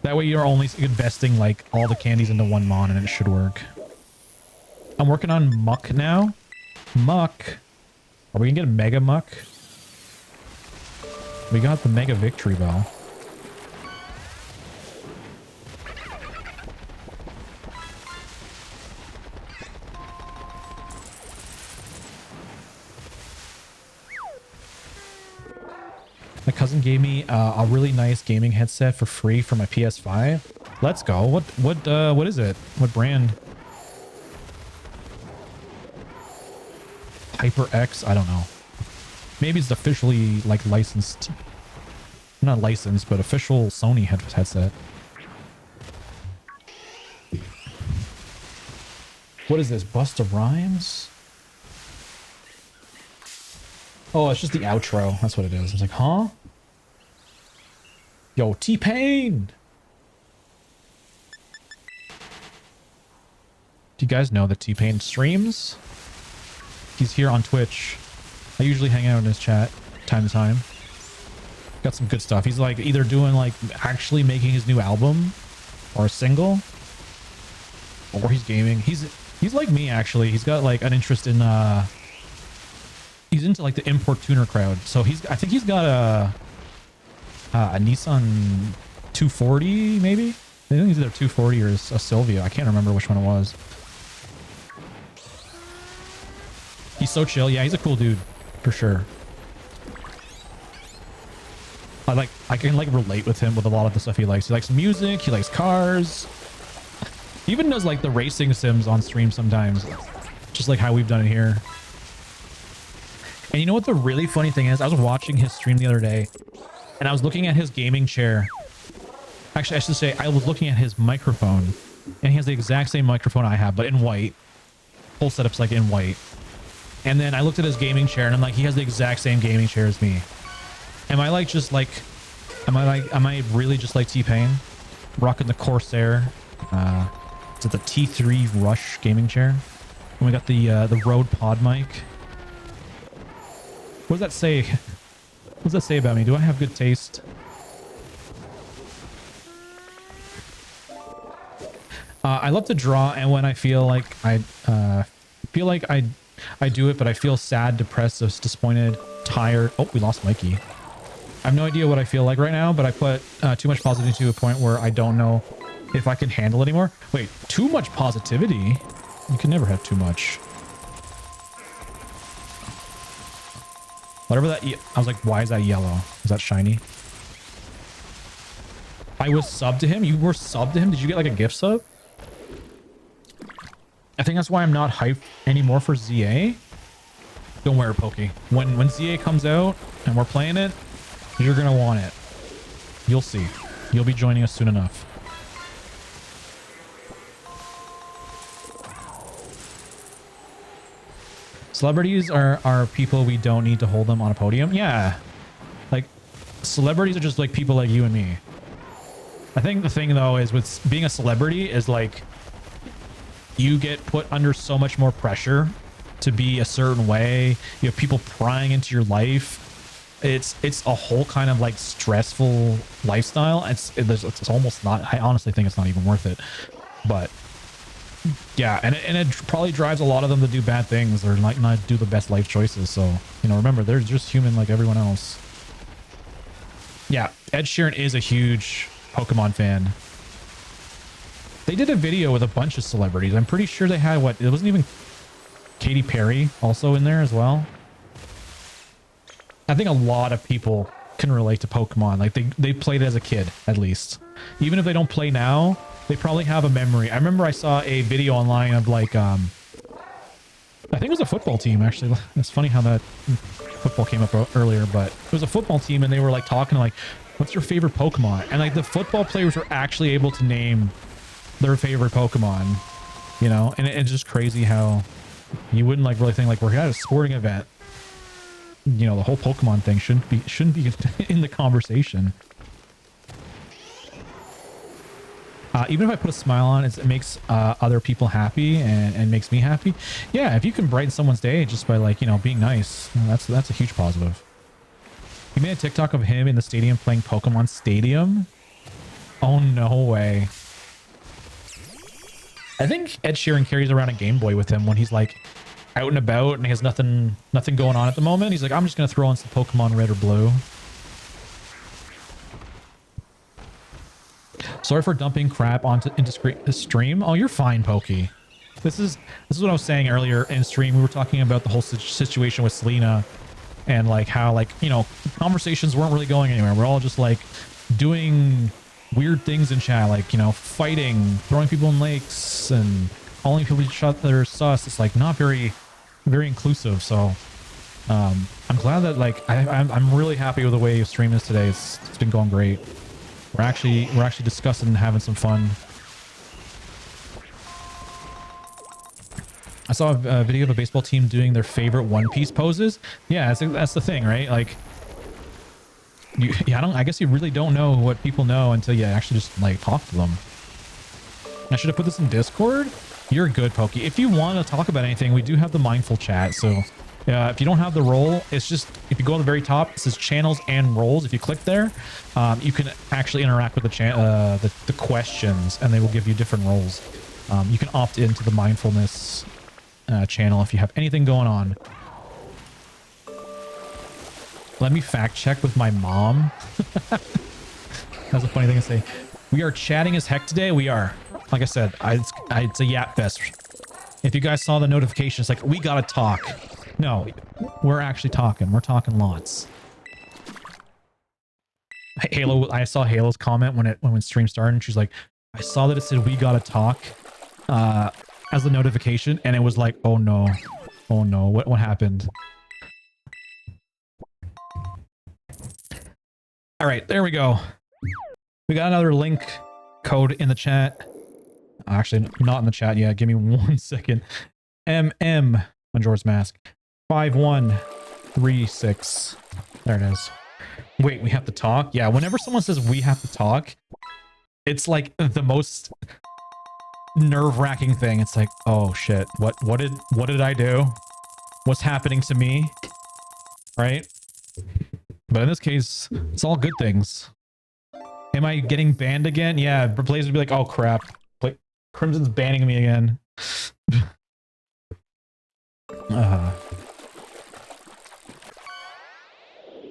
That way you're only investing like all the candies into one mon and it should work. I'm working on Muck now. Muck. Are we gonna get a Mega Muck? We got the Mega Victory Bell. My cousin gave me a really nice gaming headset for free for my PS5. Let's go. What is it? What brand? HyperX? I don't know. Maybe it's officially like licensed. Not licensed, but official Sony headset. What is this? Busta Rhymes? Oh, it's just the outro. That's what it is. I was like, huh? Yo, T-Pain! Do you guys know that T-Pain streams? He's here on Twitch. I usually hang out in his chat time to time. Got some good stuff. He's like either doing like actually making his new album or a single, or he's gaming. He's like me actually. He's got like an interest in he's into like the import tuner crowd. So I think he's got a Nissan 240 maybe. I think he's either 240 or a Silvia. I can't remember which one it was. He's so chill. Yeah, he's a cool dude for sure. I can like relate with him with a lot of the stuff he likes. He likes music, he likes cars. He even does like the racing sims on stream sometimes. Just like how we've done it here. And you know what the really funny thing is? I was watching his stream the other day and I was looking at his gaming chair. Actually, I should say I was looking at his microphone and he has the exact same microphone I have, but in white. Whole setup's like in white. And then I looked at his gaming chair and I'm like, he has the exact same gaming chair as me. Am I like just like, am I really just like T-Pain? Rocking the Corsair. Is it the T3 Rush gaming chair? And we got the Rode Pod mic. What does that say? What does that say about me? Do I have good taste? I love to draw, and when I feel like I do it, but I feel sad, depressed, disappointed, tired. Oh, we lost Mikey. I have no idea what I feel like right now, but I put too much positivity to a point where I don't know if I can handle it anymore. Wait, too much positivity? You can never have too much. Whatever that... I was like, why is that yellow? Is that shiny? I was subbed to him? You were subbed to him? Did you get like a gift sub? I think that's why I'm not hyped anymore for ZA. Don't worry, Pokey. When ZA comes out and we're playing it, you're gonna want it. You'll see. You'll be joining us soon enough. Celebrities are people we don't need to hold them on a podium. Yeah. Like, celebrities are just like people like you and me. I think the thing though is with being a celebrity is like, you get put under so much more pressure to be a certain way. You have people prying into your life. It's a whole kind of like stressful lifestyle. It's almost not, I honestly think it's not even worth it. But yeah, and it probably drives a lot of them to do bad things or like not do the best life choices. So, you know, remember, they're just human like everyone else. Yeah, Ed Sheeran is a huge Pokemon fan. They did a video with a bunch of celebrities. I'm pretty sure they had what? It wasn't even Katy Perry also in there as well. I think a lot of people can relate to Pokemon. Like they played it as a kid, at least. Even if they don't play now, they probably have a memory. I remember I saw a video online of like, I think it was a football team actually. It's funny how that football came up earlier, but it was a football team and they were like talking like, what's your favorite Pokemon? And like the football players were actually able to name their favorite Pokemon, you know? And it's just crazy how you wouldn't like really think like we're at a sporting event. You know, the whole Pokemon thing shouldn't be in the conversation. Even if I put a smile on, it makes other people happy and makes me happy. Yeah, if you can brighten someone's day just by like, you know, being nice, that's a huge positive. He made a TikTok of him in the stadium playing Pokemon Stadium. Oh, no way. I think Ed Sheeran carries around a Game Boy with him when he's like out and about and he has nothing going on at the moment. He's like, I'm just going to throw in some Pokemon Red or Blue. Sorry for dumping crap into stream. Oh, you're fine, Pokey. This is what I was saying earlier in stream. We were talking about the whole situation with Selena and like how like, you know, conversations weren't really going anywhere. We're all just like doing weird things in chat, like, you know, fighting, throwing people in lakes and calling people each other sus. It's like not very inclusive. So I'm glad that like I'm really happy with the way your stream is today. It's been going great. We're actually discussing and having some fun. I saw a video of a baseball team doing their favorite One Piece poses. Yeah, that's the thing, right? Like, I guess you really don't know what people know until you actually just like talk to them. I should have put this in Discord. You're good, Pokey. If you want to talk about anything, we do have the mindful chat. So if you don't have the role, it's just, if you go to the very top, it says channels and roles. If you click there, you can actually interact with the questions and they will give you different roles. You can opt into the mindfulness channel if you have anything going on. Let me fact check with my mom. That's a funny thing to say. We are chatting as heck today. We are. Like I said, it's a yap fest. If you guys saw the notification, it's like, we gotta talk. No, we're actually talking. We're talking lots. Halo, I saw Halo's comment when stream started, and she's like, I saw that it said we gotta talk as the notification, and it was like, oh no. Oh no, what happened? All right, there we go. We got another link code in the chat. Actually, not in the chat yet. Give me 1 second. Majora's Mask 5136. There it is. Wait, we have to talk? Yeah, whenever someone says we have to talk, it's like the most nerve-wracking thing. It's like, oh shit, what did I do? What's happening to me? Right? But in this case, it's all good things. Am I getting banned again? Yeah, Blaze would be like, oh crap. Like, Crimson's banning me again.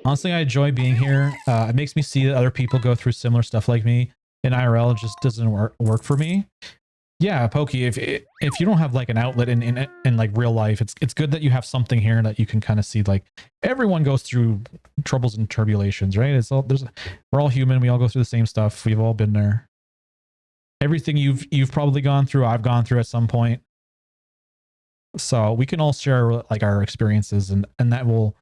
Honestly, I enjoy being here. It makes me see that other people go through similar stuff like me. In IRL, it just doesn't work for me. Yeah, Pokey, if you don't have like an outlet in like real life, it's good that you have something here that you can kind of see. Like, everyone goes through troubles and turbulations, right? We're all human. We all go through the same stuff. We've all been there. Everything you've probably gone through, I've gone through at some point. So we can all share like our experiences, and that will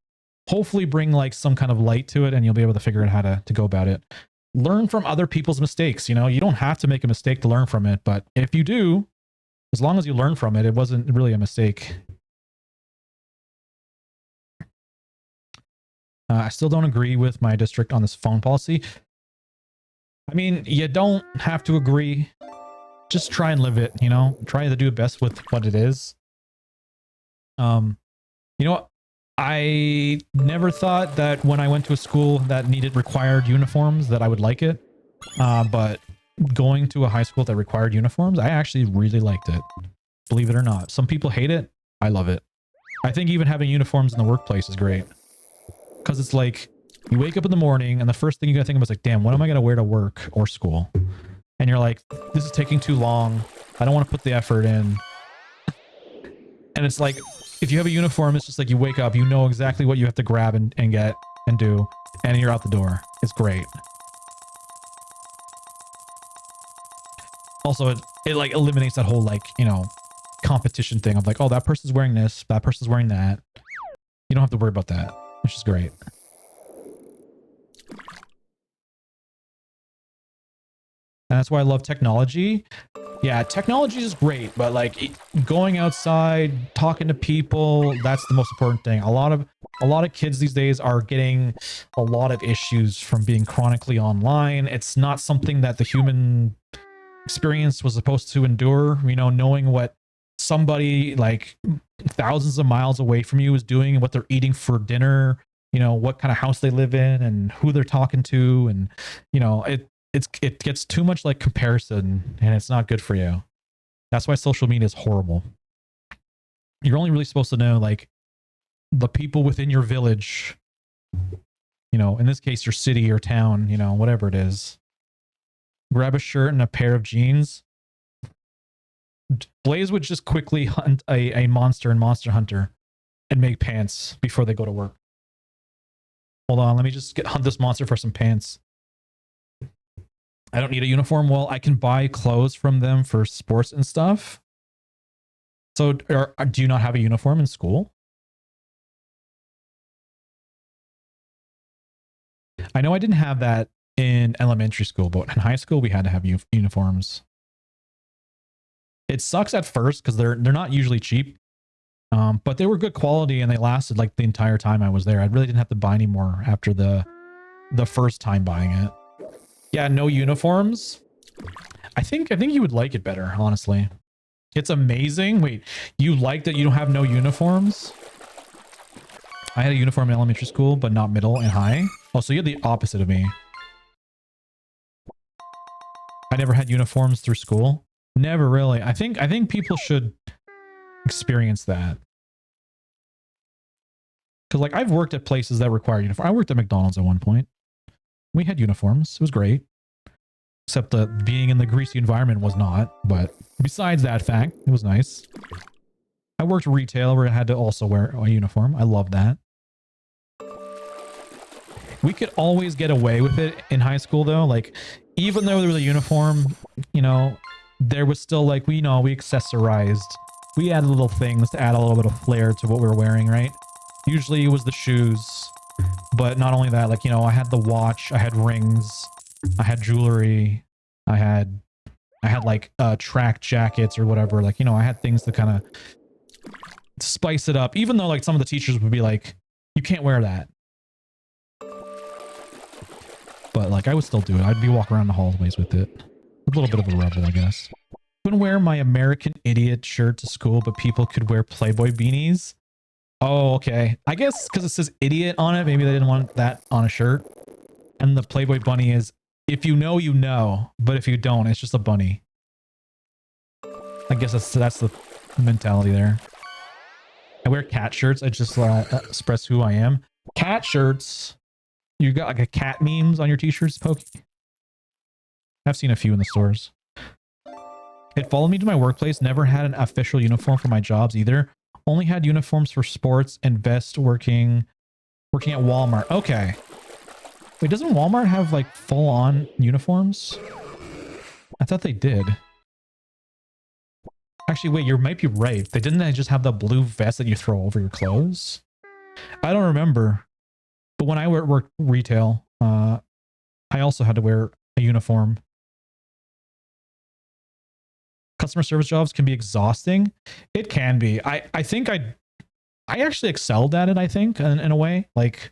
hopefully bring like some kind of light to it, and you'll be able to figure out how to go about it. Learn from other people's mistakes. You know, you don't have to make a mistake to learn from it, but if you do, as long as you learn from it, it wasn't really a mistake. I still don't agree with my district on this phone policy. I mean, you don't have to agree. Just try and live it, you know? Try to do the best with what it is. You know what? I never thought that when I went to a school that required uniforms that I would like it. But going to a high school that required uniforms, I actually really liked it. Believe it or not. Some people hate it. I love it. I think even having uniforms in the workplace is great. Because it's like, you wake up in the morning and the first thing you gotta think about is like, damn, what am I gonna wear to work or school? And you're like, this is taking too long. I don't want to put the effort in. And it's like, if you have a uniform, it's just like you wake up, you know exactly what you have to grab and get and do, and you're out the door. It's great. Also, it like eliminates that whole like, you know, competition thing of like, oh, that person's wearing this, that person's wearing that. You don't have to worry about that, which is great. And that's why I love technology. Yeah, technology is great, but like going outside, talking to people, that's the most important thing. A lot of kids these days are getting a lot of issues from being chronically online. It's not something that the human experience was supposed to endure, you know, knowing what somebody like thousands of miles away from you is doing and what they're eating for dinner you know, what kind of house they live in and who they're talking to. And, you know, it gets too much like comparison and it's not good for you. That's why social media is horrible. You're only really supposed to know like the people within your village, you know, in this case, your city or town, you know, whatever it is. Grab a shirt and a pair of jeans. Blaze would just quickly hunt a monster in Monster Hunter and make pants before they go to work. Hold on, let me just hunt this monster for some pants. I don't need a uniform. Well, I can buy clothes from them for sports and stuff. So do you not have a uniform in school? I know I didn't have that in elementary school, but in high school we had to have uniforms. It sucks at first because they're not usually cheap, but they were good quality and they lasted like the entire time I was there. I really didn't have to buy any more after the first time buying it. Yeah, no uniforms. I think you would like it better, honestly. It's amazing. Wait, you like that you don't have no uniforms? I had a uniform in elementary school, but not middle and high. Oh, so you're the opposite of me. I never had uniforms through school. Never really. I think people should experience that. Because like I've worked at places that require uniform. I worked at McDonald's at one point. We had uniforms. It was great. Except that being in the greasy environment was not. But besides that fact, it was nice. I worked retail where I had to also wear a uniform. I love that. We could always get away with it in high school though. Like even though there was a uniform, you know, there was still like, we accessorized. We added little things to add a little bit of flair to what we were wearing, right? Usually it was the shoes. But not only that, like, you know, I had the watch, I had rings, I had jewelry, I had like track jackets or whatever. Like, you know, I had things to kind of spice it up, even though like some of the teachers would be like, you can't wear that. But like I would still do it. I'd be walking around the hallways with it. A little bit of a rebel, I guess. Couldn't wear my American Idiot shirt to school, but people could wear Playboy beanies. Oh, okay. I guess because it says idiot on it, maybe they didn't want that on a shirt. And the Playboy bunny is, if you know, you know. But if you don't, it's just a bunny. I guess that's the mentality there. I wear cat shirts. I just express who I am. Cat shirts. You got like a cat memes on your t-shirts, Pokey? I've seen a few in the stores. It followed me to my workplace. Never had an official uniform for my jobs either. Only had uniforms for sports and vest working at Walmart. Okay. Wait, doesn't Walmart have like full-on uniforms? I thought they did. Actually, wait, you might be right. Didn't they just have the blue vest that you throw over your clothes? I don't remember. But when I worked retail, I also had to wear a uniform. Customer service jobs can be exhausting. It can be. I think I actually excelled at it, I think, in a way. Like,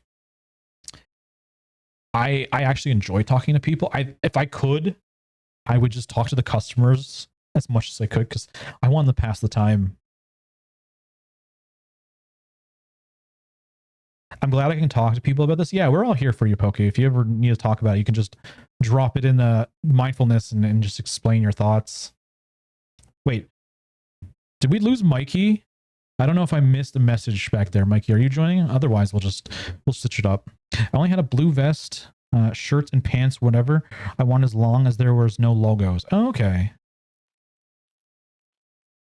I actually enjoy talking to people. If I could, I would just talk to the customers as much as I could because I wanted to pass the time. I'm glad I can talk to people about this. Yeah, we're all here for you, Pokey. If you ever need to talk about it, you can just drop it in the mindfulness and just explain your thoughts. Wait, did we lose Mikey? I don't know if I missed a message back there. Mikey, are you joining? Otherwise, we'll stitch it up. I only had a blue vest, shirts and pants, whatever I want, as long as there was no logos. Oh, okay.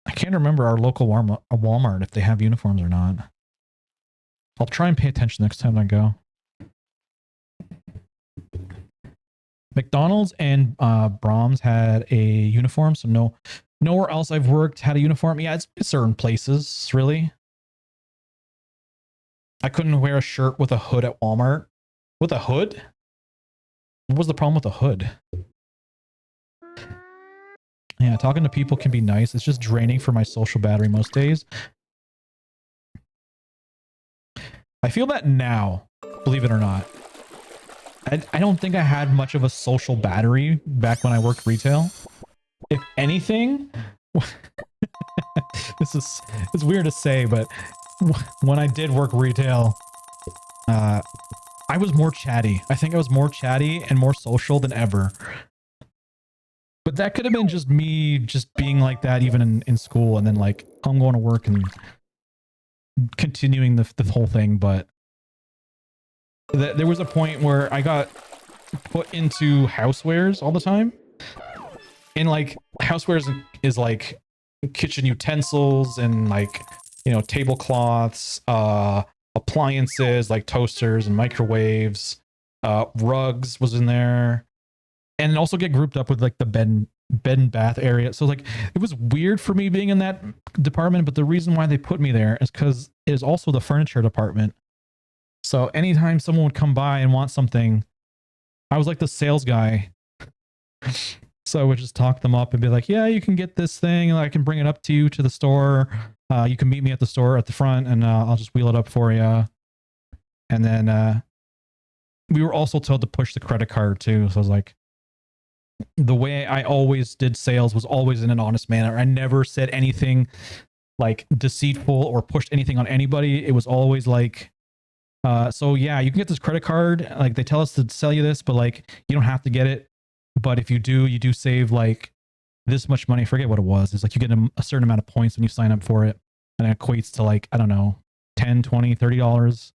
I can't remember our local Walmart if they have uniforms or not. I'll try and pay attention next time I go. McDonald's and Brahms had a uniform, so nowhere else I've worked had a uniform. Yeah, it's certain places, really. I couldn't wear a shirt with a hood at Walmart. With a hood? What was the problem with the hood? Yeah, talking to people can be nice. It's just draining for my social battery most days. I feel that now, believe it or not. I don't think I had much of a social battery back when I worked retail. If anything, it's weird to say, but when I did work retail, I was more chatty. I think I was more chatty and more social than ever. But that could have been just me just being like that even in school, and then like I'm going to work and continuing the whole thing. But there was a point where I got put into housewares all the time. And like housewares is like kitchen utensils and like, you know, tablecloths, appliances like toasters and microwaves, rugs was in there, and also get grouped up with like the bed and bath area. So like it was weird for me being in that department, but the reason why they put me there is because it is also the furniture department. So anytime someone would come by and want something, I was like the sales guy. So I would just talk them up and be like, yeah, you can get this thing and I can bring it up to you to the store. You can meet me at the store at the front and I'll just wheel it up for you. And then we were also told to push the credit card too. So I was like, the way I always did sales was always in an honest manner. I never said anything like deceitful or pushed anything on anybody. It was always like, so yeah, you can get this credit card. Like they tell us to sell you this, but like you don't have to get it. But if you do save like this much money. I forget what it was. It's like you get a certain amount of points when you sign up for it. And it equates to like, I don't know, 10, 20, $30.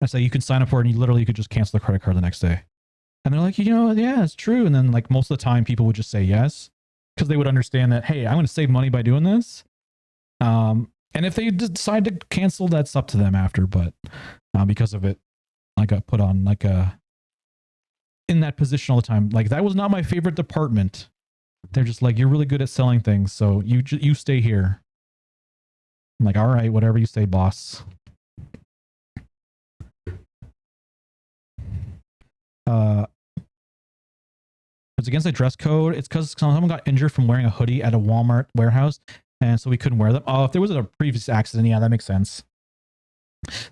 I say you can sign up for it and you could just cancel the credit card the next day. And they're like, you know, yeah, it's true. And then like most of the time people would just say yes, because they would understand that, hey, I'm going to save money by doing this. And if they decide to cancel, that's up to them after. But because of it, I got put on like in that position all the time. Like that was not my favorite department. They're just like, you're really good at selling things, so you stay here. I'm like, all right, whatever you say, boss. It's against the dress code. It's because someone got injured from wearing a hoodie at a Walmart warehouse, and so we couldn't wear them. Oh, if there was a previous accident, yeah, that makes sense.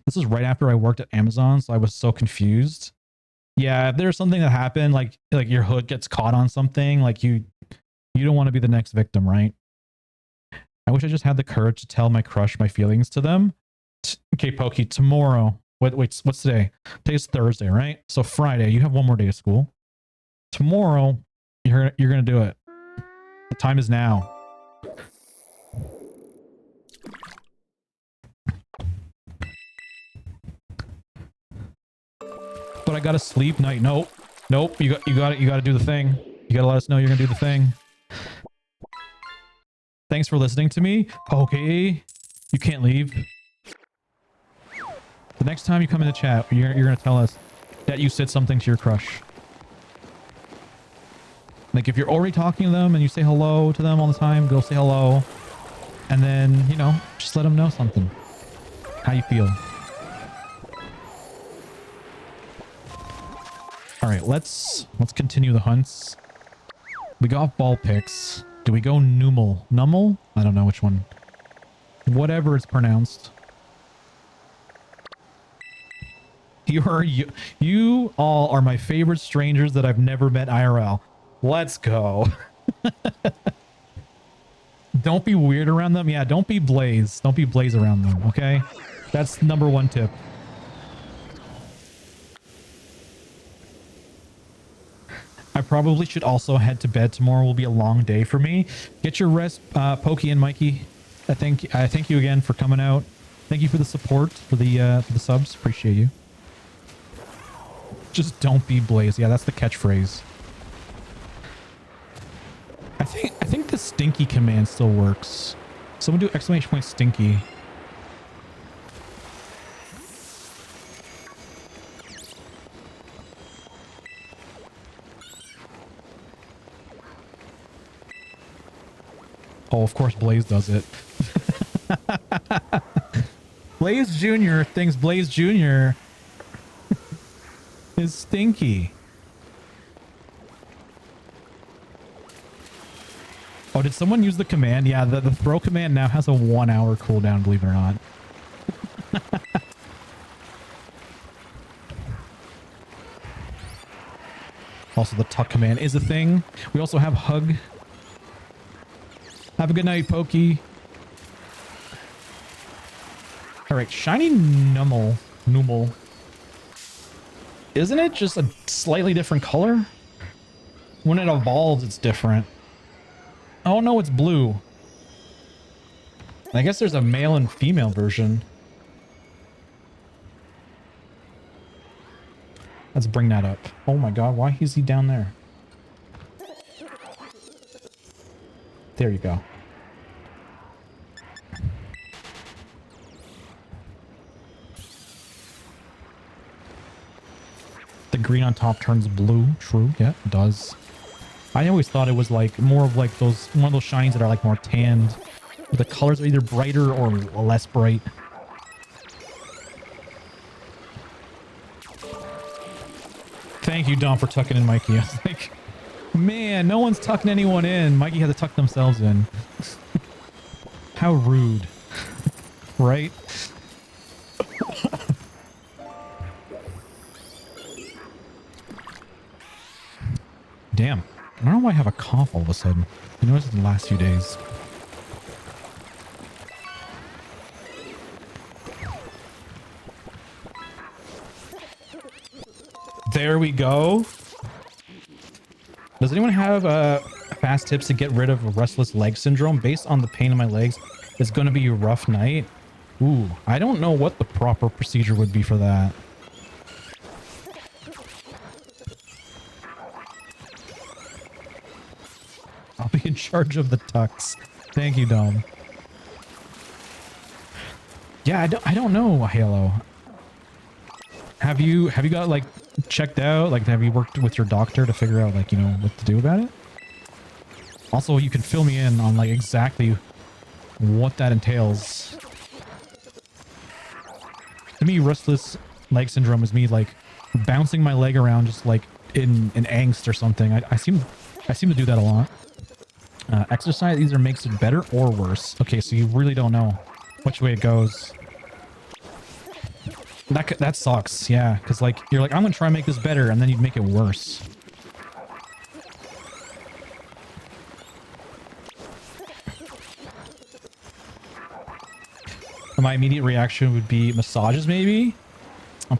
This was right after I worked at Amazon, so I was so confused. Yeah, if there's something that happened, like your hood gets caught on something, like you don't want to be the next victim, right? I wish I just had the courage to tell my crush my feelings to them. Okay, Pokey, tomorrow. Wait, what's today? Today's Thursday, right? So Friday, you have one more day of school. Tomorrow, you're gonna do it. The time is now. But I gotta sleep night. Nope. You gotta do the thing. You gotta let us know you're gonna do the thing. Thanks for listening to me. Okay. You can't leave. The next time you come in the chat, you're gonna tell us that you said something to your crush. Like if you're already talking to them and you say hello to them all the time, go say hello. And then, you know, just let them know something. How you feel. All right, let's continue the hunts. We got ball picks. Do we go Nummel? I don't know which one. Whatever it's pronounced. You all are my favorite strangers that I've never met IRL. Let's go. Don't be weird around them. Yeah, don't be Blaze. Don't be Blaze around them, okay? That's number one tip. I probably should also head to bed. Tomorrow will be a long day for me. Get your rest, Pokey and Mikey. I thank you again for coming out. Thank you for the support, for the subs. Appreciate you. Just don't be Blaze. Yeah, that's the catchphrase. I think the stinky command still works. Someone do exclamation point stinky. Oh, of course Blaze does it. Blaze Jr. thinks Blaze Jr. is stinky. Oh, did someone use the command? Yeah, the throw command now has a 1 hour cooldown, believe it or not. Also, the tuck command is a thing. We also have hug. Have a good night, Pokey. All right, shiny Nummel. Isn't it just a slightly different color? When it evolves, it's different. Oh no, it's blue. I guess there's a male and female version. Let's bring that up. Oh my god, why is he down there? There you go. The green on top turns blue. True, yeah, it does. I always thought it was like more of like those, one of those shinies that are like more tanned. The colors are either brighter or less bright. Thank you, Dom, for tucking in Mikey. I was like, man, no one's tucking anyone in. Mikey had to tuck themselves in. How rude. Right? Damn. I don't know why I have a cough all of a sudden. You noticed in the last few days. There we go. Does anyone have fast tips to get rid of restless leg syndrome? Based on the pain in my legs, it's going to be a rough night. Ooh, I don't know what the proper procedure would be for that. I'll be in charge of the tucks. Thank you, Dom. Yeah, I don't know, Halo. Have you got like checked out? Like, have you worked with your doctor to figure out like, you know, what to do about it? Also, you can fill me in on like exactly what that entails. To me, restless leg syndrome is me like bouncing my leg around just like in angst or something. I seem to do that a lot. Exercise either makes it better or worse. Okay, so you really don't know which way it goes. That sucks, yeah. Because like you're like, I'm gonna try and make this better, and then you'd make it worse. My immediate reaction would be massages, maybe,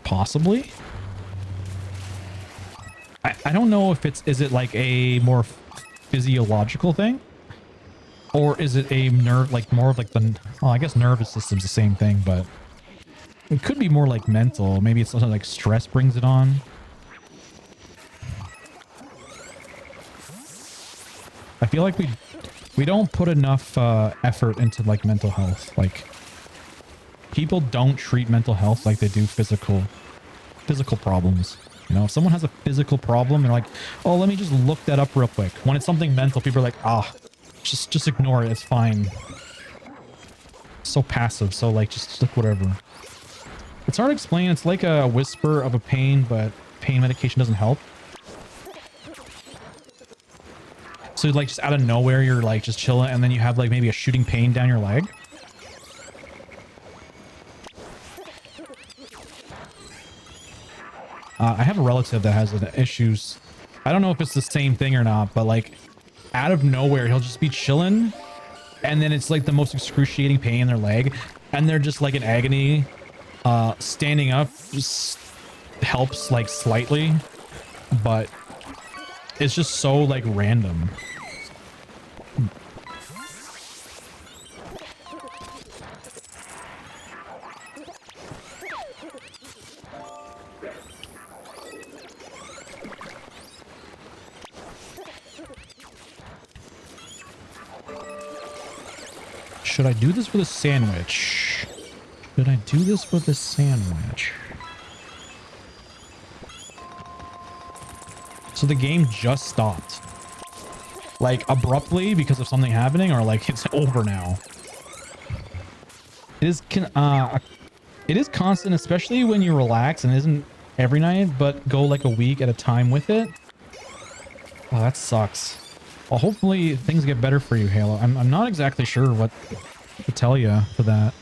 possibly. I don't know if is it like a more physiological thing, or is it a nerve, like more of like the, well, I guess nervous system's the same thing, but it could be more like mental. Maybe it's something like stress brings it on. I feel like we don't put enough effort into like mental health. Like people don't treat mental health like they do physical problems. You know, if someone has a physical problem, they're like, oh, let me just look that up real quick. When it's something mental, people are like, ah, just ignore it. It's fine. So passive. So like, just like whatever. It's hard to explain. It's like a whisper of a pain, but pain medication doesn't help. So like just out of nowhere, you're like just chilling, and then you have like maybe a shooting pain down your leg. I have a relative that has issues. I don't know if it's the same thing or not, but like out of nowhere, he'll just be chilling, and then it's like the most excruciating pain in their leg, and they're just like in agony. Standing up just helps like slightly, but it's just so like random. Should I do this with a sandwich? Should I do this with a sandwich? So the game just stopped. Like abruptly because of something happening, or like it's over now? It is constant, especially when you relax, and it isn't every night, but go like a week at a time with it. Oh, that sucks. Well, hopefully things get better for you, Halo. I'm not exactly sure what to tell you for that.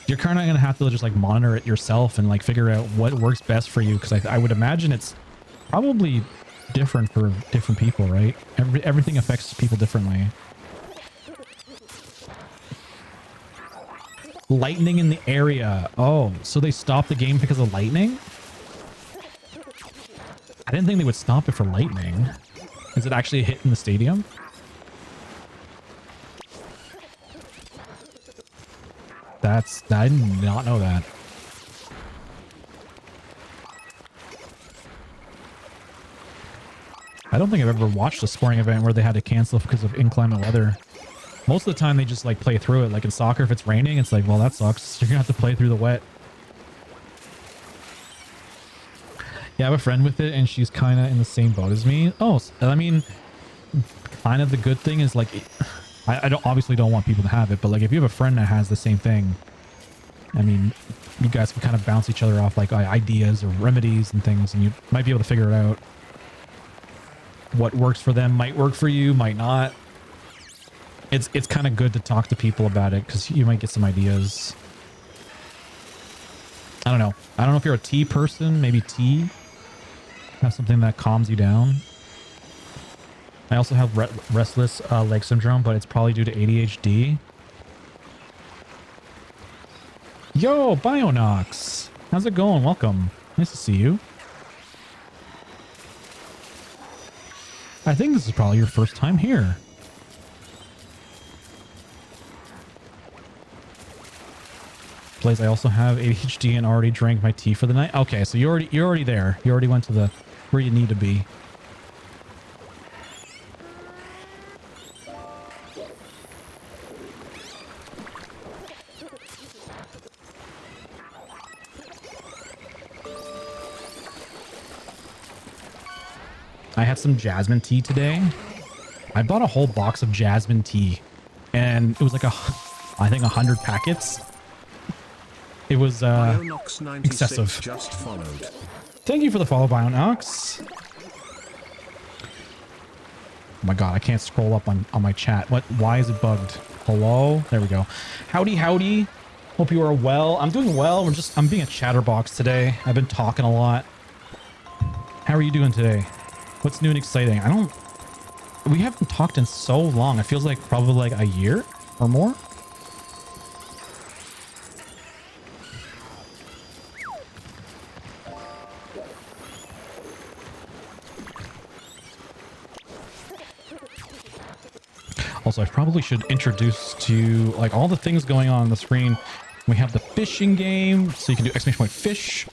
You're kind of gonna have to just like monitor it yourself and like figure out what works best for you, because I would imagine it's probably different for different people, right? Everything affects people differently. Lightning in the area. Oh, so they stopped the game because of lightning? I didn't think they would stop it for lightning. Is it actually a hit in the stadium? I did not know that. I don't think I've ever watched a sporting event where they had to cancel because of inclement weather. Most of the time they just like play through it. Like in soccer, if it's raining, it's like, well, that sucks. You're gonna have to play through the wet. Yeah, I have a friend with it and she's kind of in the same boat as me. Oh, I mean, kind of the good thing is like, I obviously don't want people to have it, but like if you have a friend that has the same thing, I mean, you guys can kind of bounce each other off like ideas or remedies and things, and you might be able to figure it out. What works for them might work for you, might not. It's kind of good to talk to people about it because you might get some ideas. I don't know. I don't know if you're a tea person, maybe tea. Have something that calms you down. I also have restless leg syndrome, but it's probably due to ADHD. Yo, Bionox. How's it going? Welcome. Nice to see you. I think this is probably your first time here. Blaze, I also have ADHD and already drank my tea for the night. Okay, so you're already there. You already went to the where you need to be. I had some jasmine tea today. I bought a whole box of jasmine tea and it was like I think 100 packets. It was excessive. Just followed. Thank you for the follow, Bionox. Oh my god, I can't scroll up on my chat. Why is it bugged? Hello? There we go. Howdy, howdy. Hope you are well. I'm doing well. I'm being a chatterbox today. I've been talking a lot. How are you doing today? What's new and exciting? We haven't talked in so long. It feels like probably like a year or more. Also, I probably should introduce to you like all the things going on the screen. We have the fishing game, so you can do !fish,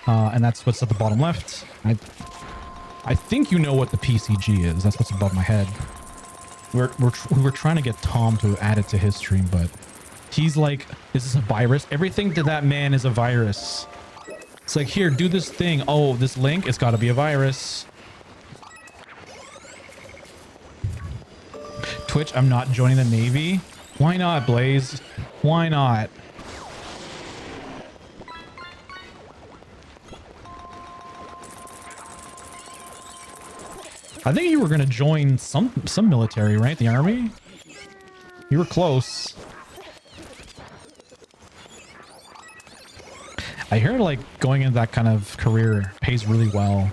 and that's what's at the bottom left. I think you know what the PCG is. That's what's above my head. We were trying to get Tom to add it to his stream, but he's like, is this a virus? Everything to that man is a virus. It's like, here, do this thing. Oh, this link, it's got to be a virus. Twitch, I'm not joining the Navy. Why not, Blaze? Why not? I think you were going to join some military, right? The army? You were close. I hear like going into that kind of career pays really well.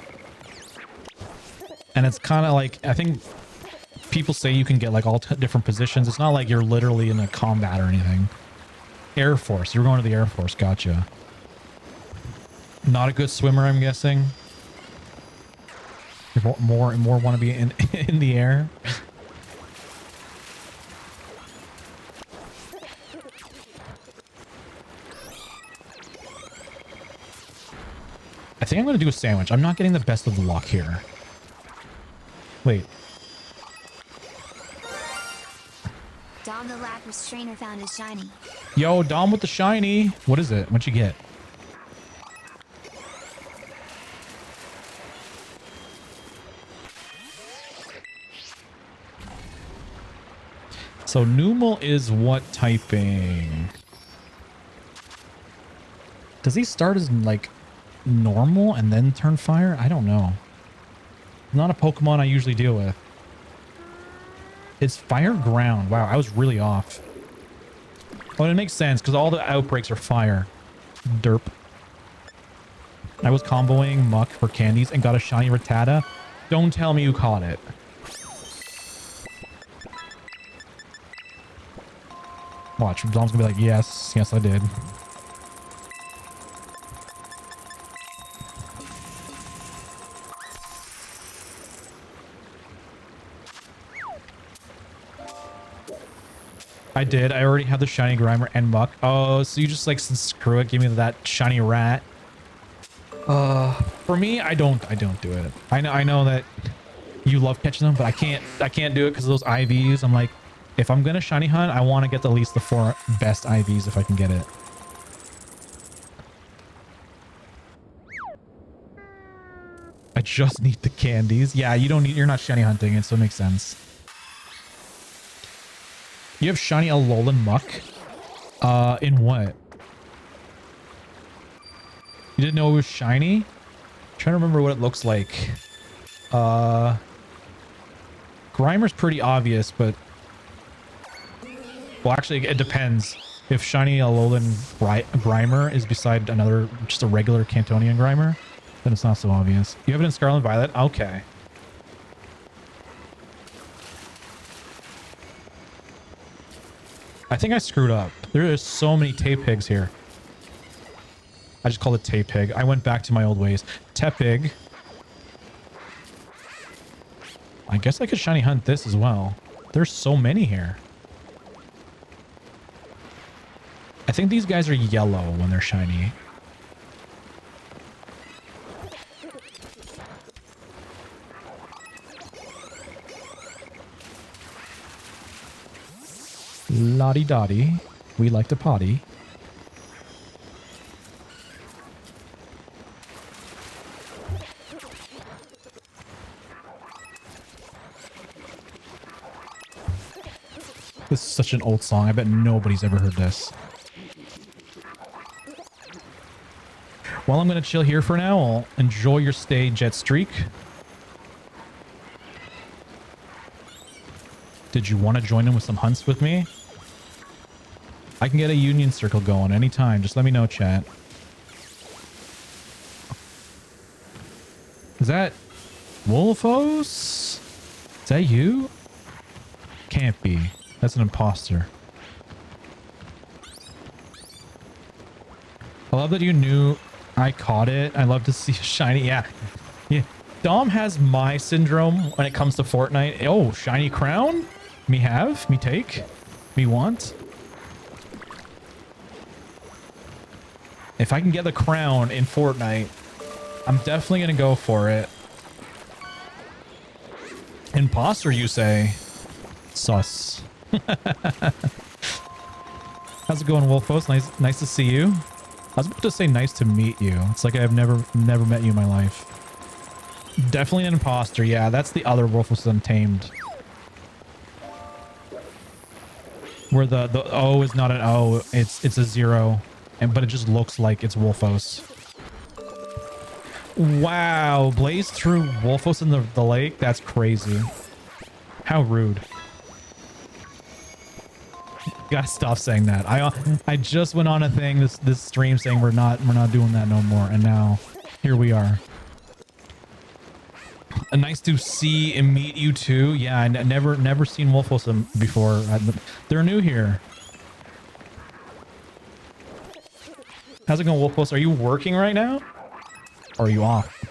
And it's kind of like, I think people say you can get like all different positions. It's not like you're literally in a combat or anything. Air Force. You're going to the Air Force. Gotcha. Not a good swimmer, I'm guessing. More and more want to be in the air. I think I'm going to do a sandwich. I'm not getting the best of the luck here. Wait. Dom the lab restrainer found his shiny. Yo, Dom with the shiny. What is it? What'd you get? So Numal is what typing? Does he start as like normal and then turn fire? I don't know. Not a Pokemon I usually deal with. It's fire ground. Wow, I was really off. Oh, it makes sense because all the outbreaks are fire. Derp. I was comboing Muck for candies and got a shiny Rattata. Don't tell me you caught it. Watch, Dom's gonna be like, yes, yes I did. I did. I already have the shiny Grimer and Muck. Oh, so you just like screw it. Give me that shiny rat. For me, I don't do it. I know that you love catching them, but I can't do it because of those IVs. I'm like, if I'm gonna shiny hunt, I want to get at least the 4 best IVs if I can get it. I just need the candies. Yeah, you're not shiny hunting it, so it makes sense. You have shiny Alolan Muck? In what? You didn't know it was shiny? I'm trying to remember what it looks like. Grimer's pretty obvious, but... Well, actually, it depends. If shiny Alolan Grimer is beside another, just a regular Cantonian Grimer, then it's not so obvious. You have it in Scarlet and Violet? Okay. I think I screwed up. There are so many Tepig here. I just called it Tepig. I went back to my old ways. Tepig. I guess I could shiny hunt this as well. There's so many here. I think these guys are yellow when they're shiny. Lottie-dottie. We like to potty. This is such an old song. I bet nobody's ever heard this. Well, I'm going to chill here for now. I'll enjoy your stay, Jet Streak. Did you want to join in with some hunts with me? I can get a union circle going anytime. Just let me know, chat. Is that Wolfos? Is that you? Can't be. That's an imposter. I love that you knew I caught it. I love to see shiny. Yeah. Yeah. Dom has my syndrome when it comes to Fortnite. Oh, shiny crown? Me have? Me take? Me want? If I can get the crown in Fortnite, I'm definitely going to go for it. Imposter, you say? Sus. How's it going, Wolfos? Nice to see you. I was about to say nice to meet you. It's like I've never met you in my life. Definitely an imposter. Yeah, that's the other Wolfos Untamed. Where the O is not an O, it's a 0. But it just looks like it's Wolfos. Wow, Blaze threw Wolfos in the lake? That's crazy. How rude. Gotta stop saying that. I just went on a thing this stream saying we're not doing that no more, and now here we are. Nice to see and meet you too. Yeah, I never seen Wolfos before. They're new here. How's it going, Wolfos? Are you working right now? Or are you off?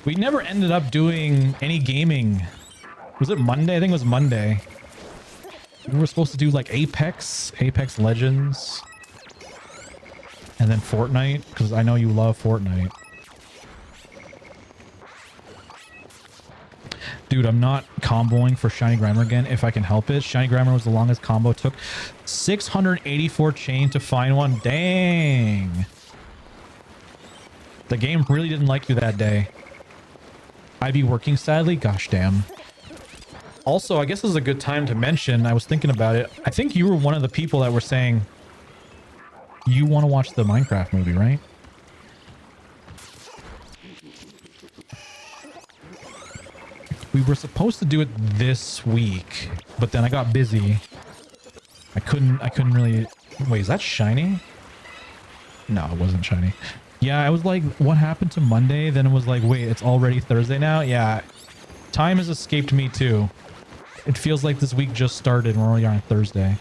We never ended up doing any gaming. Was it Monday? I think it was Monday. We were supposed to do like Apex Legends, and then Fortnite, because I know you love Fortnite. Dude, I'm not comboing for Shiny Grimer again if I can help it. Shiny Grimer was the longest combo. Took 684 chain to find one. Dang. The game really didn't like you that day. I'd be working sadly. Gosh damn. Also, I guess this is a good time to mention, I was thinking about it. I think you were one of the people that were saying you want to watch the Minecraft movie, right? We were supposed to do it this week, but then I got busy. I couldn't really... Wait, is that shiny? No, it wasn't shiny. Yeah, I was like, what happened to Monday? Then it was like, wait, it's already Thursday now? Yeah, time has escaped me too. It feels like this week just started and we're already on Thursday.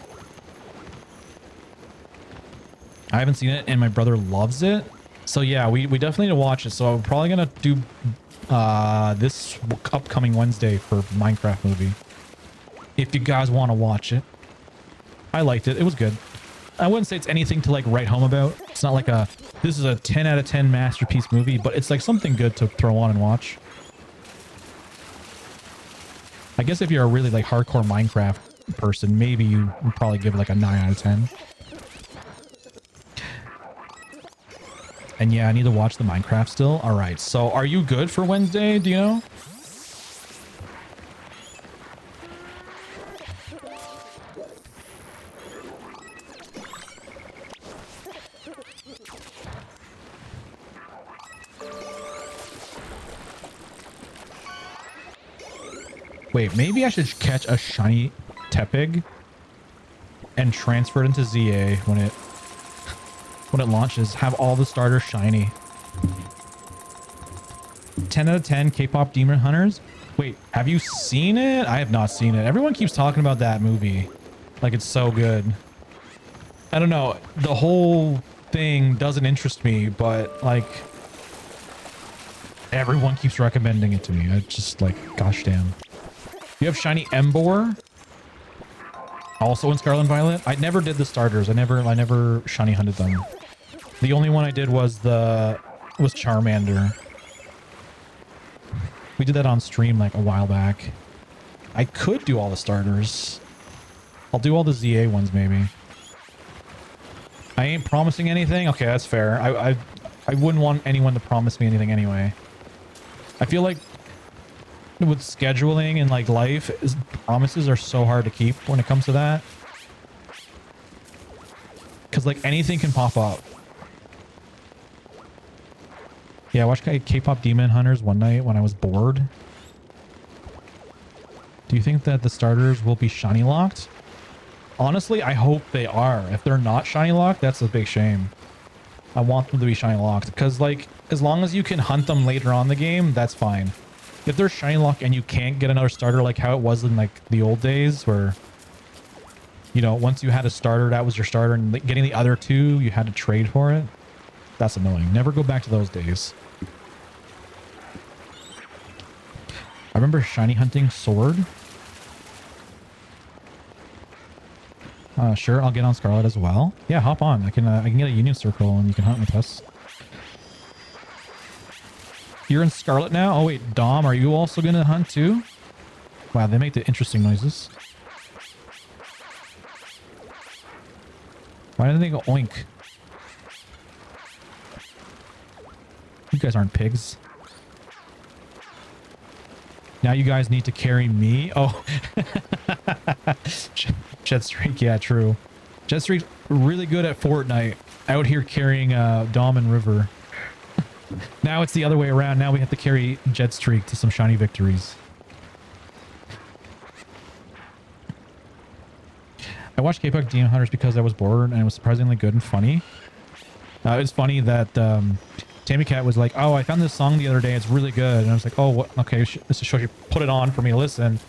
I haven't seen it and my brother loves it. So yeah, we definitely need to watch it. So I'm probably going to do this upcoming Wednesday for Minecraft movie. If you guys want to watch it. I liked it. It was good. I wouldn't say it's anything to like write home about. It's not like a, this is a 10 out of 10 masterpiece movie, but it's like something good to throw on and watch. I guess if you're a really like hardcore Minecraft person, maybe you would probably give it like a 9 out of 10. And yeah, I need to watch the Minecraft still. All right. So are you good for Wednesday? Do you know? Wait, maybe I should catch a shiny Tepig and transfer it into ZA when it launches. Have all the starters shiny. 10 out of 10 K-pop Demon Hunters. Wait, have you seen it? I have not seen it. Everyone keeps talking about that movie. Like it's so good. I don't know. The whole thing doesn't interest me, but like everyone keeps recommending it to me. I just like, gosh damn. You have shiny Embor. Also in Scarlet and Violet. I never did the starters. I never shiny hunted them. The only one I did was Charmander. We did that on stream like a while back. I could do all the starters. I'll do all the ZA ones maybe. I ain't promising anything. Okay, that's fair. I wouldn't want anyone to promise me anything anyway. I feel like with scheduling and like life, promises are so hard to keep when it comes to that. Because like anything can pop up. Yeah, I watched K-pop Demon Hunters one night when I was bored. Do you think that the starters will be shiny locked? Honestly, I hope they are. If they're not shiny locked, that's a big shame. I want them to be shiny locked because like as long as you can hunt them later on in the game, that's fine. If they're shiny locked and you can't get another starter like how it was in like the old days where, you know, once you had a starter, that was your starter, and getting the other two, you had to trade for it. That's annoying. Never go back to those days. I remember shiny hunting sword. Sure, I'll get on Scarlet as well. Yeah, hop on. I can get a union circle and you can hunt with us. You're in Scarlet now? Oh wait, Dom, are you also gonna hunt too? Wow, they make the interesting noises. Why didn't they go oink? You guys aren't pigs. Now you guys need to carry me. Oh. Jetstreak, yeah, true. Jetstreak's really good at Fortnite. Out here carrying Dom and River. Now it's the other way around. Now we have to carry Jetstreak to some shiny victories. I watched K-pop Demon Hunters because I was bored and it was surprisingly good and funny. It's funny that Tammy Cat was like, "Oh, I found this song the other day. It's really good." And I was like, "Oh, what? Okay, this is she put it on for me to listen."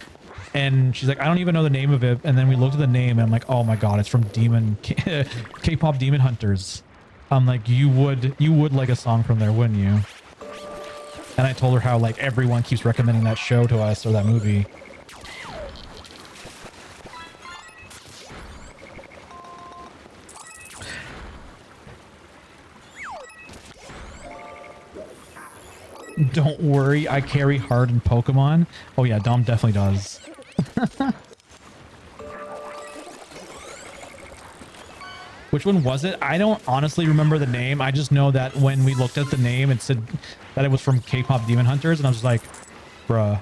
And she's like, "I don't even know the name of it." And then we looked at the name and I'm like, "Oh my god, it's from K-pop Demon Hunters." I'm like, you would like a song from there, wouldn't you? And I told her how like everyone keeps recommending that show to us or that movie. Don't worry, I carry hard in Pokemon. Oh yeah, Dom definitely does. Which one was it? I don't honestly remember the name. I just know that when we looked at the name, it said that it was from K-pop Demon Hunters, and I was like, bruh.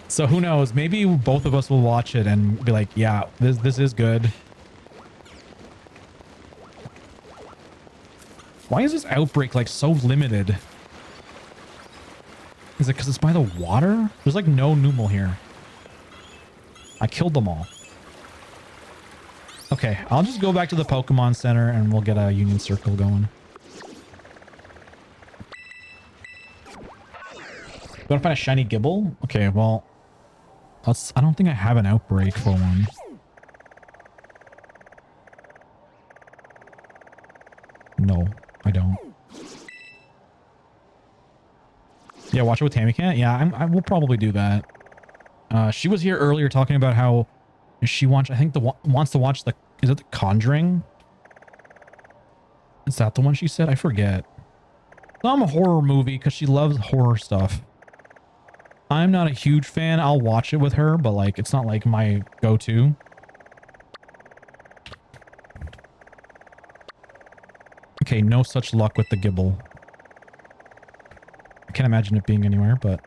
So who knows? Maybe both of us will watch it and be like, yeah, this is good. Why is this outbreak like so limited? Is it because it's by the water? There's like no Numel here. I killed them all. Okay, I'll just go back to the Pokemon Center and we'll get a Union Circle going. You want to find a shiny Gibble? Okay, well, I don't think I have an outbreak for one. No, I don't. Yeah, watch it with Tammy Cat. Yeah, I will probably do that. She was here earlier talking about how she wants, I think wants to watch the, is it The Conjuring? Is that the one she said? I forget. Some horror movie because she loves horror stuff. I'm not a huge fan. I'll watch it with her, but like, it's not like my go-to. Okay, no such luck with the Gibble. I can't imagine it being anywhere, but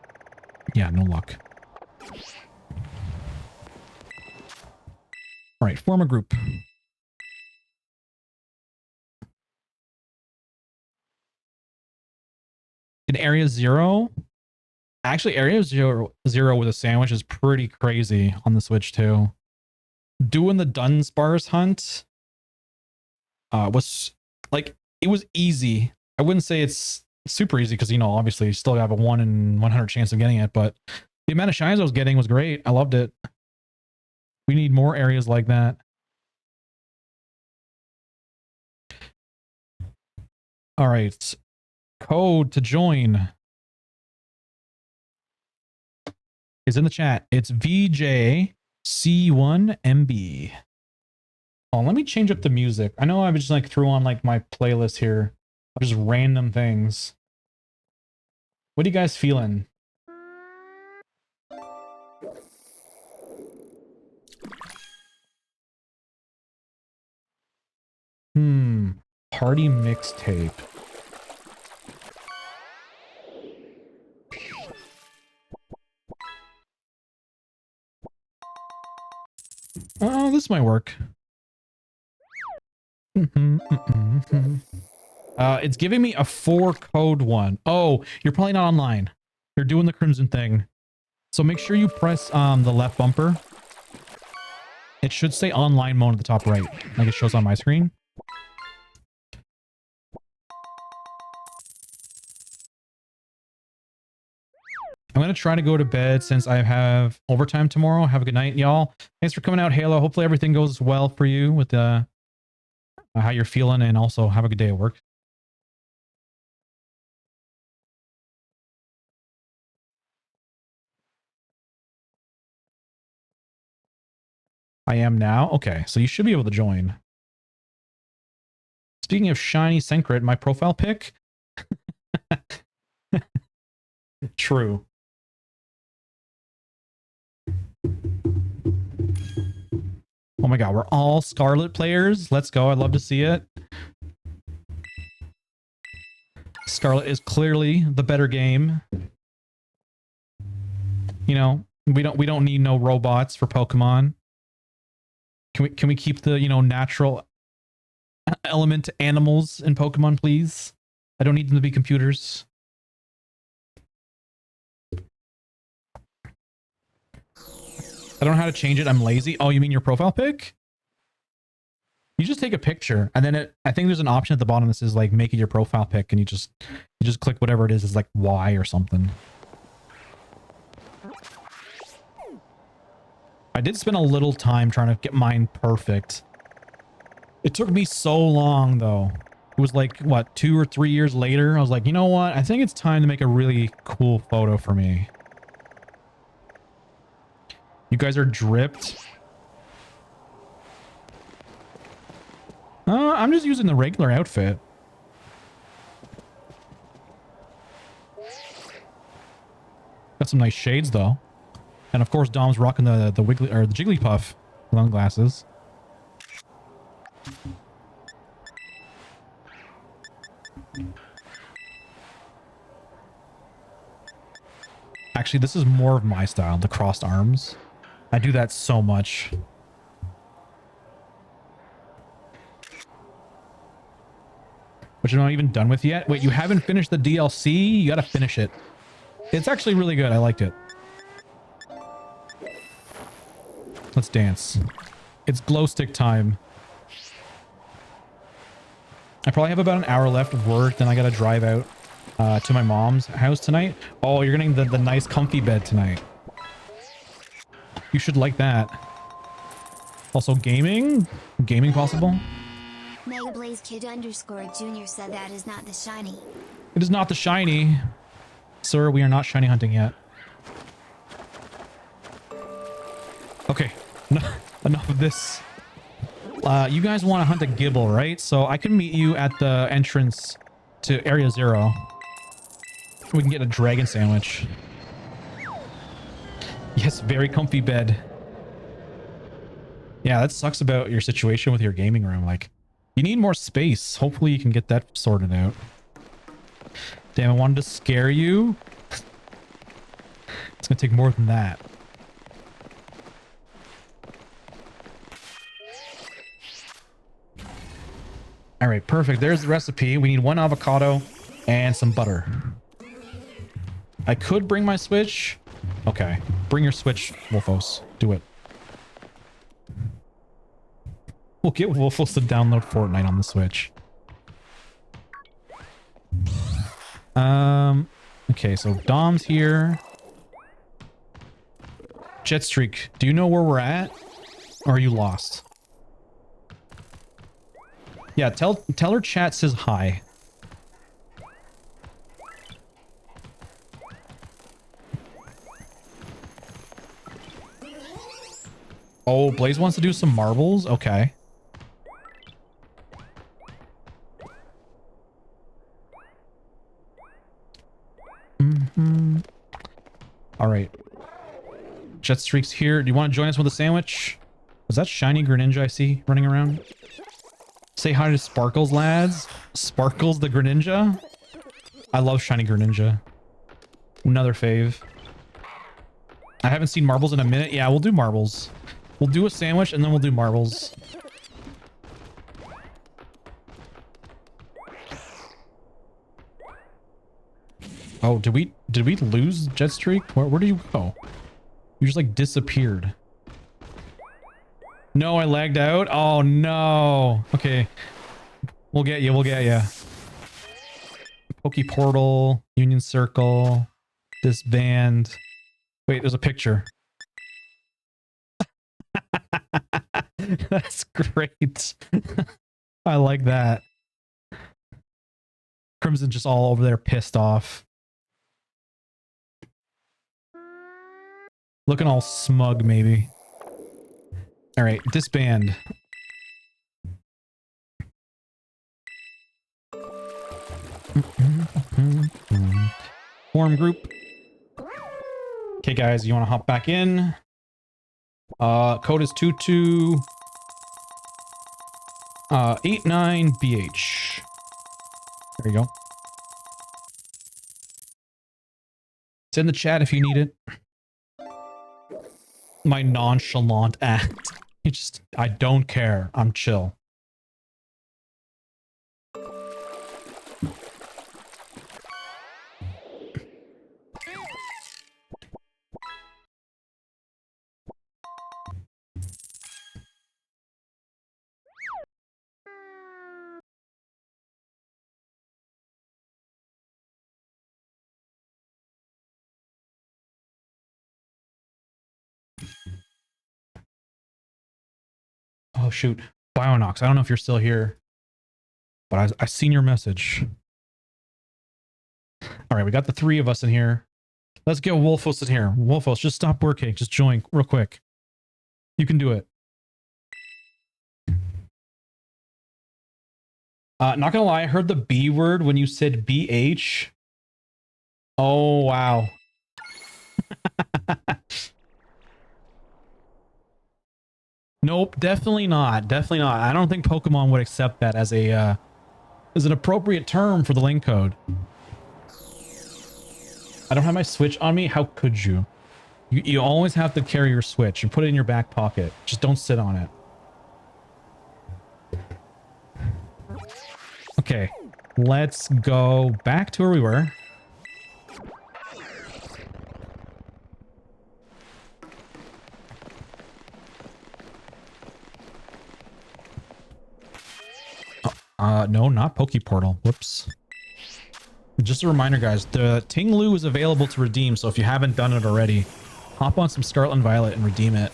yeah, no luck. All right, form a group. In Area Zero, actually Area Zero with a sandwich is pretty crazy on the Switch too. Doing the Dunsparce hunt was like, it was easy. I wouldn't say it's super easy because, you know, obviously you still have a 1 in 100 chance of getting it, but the amount of shines I was getting was great. I loved it. We need more areas like that. All right. Code to join is in the chat. It's VJC1MB. Oh, let me change up the music. I know I just like threw on like my playlist here of just random things. What are you guys feeling? Party mixtape. Oh, this might work. It's giving me a 4 code one. Oh, you're probably not online. You're doing the Crimson thing. So make sure you press the left bumper. It should say online mode at the top right, like it shows on my screen. I'm going to try to go to bed since I have overtime tomorrow. Have a good night, y'all. Thanks for coming out, Halo. Hopefully everything goes well for you with how you're feeling, and also have a good day at work. I am now. Okay, so you should be able to join. Speaking of shiny Senkrit, my profile pic. True. Oh my god, we're all Scarlet players. Let's go. I'd love to see it. Scarlet is clearly the better game. You know, we don't need no robots for Pokemon. Can we keep the, you know, natural element animals in Pokemon, please? I don't need them to be computers. I don't know how to change it. I'm lazy. Oh, you mean your profile pic? You just take a picture, and then I think there's an option at the bottom that says like make it your profile pic, and you just click whatever it is like Y or something. I did spend a little time trying to get mine perfect. It took me so long though. It was like, what, 2 or 3 years later? I was like, you know what? I think it's time to make a really cool photo for me. You guys are dripped. I'm just using the regular outfit. Got some nice shades though. And of course Dom's rocking the Wiggly or the Jigglypuff long glasses. Actually, this is more of my style, the crossed arms. I do that so much. Which I'm not even done with yet. Wait, you haven't finished the DLC? You gotta finish it. It's actually really good. I liked it. Let's dance. It's glow stick time. I probably have about an hour left of work, then I gotta drive out to my mom's house tonight. Oh, you're getting the nice comfy bed tonight. You should like that. Also gaming? Gaming possible? Megablaze Kid _ Junior said that is not the shiny. It is not the shiny. Sir, we are not shiny hunting yet. Okay, enough of this. You guys want to hunt a gibble, right? So I can meet you at the entrance to Area 0. We can get a dragon sandwich. Yes, very comfy bed. Yeah, that sucks about your situation with your gaming room. Like, you need more space. Hopefully you can get that sorted out. Damn, I wanted to scare you. It's gonna take more than that. All right, perfect. There's the recipe. We need 1 avocado and some butter. I could bring my Switch. Okay, bring your Switch, Wolfos. Do it. We'll get Wolfos to download Fortnite on the Switch. Okay, so Dom's here. Jetstreak, do you know where we're at? Or are you lost? Yeah, tell her chat says hi. Oh, Blaze wants to do some marbles? Okay. All right. Jetstreak's here. Do you want to join us with a sandwich? Was that shiny Greninja I see running around? Say hi to Sparkles, lads. Sparkles the Greninja? I love shiny Greninja. Another fave. I haven't seen marbles in a minute. Yeah, we'll do marbles. We'll do a sandwich and then we'll do marbles. Oh, did we lose Jetstreak? Where did you go? You just like disappeared. No, I lagged out. Oh no. Okay. We'll get you. We'll get you. Poke Portal, Union Circle, disband. Wait, there's a picture. That's great. I like that. Crimson just all over there pissed off. Looking all smug, maybe. All right, disband. Form group. Okay, guys, you want to hop back in? Code is 2289BH. There you go. It's in the chat if you need it. My nonchalant act. I don't care. I'm chill. Oh, shoot. Bionox, I don't know if you're still here, but I seen your message. All right, we got the 3 of us in here. Let's get Wolfos in here. Wolfos, just stop working. Just join real quick. You can do it. Not gonna lie, I heard the B word when you said BH. Oh, wow. Nope, definitely not. Definitely not. I don't think Pokemon would accept that as a as an appropriate term for the link code. I don't have my Switch on me. How could you? You always have to carry your Switch and put it in your back pocket. Just don't sit on it. Okay, let's go back to where we were. No, not Poke Portal. Whoops. Just a reminder, guys, the Ting-Lu is available to redeem, so if you haven't done it already, hop on some Scarlet and Violet and redeem it.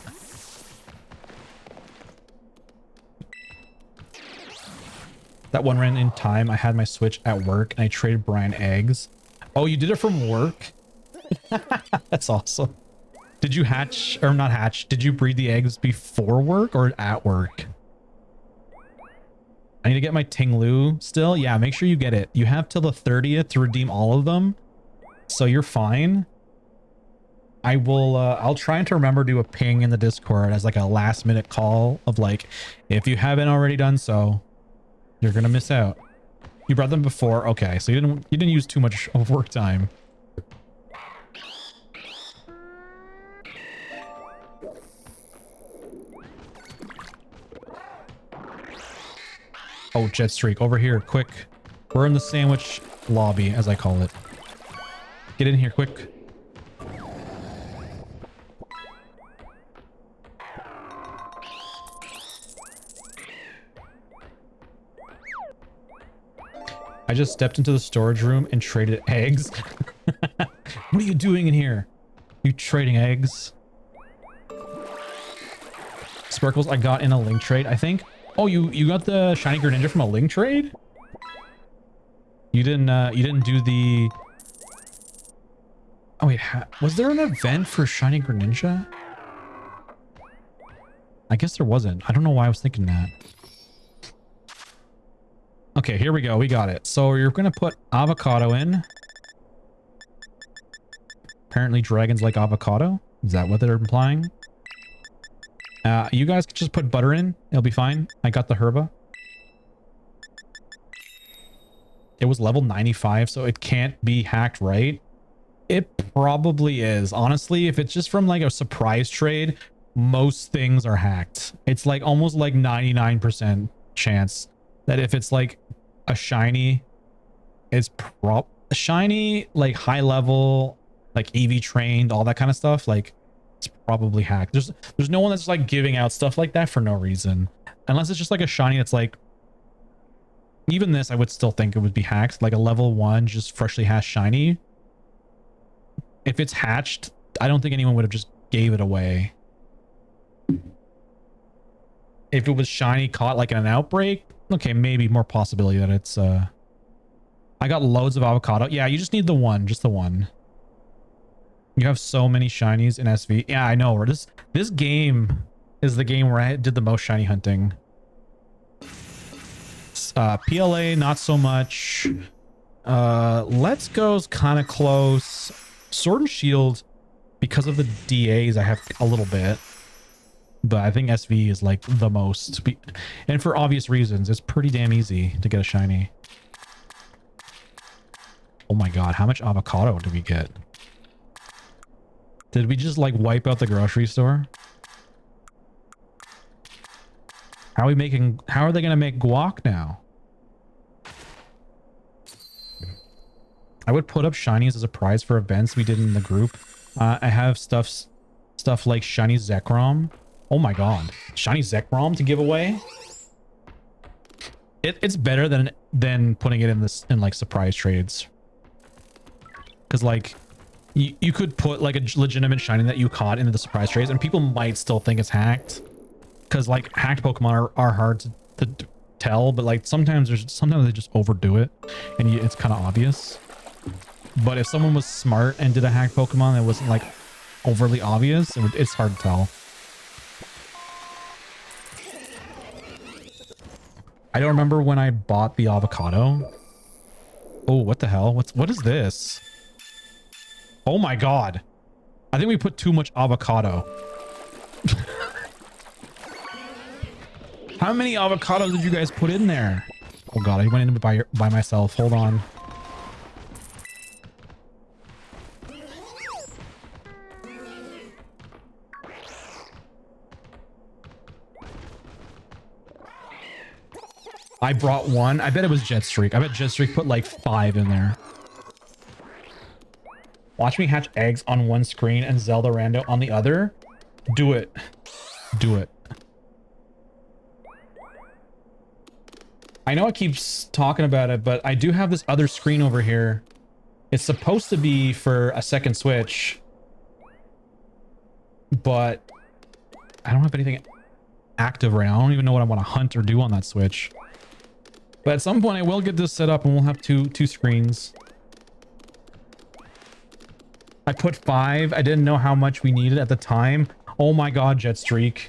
That one ran in time. I had my Switch at work and I traded Brian eggs. Oh, you did it from work? That's awesome. Did you hatch or not hatch? Did you breed the eggs before work or at work? I need to get my Ting-Lu still. Yeah, make sure you get it. You have till the 30th to redeem all of them. So you're fine. I will, I'll try to remember to do a ping in the Discord as like a last minute call of like, if you haven't already done so, you're going to miss out. You brought them before. Okay. So you didn't use too much of work time. Oh, jet streak over here. Quick. We're in the sandwich lobby, as I call it. Get in here quick. I just stepped into the storage room and traded eggs. What are you doing in here? You trading eggs? Sparkles I got in a link trade, I think. Oh, you got the shiny Greninja from a link trade? You didn't do the... Oh wait, was there an event for shiny Greninja? I guess there wasn't. I don't know why I was thinking that. Okay, here we go. We got it. So you're going to put avocado in. Apparently dragons like avocado. Is that what they're implying? You guys can just put butter in. It'll be fine. I got the herba. It was level 95, so it can't be hacked, right? It probably is. Honestly, if it's just from like a surprise trade, most things are hacked. It's like almost like 99% chance that if it's like a shiny, it's shiny, like high level, like EV trained, all that kind of stuff, like it's probably hacked. There's no one that's like giving out stuff like that for no reason, unless it's just like a shiny that's like, even this I would still think it would be hacked, like a level 1 just freshly hatched shiny. If it's hatched, I don't think anyone would have just gave it away. If it was shiny caught like in an outbreak, okay, maybe more possibility that it's I got loads of avocado. Yeah, you just need the one, just the one. You have so many shinies in SV. Yeah, I know. This game is the game where I did the most shiny hunting. PLA, not so much. Let's Go's kind of close. Sword and Shield, because of the DAs, I have a little bit. But I think SV is like the most. And for obvious reasons, it's pretty damn easy to get a shiny. Oh my god, how much avocado did we get? Did we just like wipe out the grocery store? How are they going to make guac now? I would put up shinies as a prize for events we did in the group. I have stuff like shiny Zekrom. Oh my god, shiny Zekrom to give away. It's better than putting it in like surprise trades. Because like you could put like a legitimate shiny that you caught into the surprise trades, and people might still think it's hacked. Because like hacked Pokemon are hard to tell, but like sometimes they just overdo it, and it's kind of obvious. But if someone was smart and did a hacked Pokemon that wasn't like overly obvious, it's hard to tell. I don't remember when I bought the avocado. Oh, what the hell? What is this? Oh my god. I think we put too much avocado. How many avocados did you guys put in there? Oh god, I went in by myself. Hold on. I brought one. I bet it was Jet Streak. I bet Jet Streak put like 5 in there. Watch me hatch eggs on one screen and Zelda Rando on the other. Do it. Do it. I know I keep talking about it, but I do have this other screen over here. It's supposed to be for a second Switch, but I don't have anything active right now. I don't even know what I want to hunt or do on that Switch. But at some point I will get this set up and we'll have two screens. I put 5. I didn't know how much we needed at the time. Oh my god, Jetstreak.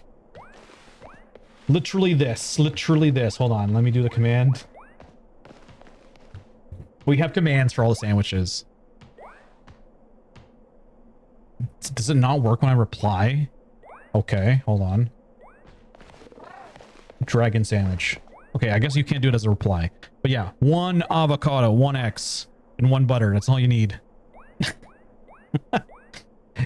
Literally this. Literally this. Hold on. Let me do the command. We have commands for all the sandwiches. Does it not work when I reply? Okay, hold on. Dragon sandwich. Okay, I guess you can't do it as a reply. But yeah, 1 avocado, 1 X, and 1 butter. That's all you need.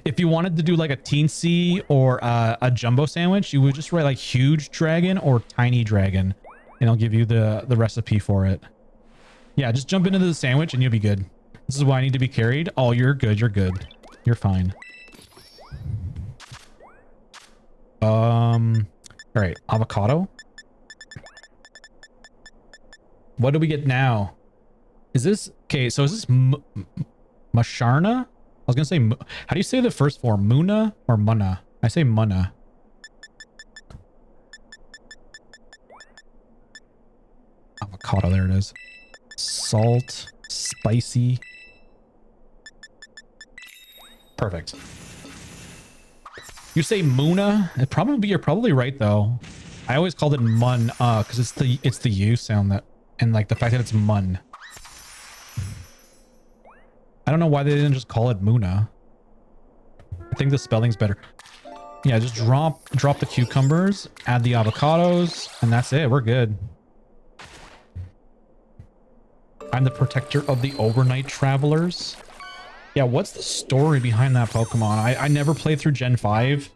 If you wanted to do like a teensy or a jumbo sandwich, you would just write like huge dragon or tiny dragon, and I'll give you the recipe for it. Yeah, just jump into the sandwich and you'll be good. This is why I need to be carried. Oh, you're good. You're good. You're fine. All right, avocado. What do we get now? Is this okay? So is this Masharna? I was gonna say, how do you say the first form? Muna or Munna? I say Munna. Avocado, there it is. Salt, spicy. Perfect. You say Muna? You're probably right though. I always called it Mun, because it's the U sound that, and like the fact that it's Mun. I don't know why they didn't just call it Muna. I think the spelling's better. Yeah, just drop the cucumbers, add the avocados, and that's it. We're good. I'm the protector of the overnight travelers. Yeah, what's the story behind that Pokemon? I never played through Gen 5,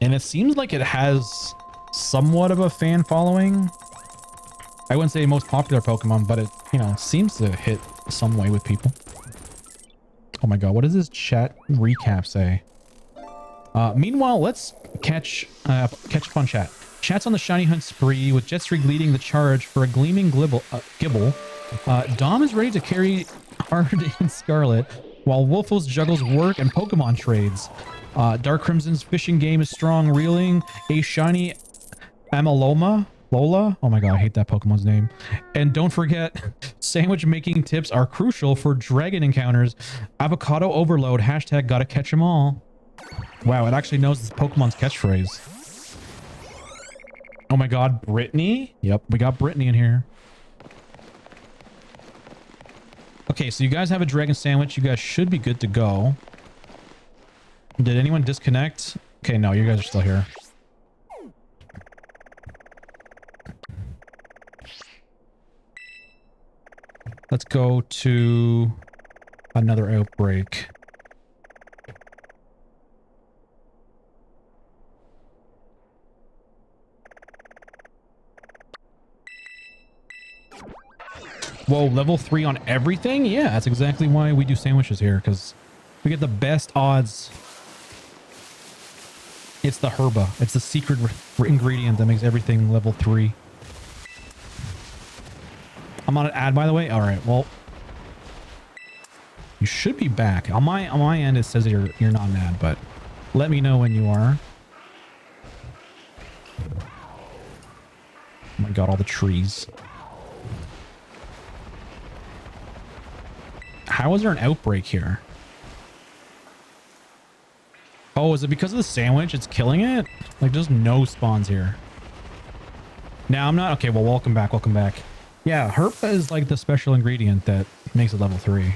and it seems like it has somewhat of a fan following. I wouldn't say most popular Pokemon, but it, you know, seems to hit some way with people. Oh my god, what does this chat recap say? Meanwhile, let's catch up on chat. Chat's on the shiny hunt spree with Jetstreak leading the charge for a gleaming Gibble. Dom is ready to carry hard in Scarlet, while Wolfos juggles work and Pokemon trades. Dark Crimson's fishing game is strong, reeling a shiny Amaloma. Lola? Oh my god, I hate that Pokemon's name. And don't forget, sandwich making tips are crucial for dragon encounters. Avocado overload, hashtag gotta catch 'em all. Wow, it actually knows this Pokemon's catchphrase. Oh my god, Brittany? Yep, we got Brittany in here. Okay, so you guys have a dragon sandwich. You guys should be good to go. Did anyone disconnect? Okay, no, you guys are still here. Let's go to another outbreak. Whoa, level 3 on everything? Yeah, that's exactly why we do sandwiches here, because we get the best odds. It's the herba. It's the secret ingredient that makes everything level 3. I'm on an ad, by the way. All right, well, you should be back. On my end, it says you're not an ad, but let me know when you are. Oh my god, all the trees. How is there an outbreak here? Oh, is it because of the sandwich? It's killing it? Like, there's no spawns here. Now I'm not... Okay, well, welcome back. Welcome back. Yeah, herba is like the special ingredient that makes it level 3.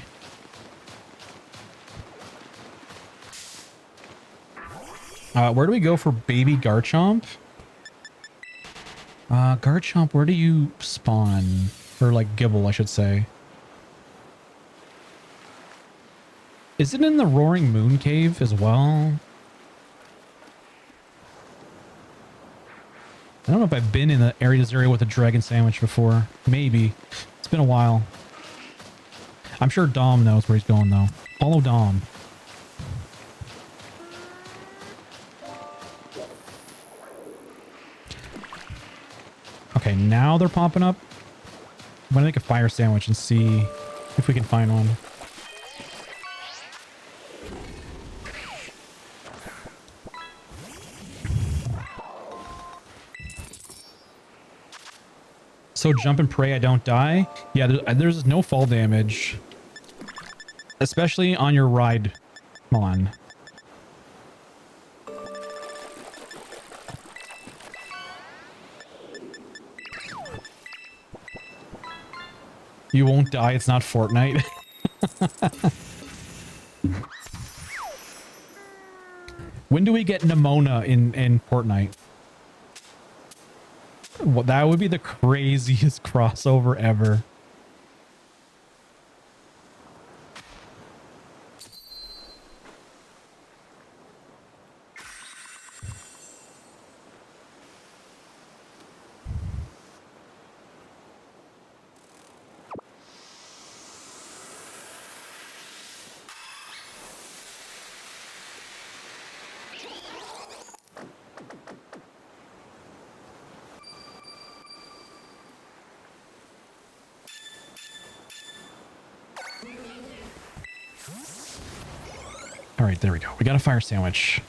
Where do we go for baby Garchomp? Garchomp, where do you spawn? Or like Gibble, I should say. Is it in the Roaring Moon Cave as well? I don't know if I've been in the area with a dragon sandwich before. Maybe. It's been a while. I'm sure Dom knows where he's going though. Follow Dom. Okay, now they're popping up. I'm gonna make a fire sandwich and see if we can find one. So jump and pray I don't die. Yeah, there's no fall damage. Especially on your ride. Come on. You won't die. It's not Fortnite. When do we get Nimona in Fortnite? Well, that would be the craziest crossover ever. All right, there we go. We got a fire sandwich.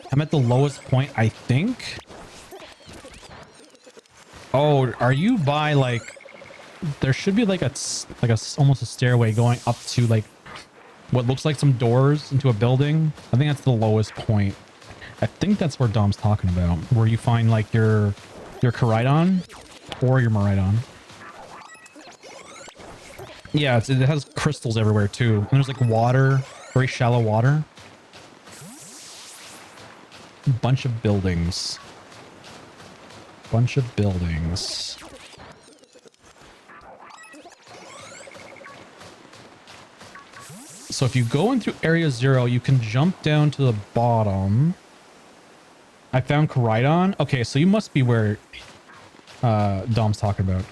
I'm at the lowest point, I think. Oh, are you by like... There should be like a almost a stairway going up to like what looks like some doors into a building. I think that's the lowest point. I think that's where Dom's talking about, where you find like your Koraidon or your Miraidon. Yeah, it has crystals everywhere too. And there's like water, very shallow water. Bunch of buildings. Bunch of buildings. So if you go into Area 0, you can jump down to the bottom. I found Koraidon. Okay, so you must be where Dom's talking about.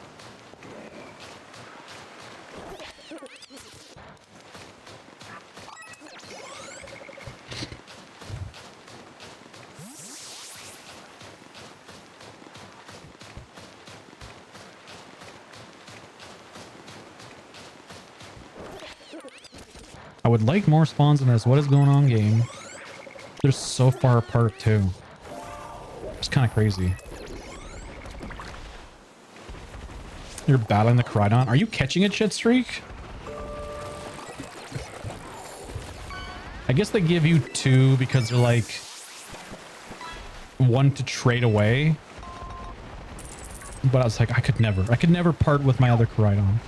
I would like more spawns in this. What is going on, game? They're so far apart, too. It's kind of crazy. You're battling the Koraidon. Are you catching a shit streak? I guess they give you 2 because they're like 1 to trade away. But I was like, I could never part with my other Koraidon.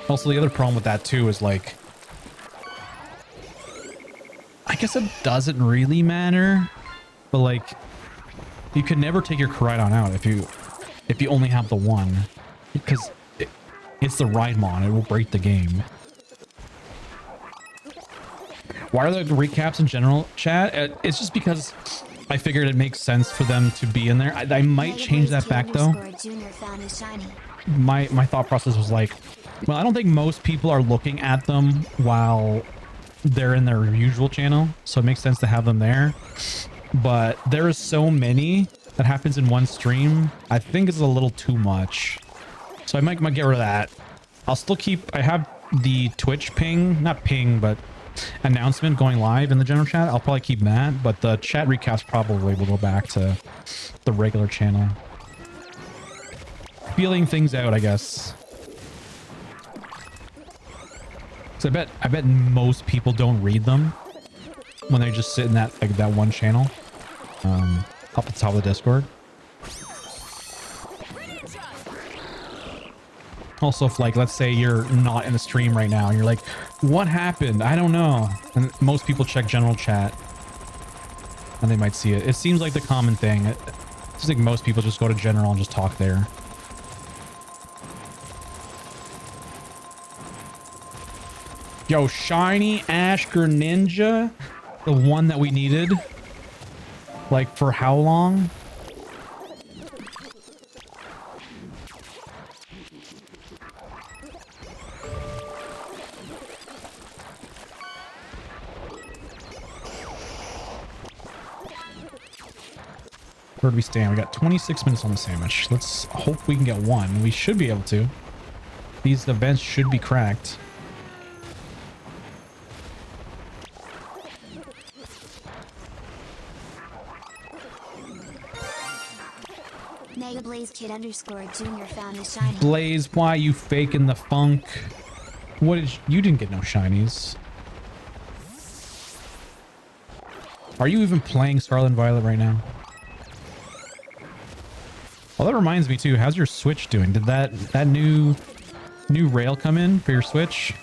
Also, the other problem with that too is like, I guess it doesn't really matter, but like, you can never take your Koraidon out if you only have the one, because it's the Raidmon. It will break the game. Why are the recaps in general, chat? It's just because I figured it makes sense for them to be in there. I might change that back though. My thought process was like, well, I don't think most people are looking at them while they're in their usual channel, so it makes sense to have them there. But there is so many that happens in one stream. I think it's a little too much. So I might get rid of that. I'll still keep... I have the Twitch ping, not ping, but announcement going live in the general chat. I'll probably keep that, but the chat recaps probably will go back to the regular channel. Feeling things out, I guess. So I bet most people don't read them when they just sit in that like that one channel up at the top of the Discord. Also, if like let's say you're not in the stream right now and you're like, what happened? I don't know. And most people check general chat and they might see it. It seems like the common thing. It seems like most people just go to general and just talk there. Yo, shiny Ash Greninja, the one that we needed, like for how long? where do we stand? We got 26 minutes on the sandwich. Let's hope we can get one. We should be able to. These events should be cracked. Mega Blaze Kid _ Junior found a shiny. Blaze, why you faking the funk? What did you didn't get no shinies. Are you even playing Scarlet and Violet right now? Well, that reminds me too. How's your Switch doing? Did that new rail come in for your Switch?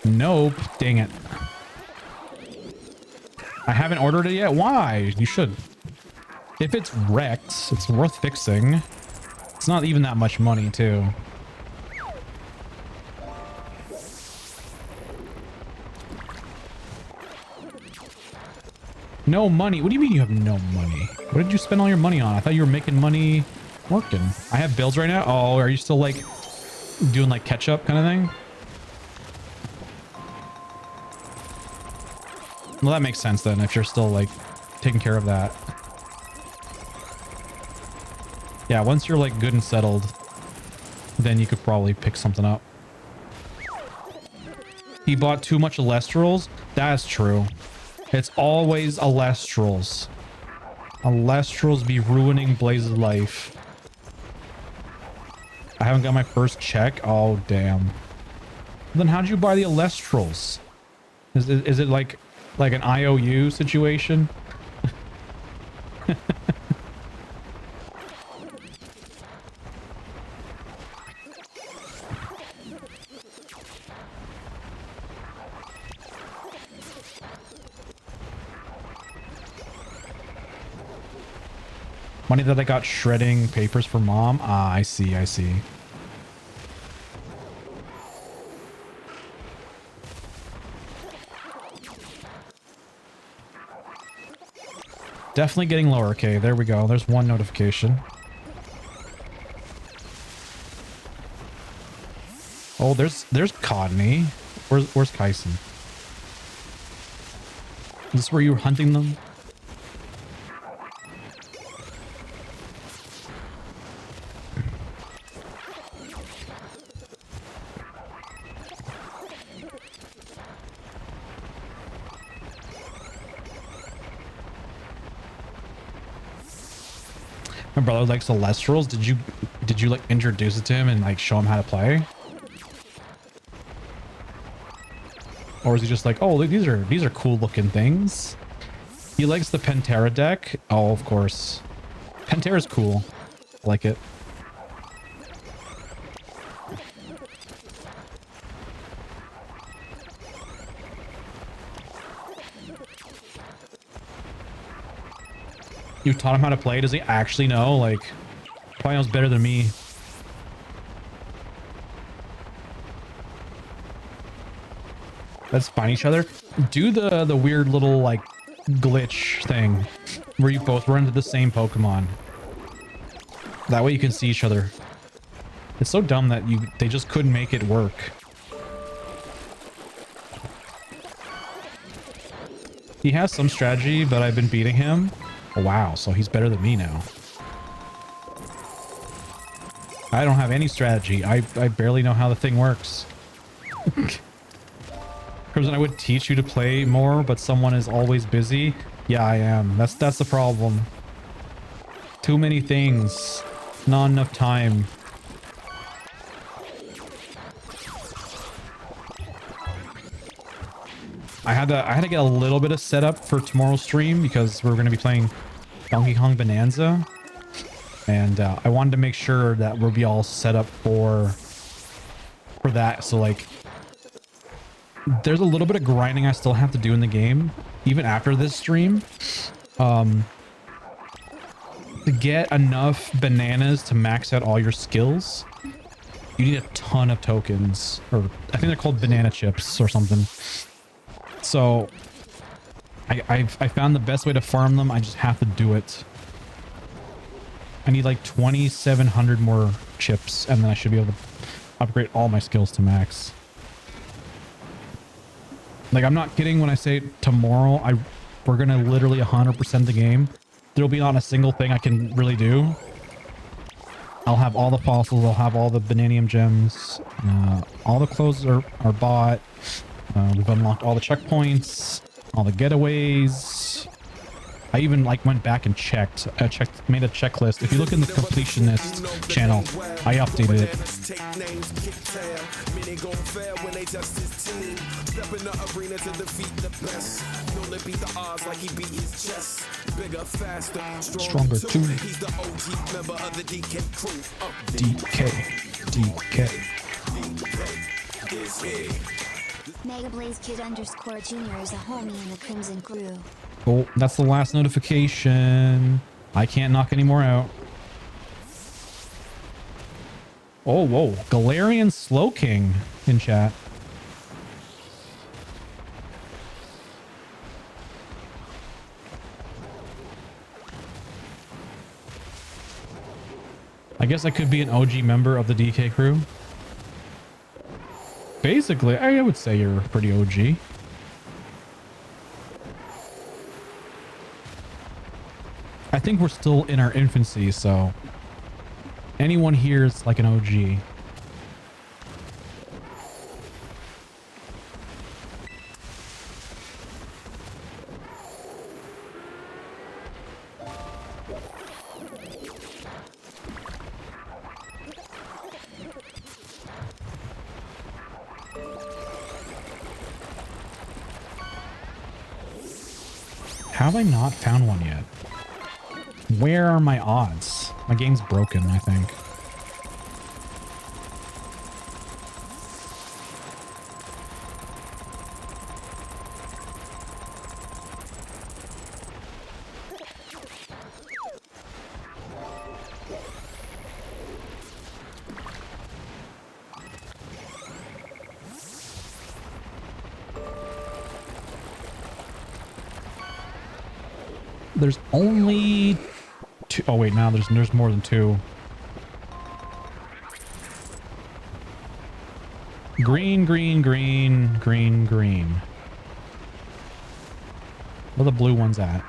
Nope. Dang it. I haven't ordered it yet. Why? You should. If it's wrecked, it's worth fixing. It's not even that much money, too. No money? What do you mean you have no money? What did you spend all your money on? I thought you were making money working. I have bills right now? Oh, are you still like doing like catch up kind of thing? Well, that makes sense then if you're still like taking care of that. Yeah, once you're like good and settled, then you could probably pick something up. He bought too much Alestrals? That's true. It's always Alestrals. Alestrals be ruining Blaze's life. I haven't got my first check? Oh, damn. Then how'd you buy the Alestrals? Is it like an IOU situation? Money that I got shredding papers for mom? Ah, I see, I see. Definitely getting lower. Okay, there we go. There's one notification. Oh, there's Codney. Where's Kyson? Is this where you were hunting them? My brother likes Alestrals. Did you like introduce it to him and like show him how to play? Or is he just like, oh, look, these are cool looking things? He likes the Pantera deck. Oh, of course. Pantera's cool. I like it. You taught him how to play? Does he actually know? Like, probably knows better than me. Let's find each other. Do the weird little, like, glitch thing where you both run into the same Pokemon. That way you can see each other. It's so dumb that they just couldn't make it work. He has some strategy, but I've been beating him. Oh, wow, so he's better than me now. I don't have any strategy. I barely know how the thing works. Crimson, I would teach you to play more, but someone is always busy. Yeah, I am. That's the problem. Too many things. Not enough time. I had to get a little bit of setup for tomorrow's stream because we're going to be playing Donkey Kong Bonanza, and I wanted to make sure that we'll be all set up for that. So like, there's a little bit of grinding I still have to do in the game, even after this stream, to get enough bananas to max out all your skills. You need a ton of tokens, or I think they're called banana chips or something. So I found the best way to farm them. I just have to do it. I need like 2,700 more chips, and then I should be able to upgrade all my skills to max. Like, I'm not kidding when I say tomorrow we're gonna literally 100% the game. There'll be not a single thing I can really do. I'll have all the fossils. I'll have all the bananium gems. All the clothes are bought. We've unlocked all the checkpoints, all the getaways. I even like went back and made a checklist. If you look in the completionist channel, I updated it. Stronger too. DK. Mega Blaze Kid _ Junior is a homie in the Crimson Crew. Oh, that's the last notification. I can't knock any more out. Oh, whoa. Galarian Slow King in chat. I guess I could be an OG member of the DK crew. Basically, I would say you're pretty OG. I think we're still in our infancy, so anyone here is like an OG. How have I not found one yet? Where are my odds? My game's broken, I think. There's only two. Oh wait, now there's more than two. Green, green, green, green, green. Where the blue one's at?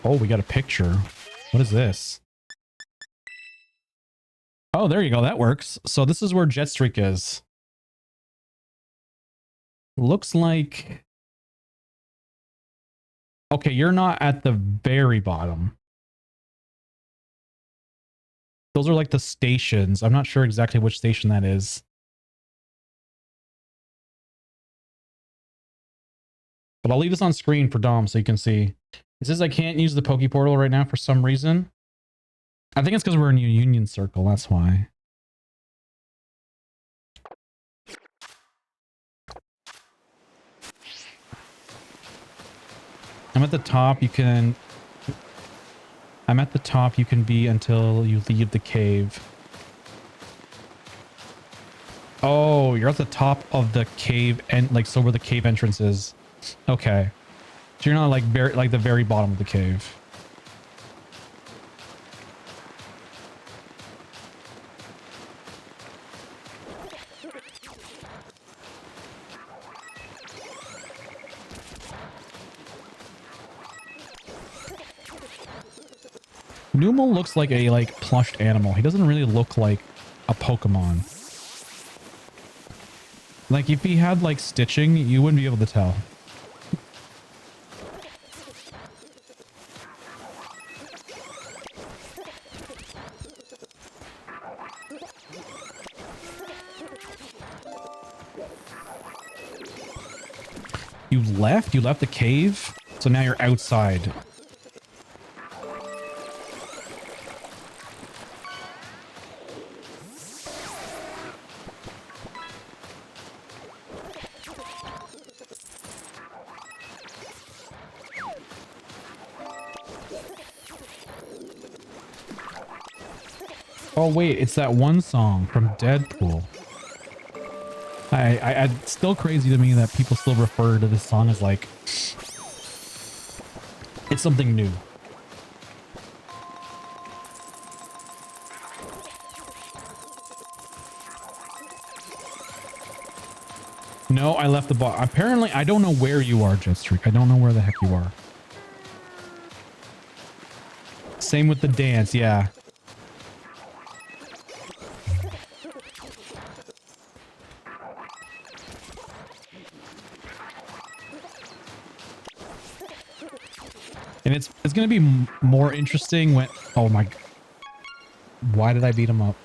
Oh, we got a picture. What is this? Oh, there you go. That works. So this is where Jetstreak is. Looks like... Okay, you're not at the very bottom. Those are like the stations. I'm not sure exactly which station that is. But I'll leave this on screen for Dom so you can see. It says I can't use the Poke Portal right now for some reason. I think it's because we're in a Union Circle. That's why. I'm at the top. I'm at the top. You can be until you leave the cave. Oh, you're at the top of the cave and like so where the cave entrance is. Okay. So you're not like the very bottom of the cave. Numel looks like a plushed animal. He doesn't really look like a Pokemon. Like if he had like stitching, you wouldn't be able to tell. You left the cave, so now you're outside. Oh wait, it's that one song from Deadpool. It's still crazy to me that people still refer to this song as like it's something new. No, I left the box. Apparently, I don't know where you are, Jetstreak. I don't know where the heck you are. Same with the dance, yeah. And it's going to be more interesting when... Oh my... Why did I beat him up?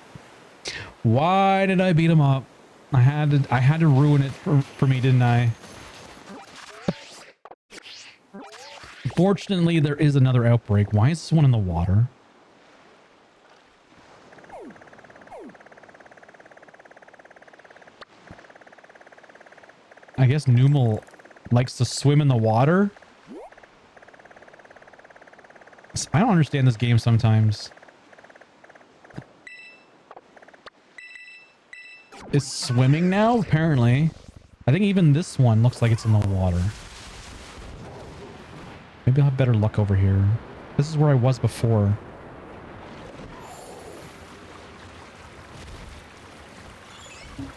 Why did I beat him up? I had to ruin it for me, didn't I? Fortunately, there is another outbreak. Why is this one in the water? I guess Numal likes to swim in the water. I don't understand this game sometimes. Is swimming now? Apparently. I think even this one looks like it's in the water. Maybe I'll have better luck over here. This is where I was before.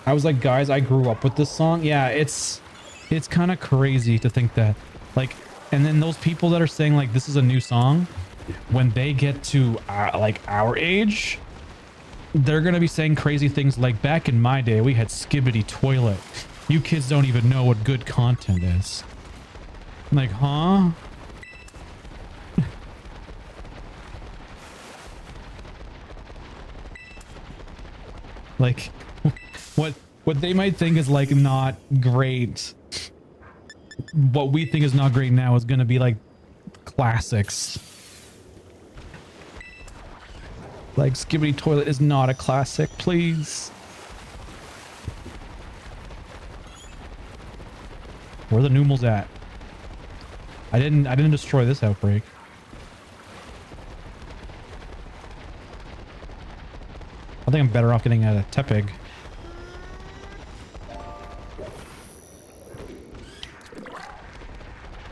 I was like, guys, I grew up with this song. Yeah, it's kind of crazy to think that. Like, and then those people that are saying like this is a new song, when they get to like our age, they're going to be saying crazy things like, back in my day, we had Skibbity Toilet. You kids don't even know what good content is. I'm like, huh? Like, what they might think is like not great. What we think is not great now is going to be like classics. Like, Skibbity Toilet is not a classic, please. Where are the Numals at? I didn't destroy this outbreak. I think I'm better off getting a Tepig.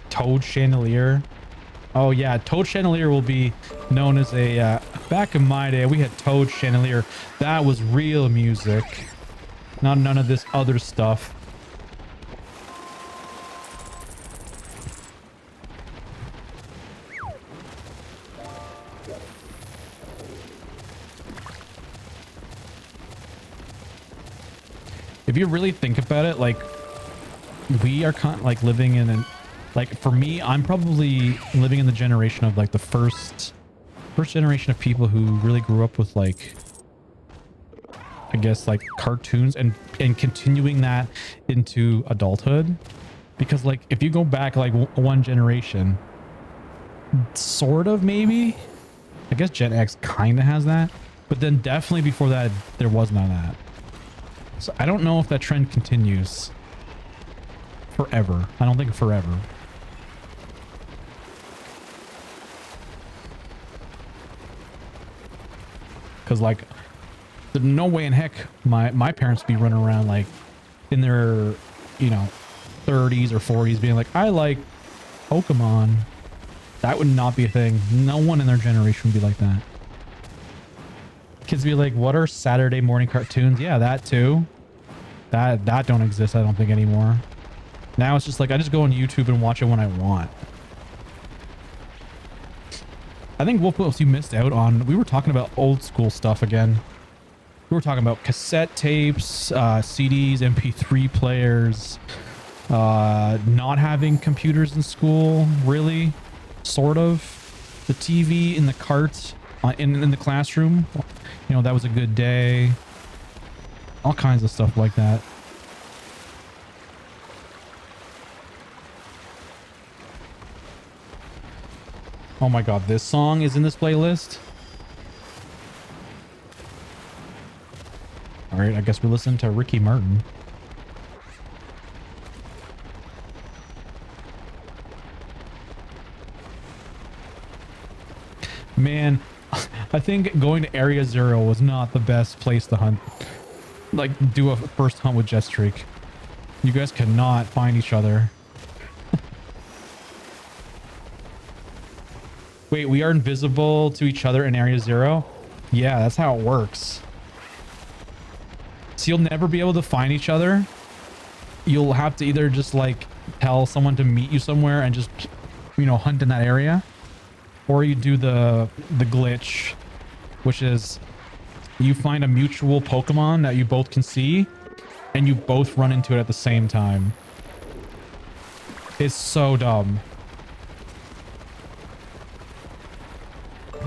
Toad Chandelier. Oh yeah, Toad Chandelier will be known as a... back in my day, we had Toad Chandelier. That was real music. Not none of this other stuff. If you really think about it, like, we are kind of like living in an... Like, for me, I'm probably living in the generation of like the first generation of people who really grew up with like, I guess like cartoons and continuing that into adulthood. Because like, if you go back like one generation, sort of maybe, I guess Gen X kind of has that, but then definitely before that, there was none of that. So I don't know if that trend continues forever. I don't think forever. Because like, there's no way in heck my parents be running around like in their, you know, 30s or 40s being like, I like Pokemon. That would not be a thing. No one in their generation would be like that. Kids be like, what are Saturday morning cartoons? Yeah, that too. That don't exist, I don't think, anymore. Now it's just like, I just go on YouTube and watch it when I want. I think Wolf, you missed out on... We were talking about old school stuff again. We were talking about cassette tapes, CDs, MP3 players, not having computers in school, really, sort of. The TV in the cart in the classroom, you know, that was a good day. All kinds of stuff like that. Oh my god, this song is in this playlist? Alright, I guess we're listening to Ricky Martin. Man, I think going to Area Zero was not the best place to hunt. Like, do a first hunt with Jet Streak. You guys cannot find each other. Wait, we are invisible to each other in Area Zero? Yeah, that's how it works. So you'll never be able to find each other. You'll have to either just like tell someone to meet you somewhere and just, you know, hunt in that area. Or you do the glitch, which is you find a mutual Pokemon that you both can see and you both run into it at the same time. It's so dumb.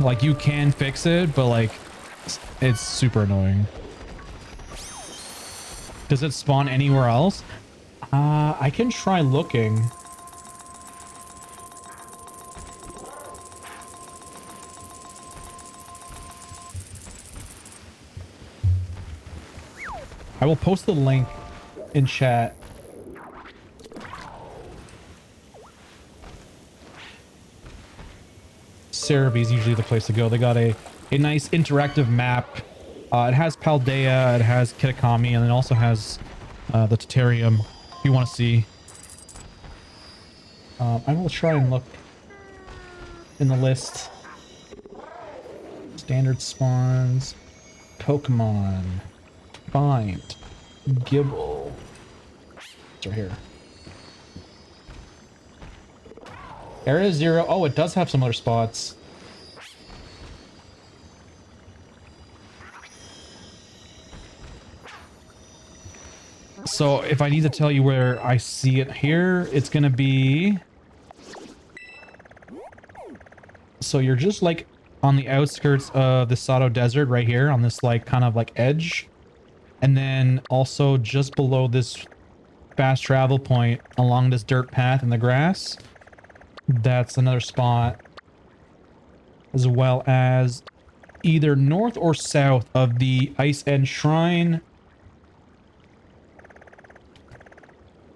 Like, you can fix it, but like, it's super annoying. Does it spawn anywhere else? I can try looking. I will post the link in chat. Cerebi is usually the place to go. They got a nice interactive map. It has Paldea, it has Kitakami, and it also has the Terrarium if you want to see. I will try and look in the list. Standard spawns. Pokemon. Find. Gibble. It's right here. Area Zero. Oh, it does have some other spots. So if I need to tell you where I see it here, it's going to be... So you're just like on the outskirts of the Sato Desert right here on this like kind of like edge. And then also just below this fast travel point along this dirt path in the grass. That's another spot. As well as either north or south of the Ice End Shrine.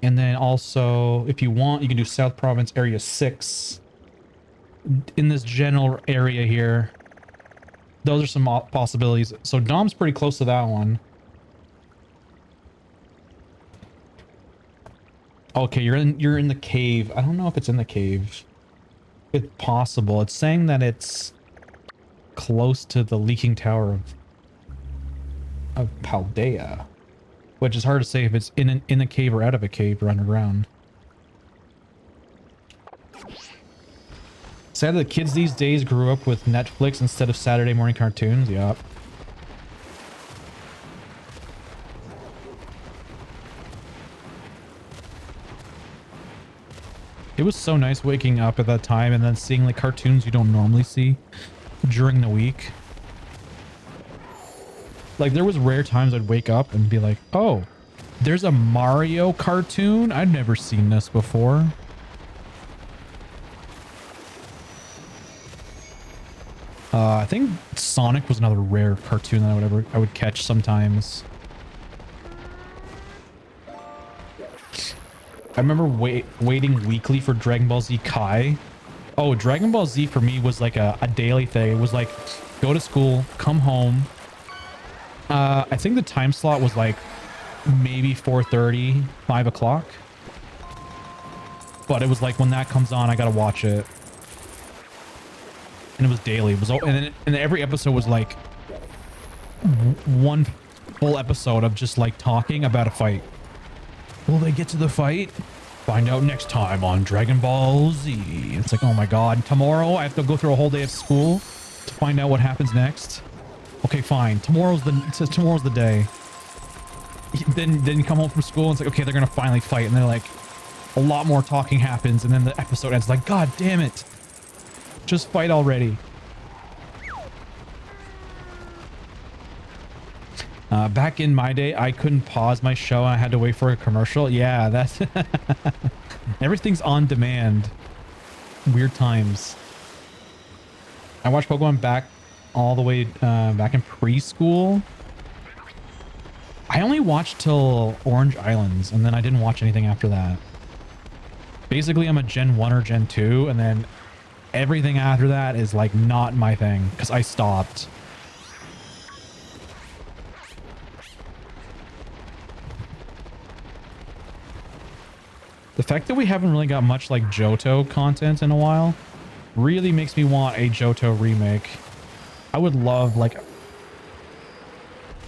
And then also, if you want, you can do South Province Area 6. In this general area here. Those are some possibilities. So Dom's pretty close to that one. Okay, you're in the cave. I don't know if it's in the cave. It's possible. It's saying that it's close to the leaking tower of Paldea, which is hard to say if it's in a cave or out of a cave or underground. Sad that the kids these days grew up with Netflix instead of Saturday morning cartoons. Yup. It was so nice waking up at that time and then seeing like cartoons you don't normally see during the week. Like, there was rare times I'd wake up and be like, oh, there's a Mario cartoon? I've never seen this before. I think Sonic was another rare cartoon that I would catch sometimes. I remember waiting weekly for Dragon Ball Z Kai. Oh, Dragon Ball Z for me was like a daily thing. It was like, go to school, come home. I think the time slot was like maybe 4:30, 5 o'clock. But it was like, when that comes on, I gotta watch it. And it was daily. It was, and every episode was like one full episode of just like talking about a fight. Will they get to the fight? Find out next time on Dragon Ball Z. It's like, oh my god, tomorrow I have to go through a whole day of school to find out what happens next. Okay, fine. Tomorrow's the day. Then you come home from school and it's like, okay, they're gonna finally fight, and then like a lot more talking happens, and then the episode ends. Like, god damn it. Just fight already. Back in my day, I couldn't pause my show. I had to wait for a commercial. Yeah, that's... Everything's on demand. Weird times. I watched Pokemon back all the way back in preschool. I only watched till Orange Islands, and then I didn't watch anything after that. Basically, I'm a Gen 1 or Gen 2, and then Everything after that is like not my thing because I stopped. The fact that we haven't really got much like Johto content in a while really makes me want a Johto remake. I would love like,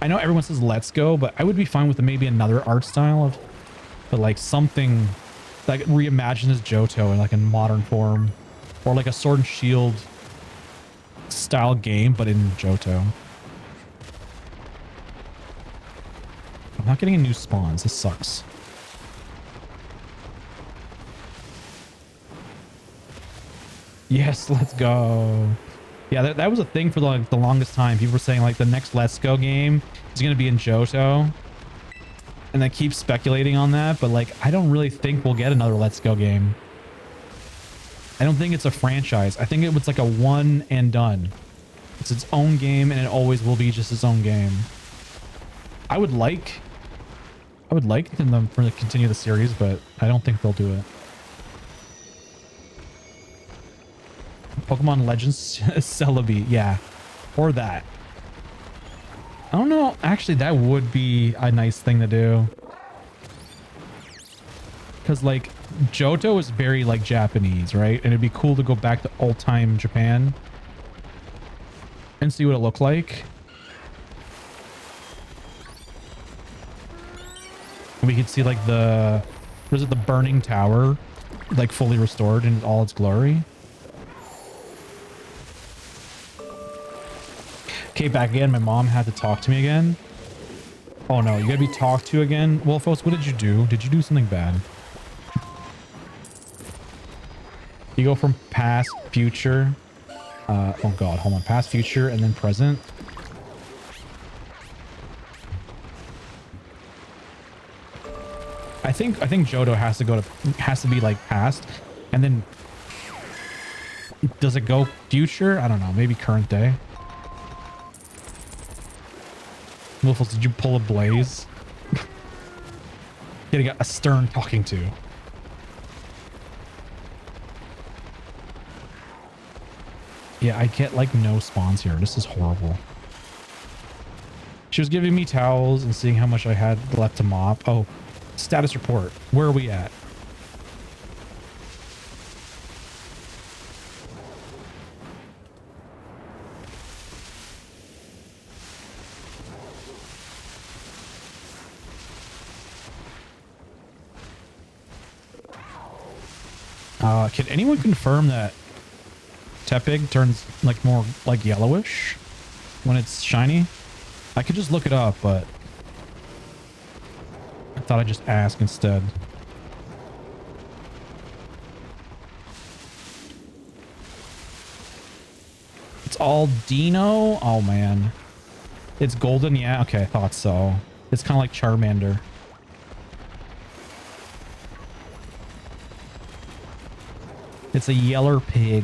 I know everyone says let's go, but I would be fine with maybe another art style of, but like something that reimagines Johto in like a modern form, or like a Sword and Shield style game, but in Johto. I'm not getting a new spawns. This sucks. Yes, let's go. Yeah, that was a thing for like the longest time. People were saying like the next Let's Go game is going to be in Johto. And they keep speculating on that, but like I don't really think we'll get another Let's Go game. I don't think it's a franchise. I think it was like a one and done. It's its own game and it always will be just its own game. I would like them for to continue the series, but I don't think they'll do it. Pokemon Legends Celebi, yeah. Or that. I don't know. Actually, that would be a nice thing to do. Because, like, Johto is very, like, Japanese, right? And it'd be cool to go back to old-time Japan and see what it looked like. And we could see, like, the Burning Tower, like, fully restored in all its glory. Okay, back again. My mom had to talk to me again. Oh no, you gotta be talked to again? Well, folks, what did you do? Did you do something bad? You go from past, future. Oh god, hold on. Past, future, and then present. I think Johto has to be like past, and then does it go future? I don't know. Maybe current day. Wolfles, did you pull a Blaze? Getting a stern talking to. Yeah, I get like no spawns here. This is horrible. She was giving me towels and seeing how much I had left to mop. Oh, status report. Where are we at? Can anyone confirm that Tepig turns like more like yellowish when it's shiny? I could just look it up, but I thought I'd just ask instead. It's all Dino? Oh man. It's golden? Yeah, okay, I thought so. It's kind of like Charmander. It's a yeller pig.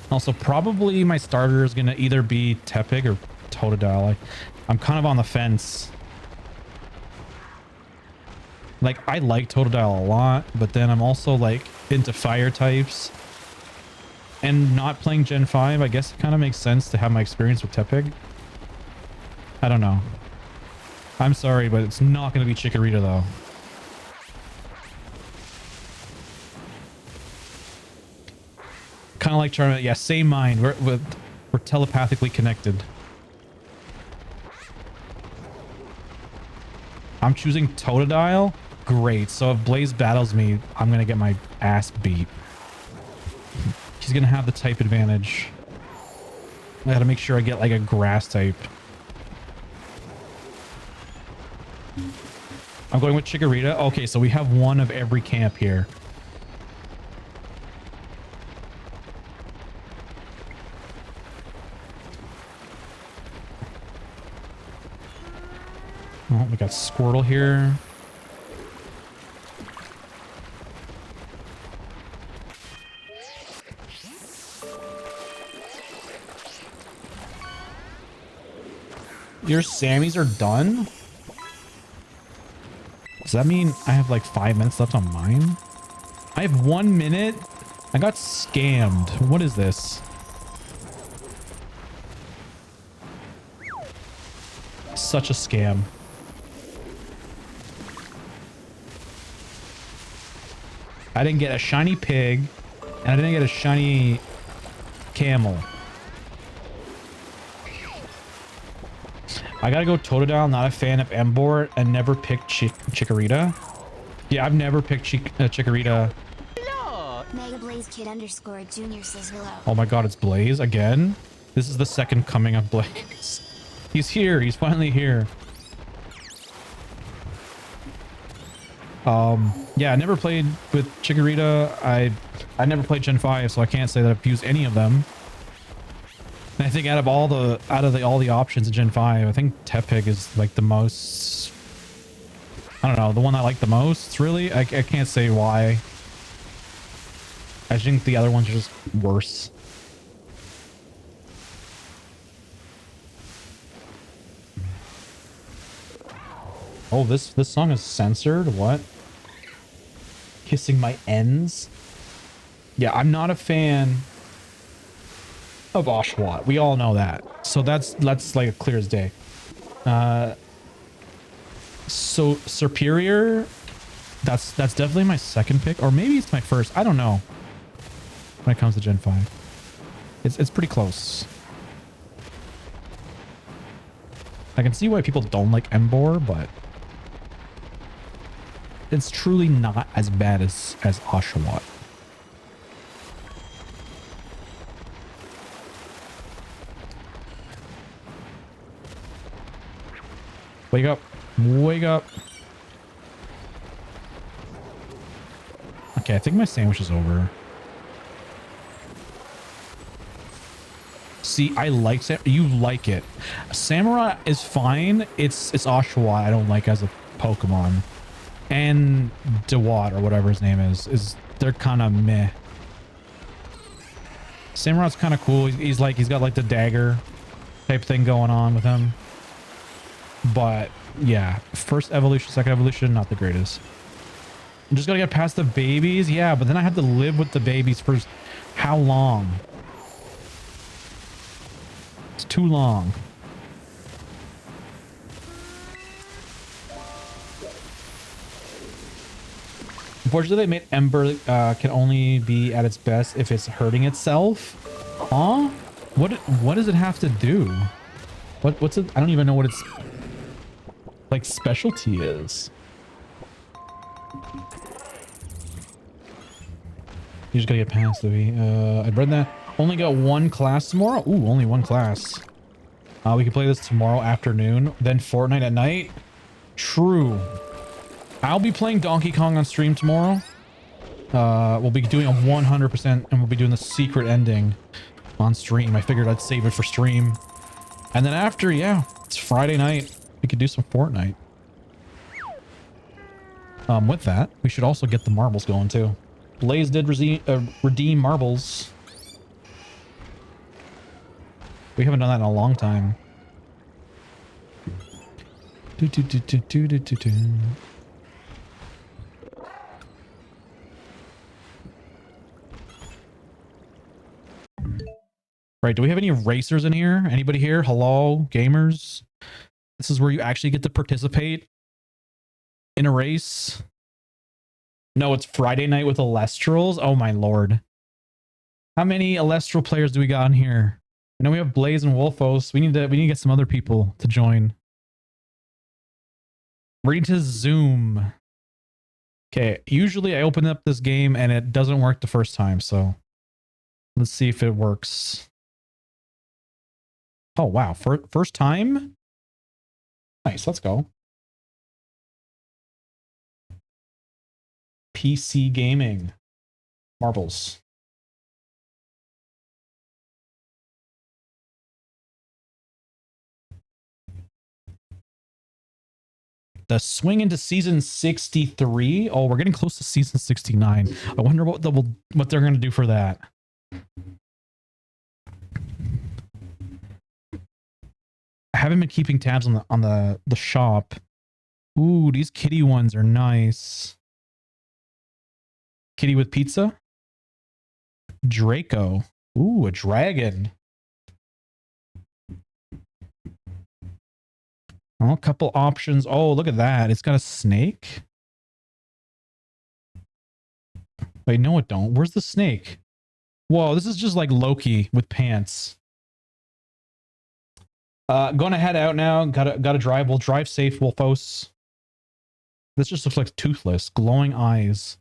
Also, probably my starter is going to either be Tepig or Totodile. I'm kind of on the fence. Like, I like Totodile a lot, but then I'm also, like, into fire types. And not playing Gen 5, I guess it kind of makes sense to have my experience with Tepig. I don't know. I'm sorry, but it's not going to be Chikorita, though. Kind of like Charmander. Yeah, same mind. We're telepathically connected. I'm choosing Totodile. Great. So if Blaze battles me, I'm going to get my ass beat. He's going to have the type advantage. I got to make sure I get like a grass type. I'm going with Chikorita. Okay, so we have one of every camp here. Oh, we got Squirtle here. Your Sammys are done? Does that mean I have like 5 minutes left on mine? I have 1 minute. I got scammed. What is this? Such a scam. I didn't get a shiny pig, and I didn't get a shiny camel. I gotta go Totodile, not a fan of Embor, and never picked Chikorita. Yeah, I've never picked Chikorita. Mega Blaze Kid underscore Junior says hello. Oh my god, it's Blaze again? This is the second coming of Blaze. He's here. He's finally here. Yeah, I never played with Chikorita. I never played Gen 5, so I can't say that I've used any of them. And I think out of all the options in Gen 5, I think Tepig is like the most, I don't know, the one I like the most, really. I can't say why. I think the other ones are just worse. Oh, this song is censored? What? Kissing my ends? Yeah, I'm not a fan of Oshawott. We all know that. So that's like clear as day. So Superior, that's definitely my second pick, or maybe it's my first. I don't know. When it comes to Gen 5, it's pretty close. I can see why people don't like Embor, but it's truly not as bad as Oshawott. Wake up. Wake up. Okay, I think my sandwich is over. See, I like you like it. Samurai is fine. It's Oshawott I don't like as a Pokemon. And Dewott, or whatever his name is they're kind of meh. Samurai's kind of cool. He's got like the dagger type thing going on with him. But yeah, first evolution, second evolution, not the greatest. I'm just gonna get past the babies. Yeah, but then I have to live with the babies for how long? It's too long. Unfortunately, they made Ember can only be at its best if it's hurting itself. Huh? What does it have to do? What's it? I don't even know what its like specialty is. You just gotta get past the V. I'd read that. Only got one class tomorrow. Ooh, only one class. We can play this tomorrow afternoon, then Fortnite at night. True. I'll be playing Donkey Kong on stream tomorrow. We'll be doing a 100%, and we'll be doing the secret ending on stream. I figured I'd save it for stream. And then after, yeah, it's Friday night. We could do some Fortnite. With that, we should also get the marbles going too. Blaze did redeem marbles. We haven't done that in a long time. Right, do we have any racers in here? Anybody here? Hello, gamers? This is where you actually get to participate in a race. No, it's Friday night with Alestrals. Oh my lord. How many Alestral players do we got in here? I know we have Blaze and Wolfos. We need to get some other people to join. Ready to Zoom. Okay, usually I open up this game and it doesn't work the first time, so let's see if it works. Oh wow, first time? Nice, let's go. PC gaming. Marbles. The swing into season 63. Oh, we're getting close to season 69. I wonder what they're going to do for that. I haven't been keeping tabs on the shop. Ooh, these kitty ones are nice. Kitty with pizza. Draco. Ooh, a dragon. Oh, a couple options. Oh, look at that. It's got a snake. Wait, no, it don't. Where's the snake? Whoa, this is just like Loki with pants. Gonna head out now. Gotta drive. We'll drive safe, Wolfos. This just looks like toothless, glowing eyes.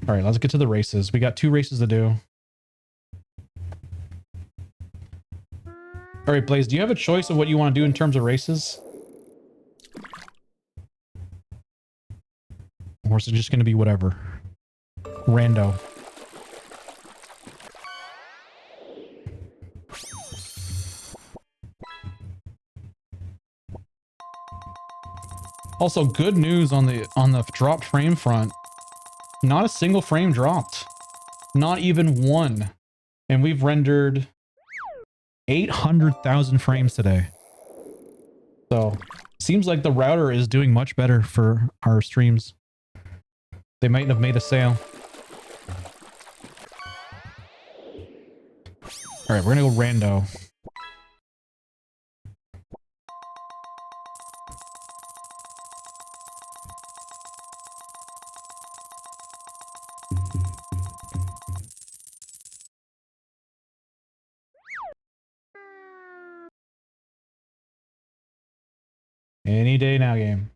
All right, let's get to the races. We got 2 races to do. All right, Blaze, do you have a choice of what you want to do in terms of races? Or is it just going to be whatever? Rando. Also, good news on the dropped frame front. Not a single frame dropped. Not even one. And we've rendered 800,000 frames today. So, seems like the router is doing much better for our streams. They might have made a sale. All right, we're gonna go rando. Any day now, game.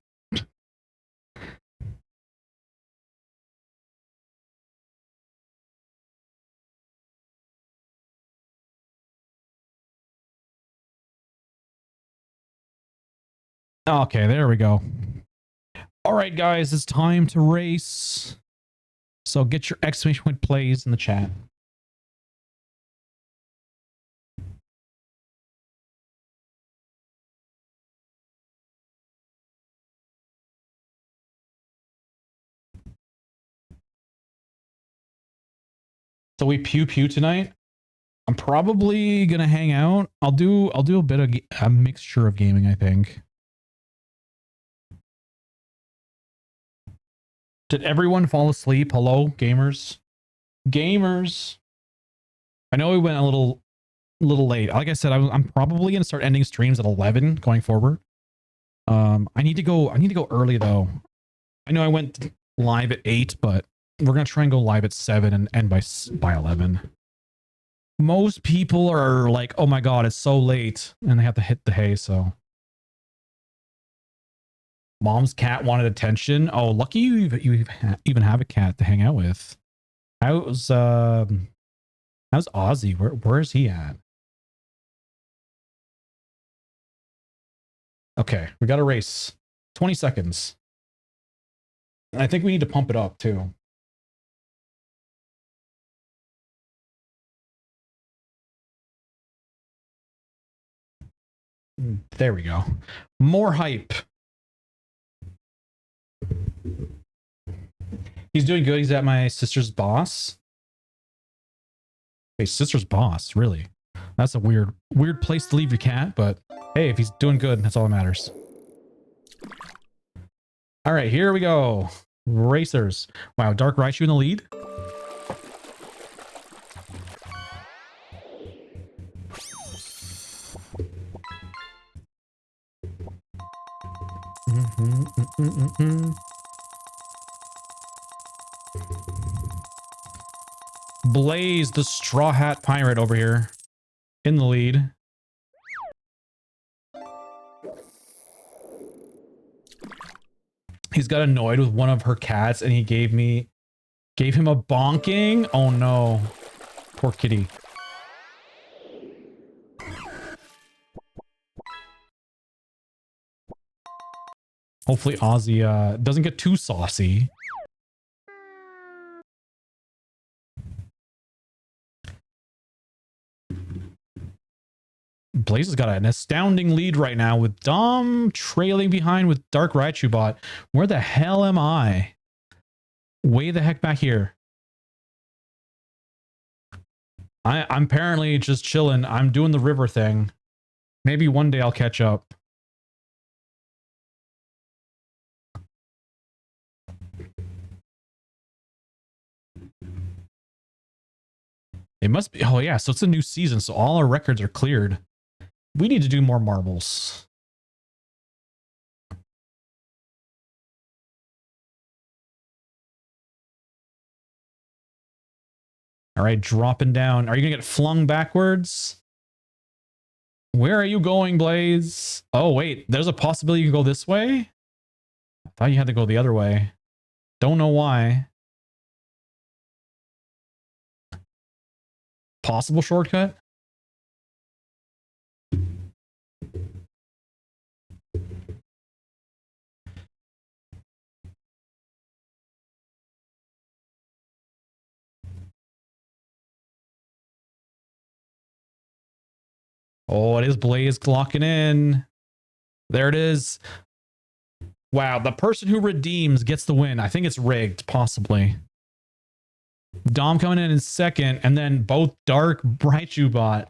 Okay, there we go. All right, guys, it's time to race. So get your exclamation point plays in the chat. So we pew pew tonight. I'm probably gonna hang out. I'll do a bit of a mixture of gaming, I think. Did everyone fall asleep? Hello, gamers. Gamers. I know we went a little late. Like I said, I'm probably gonna start ending streams at 11 going forward. I need to go early though. I know I went live at 8, but we're gonna try and go live at 7 and end by 11. Most people are like, "Oh my god, it's so late," and they have to hit the hay. So, mom's cat wanted attention. Oh, lucky you even have a cat to hang out with. How's Ozzy? Where is he at? Okay, we got a race. 20 seconds. I think we need to pump it up too. There we go. More hype. He's doing good. He's at my sister's boss. Hey, sister's boss, really? That's a weird place to leave your cat, but hey, if he's doing good, that's all that matters. All right, here we go. Racers. Wow, Dark Raichu in the lead. Blaze, the Straw Hat Pirate over here in the lead. He's got annoyed with one of her cats and he gave him a bonking. Oh no. Poor kitty. Hopefully Ozzy doesn't get too saucy. Blaze has got an astounding lead right now with Dom trailing behind with Dark Raichu bot. Where the hell am I? Way the heck back here. I'm apparently just chilling. I'm doing the river thing. Maybe one day I'll catch up. It must be. Oh, yeah. So it's a new season. So all our records are cleared. We need to do more marbles. All right, dropping down. Are you going to get flung backwards? Where are you going, Blaze? Oh, wait. There's a possibility you can go this way? I thought you had to go the other way. Don't know why. Possible shortcut? Oh, it is Blaze clocking in. There it is. Wow, the person who redeems gets the win. I think it's rigged, possibly. Dom coming in second, and then both Dark, Brightchubot,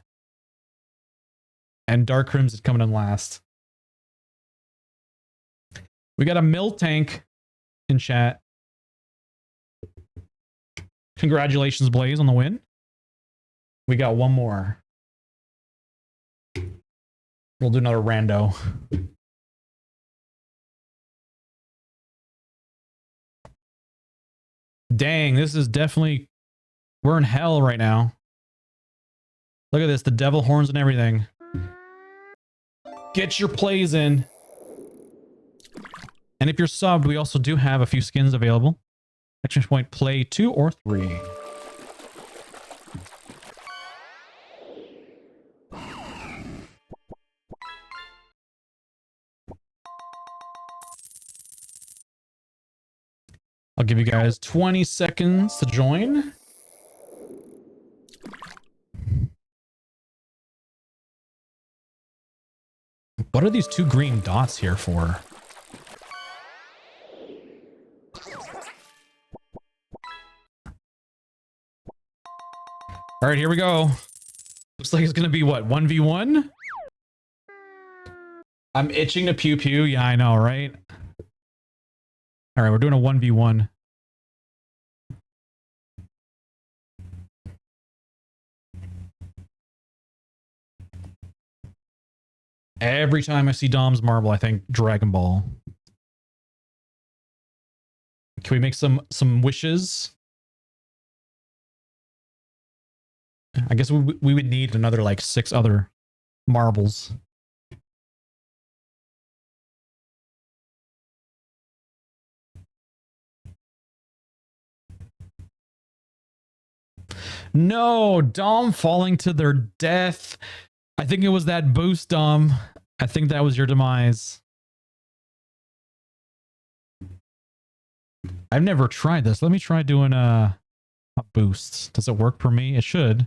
and Dark Crimson coming in last. We got a Mill Tank in chat. Congratulations, Blaze, on the win. We got one more. We'll do another rando. Dang, this is definitely... We're in hell right now. Look at this, the devil horns and everything. Get your plays in. And if you're subbed, we also do have a few skins available. Exchange point, play 2 or 3. I'll give you guys 20 seconds to join. What are these 2 green dots here for? All right, here we go. Looks like it's going to be what, 1v1? I'm itching to pew pew. Yeah, I know, right? All right, we're doing a 1v1. Every time I see Dom's marble, I think Dragon Ball. Can we make some wishes? I guess we would need another like 6 other marbles. No, Dom falling to their death. I think it was that boost, Dom. I think that was your demise. I've never tried this. Let me try doing a boost. Does it work for me? It should.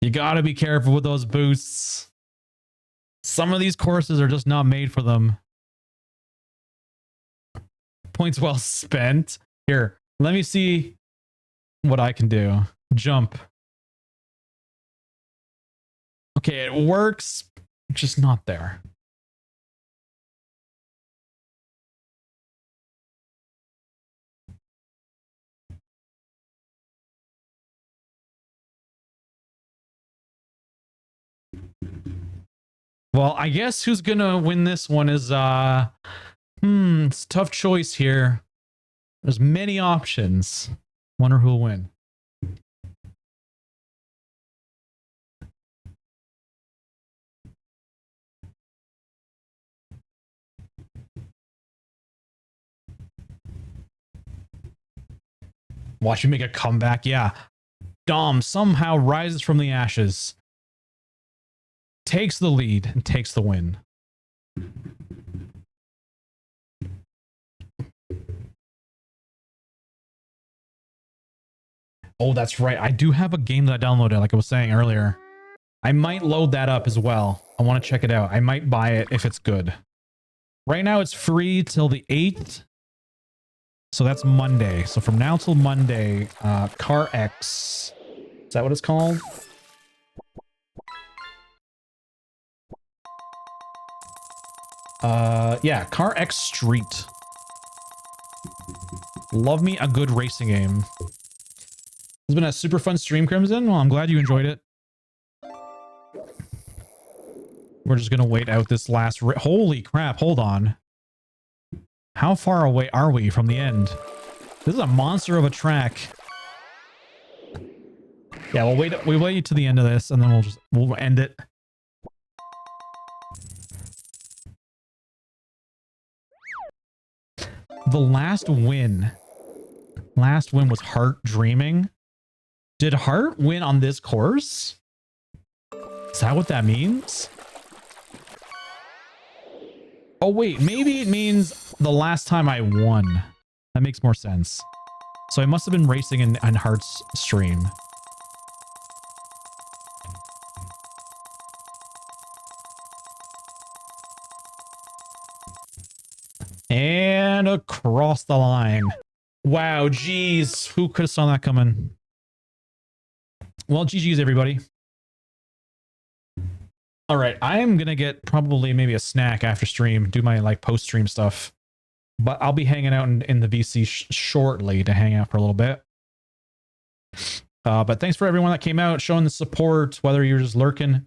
You gotta be careful with those boosts. Some of these courses are just not made for them. Points well spent. Here, let me see what I can do. Jump. Okay, it works, just not there. Well, I guess who's gonna win this one is it's a tough choice here. There's many options. Wonder who'll win. Watch you make a comeback. Yeah. Dom somehow rises from the ashes, takes the lead, and takes the win. Oh, that's right. I do have a game that I downloaded, like I was saying earlier. I might load that up as well. I want to check it out. I might buy it if it's good. Right now, it's free till the 8th. So that's Monday. So from now till Monday, Car X. Is that what it's called? Yeah, Car X Street. Love me a good racing game. It's been a super fun stream, Crimson. Well, I'm glad you enjoyed it. We're just gonna wait out this last. Holy crap! Hold on. How far away are we from the end? This is a monster of a track. Yeah, we'll wait. We wait to the end of this, and then we'll end it. The last win. Last win was Heart Dreaming. Did Heart win on this course? Is that what that means? Oh wait, maybe it means the last time I won. That makes more sense. So I must have been racing in Heart's stream. And across the line. Wow, geez. Who could have saw that coming? Well, GG's everybody. All right, I am going to get probably maybe a snack after stream, do my like post-stream stuff. But I'll be hanging out in the VC shortly to hang out for a little bit. But thanks for everyone that came out, showing the support, whether you're just lurking,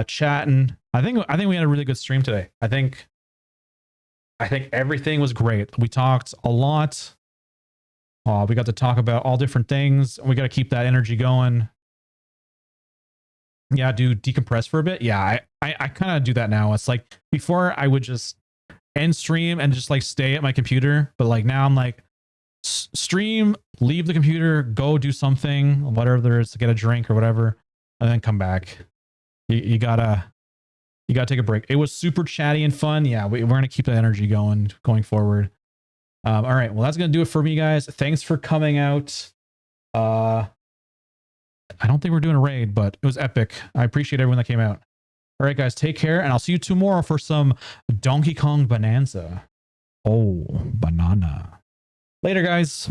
chatting. I think we had a really good stream today. I think everything was great. We talked a lot. We got to talk about all different things. We got to keep that energy going. Yeah, do decompress for a bit. Yeah, I kind of do that now. It's like before I would just end stream and just like stay at my computer. But like now I'm like stream, leave the computer, go do something, whatever there is to get a drink or whatever, and then come back. You gotta take a break. It was super chatty and fun. Yeah, we're going to keep that energy going forward. All right. Well, that's going to do it for me, guys. Thanks for coming out. I don't think we're doing a raid, but it was epic. I appreciate everyone that came out. All right, guys, take care, and I'll see you tomorrow for some Donkey Kong Bonanza. Oh, banana. Later, guys.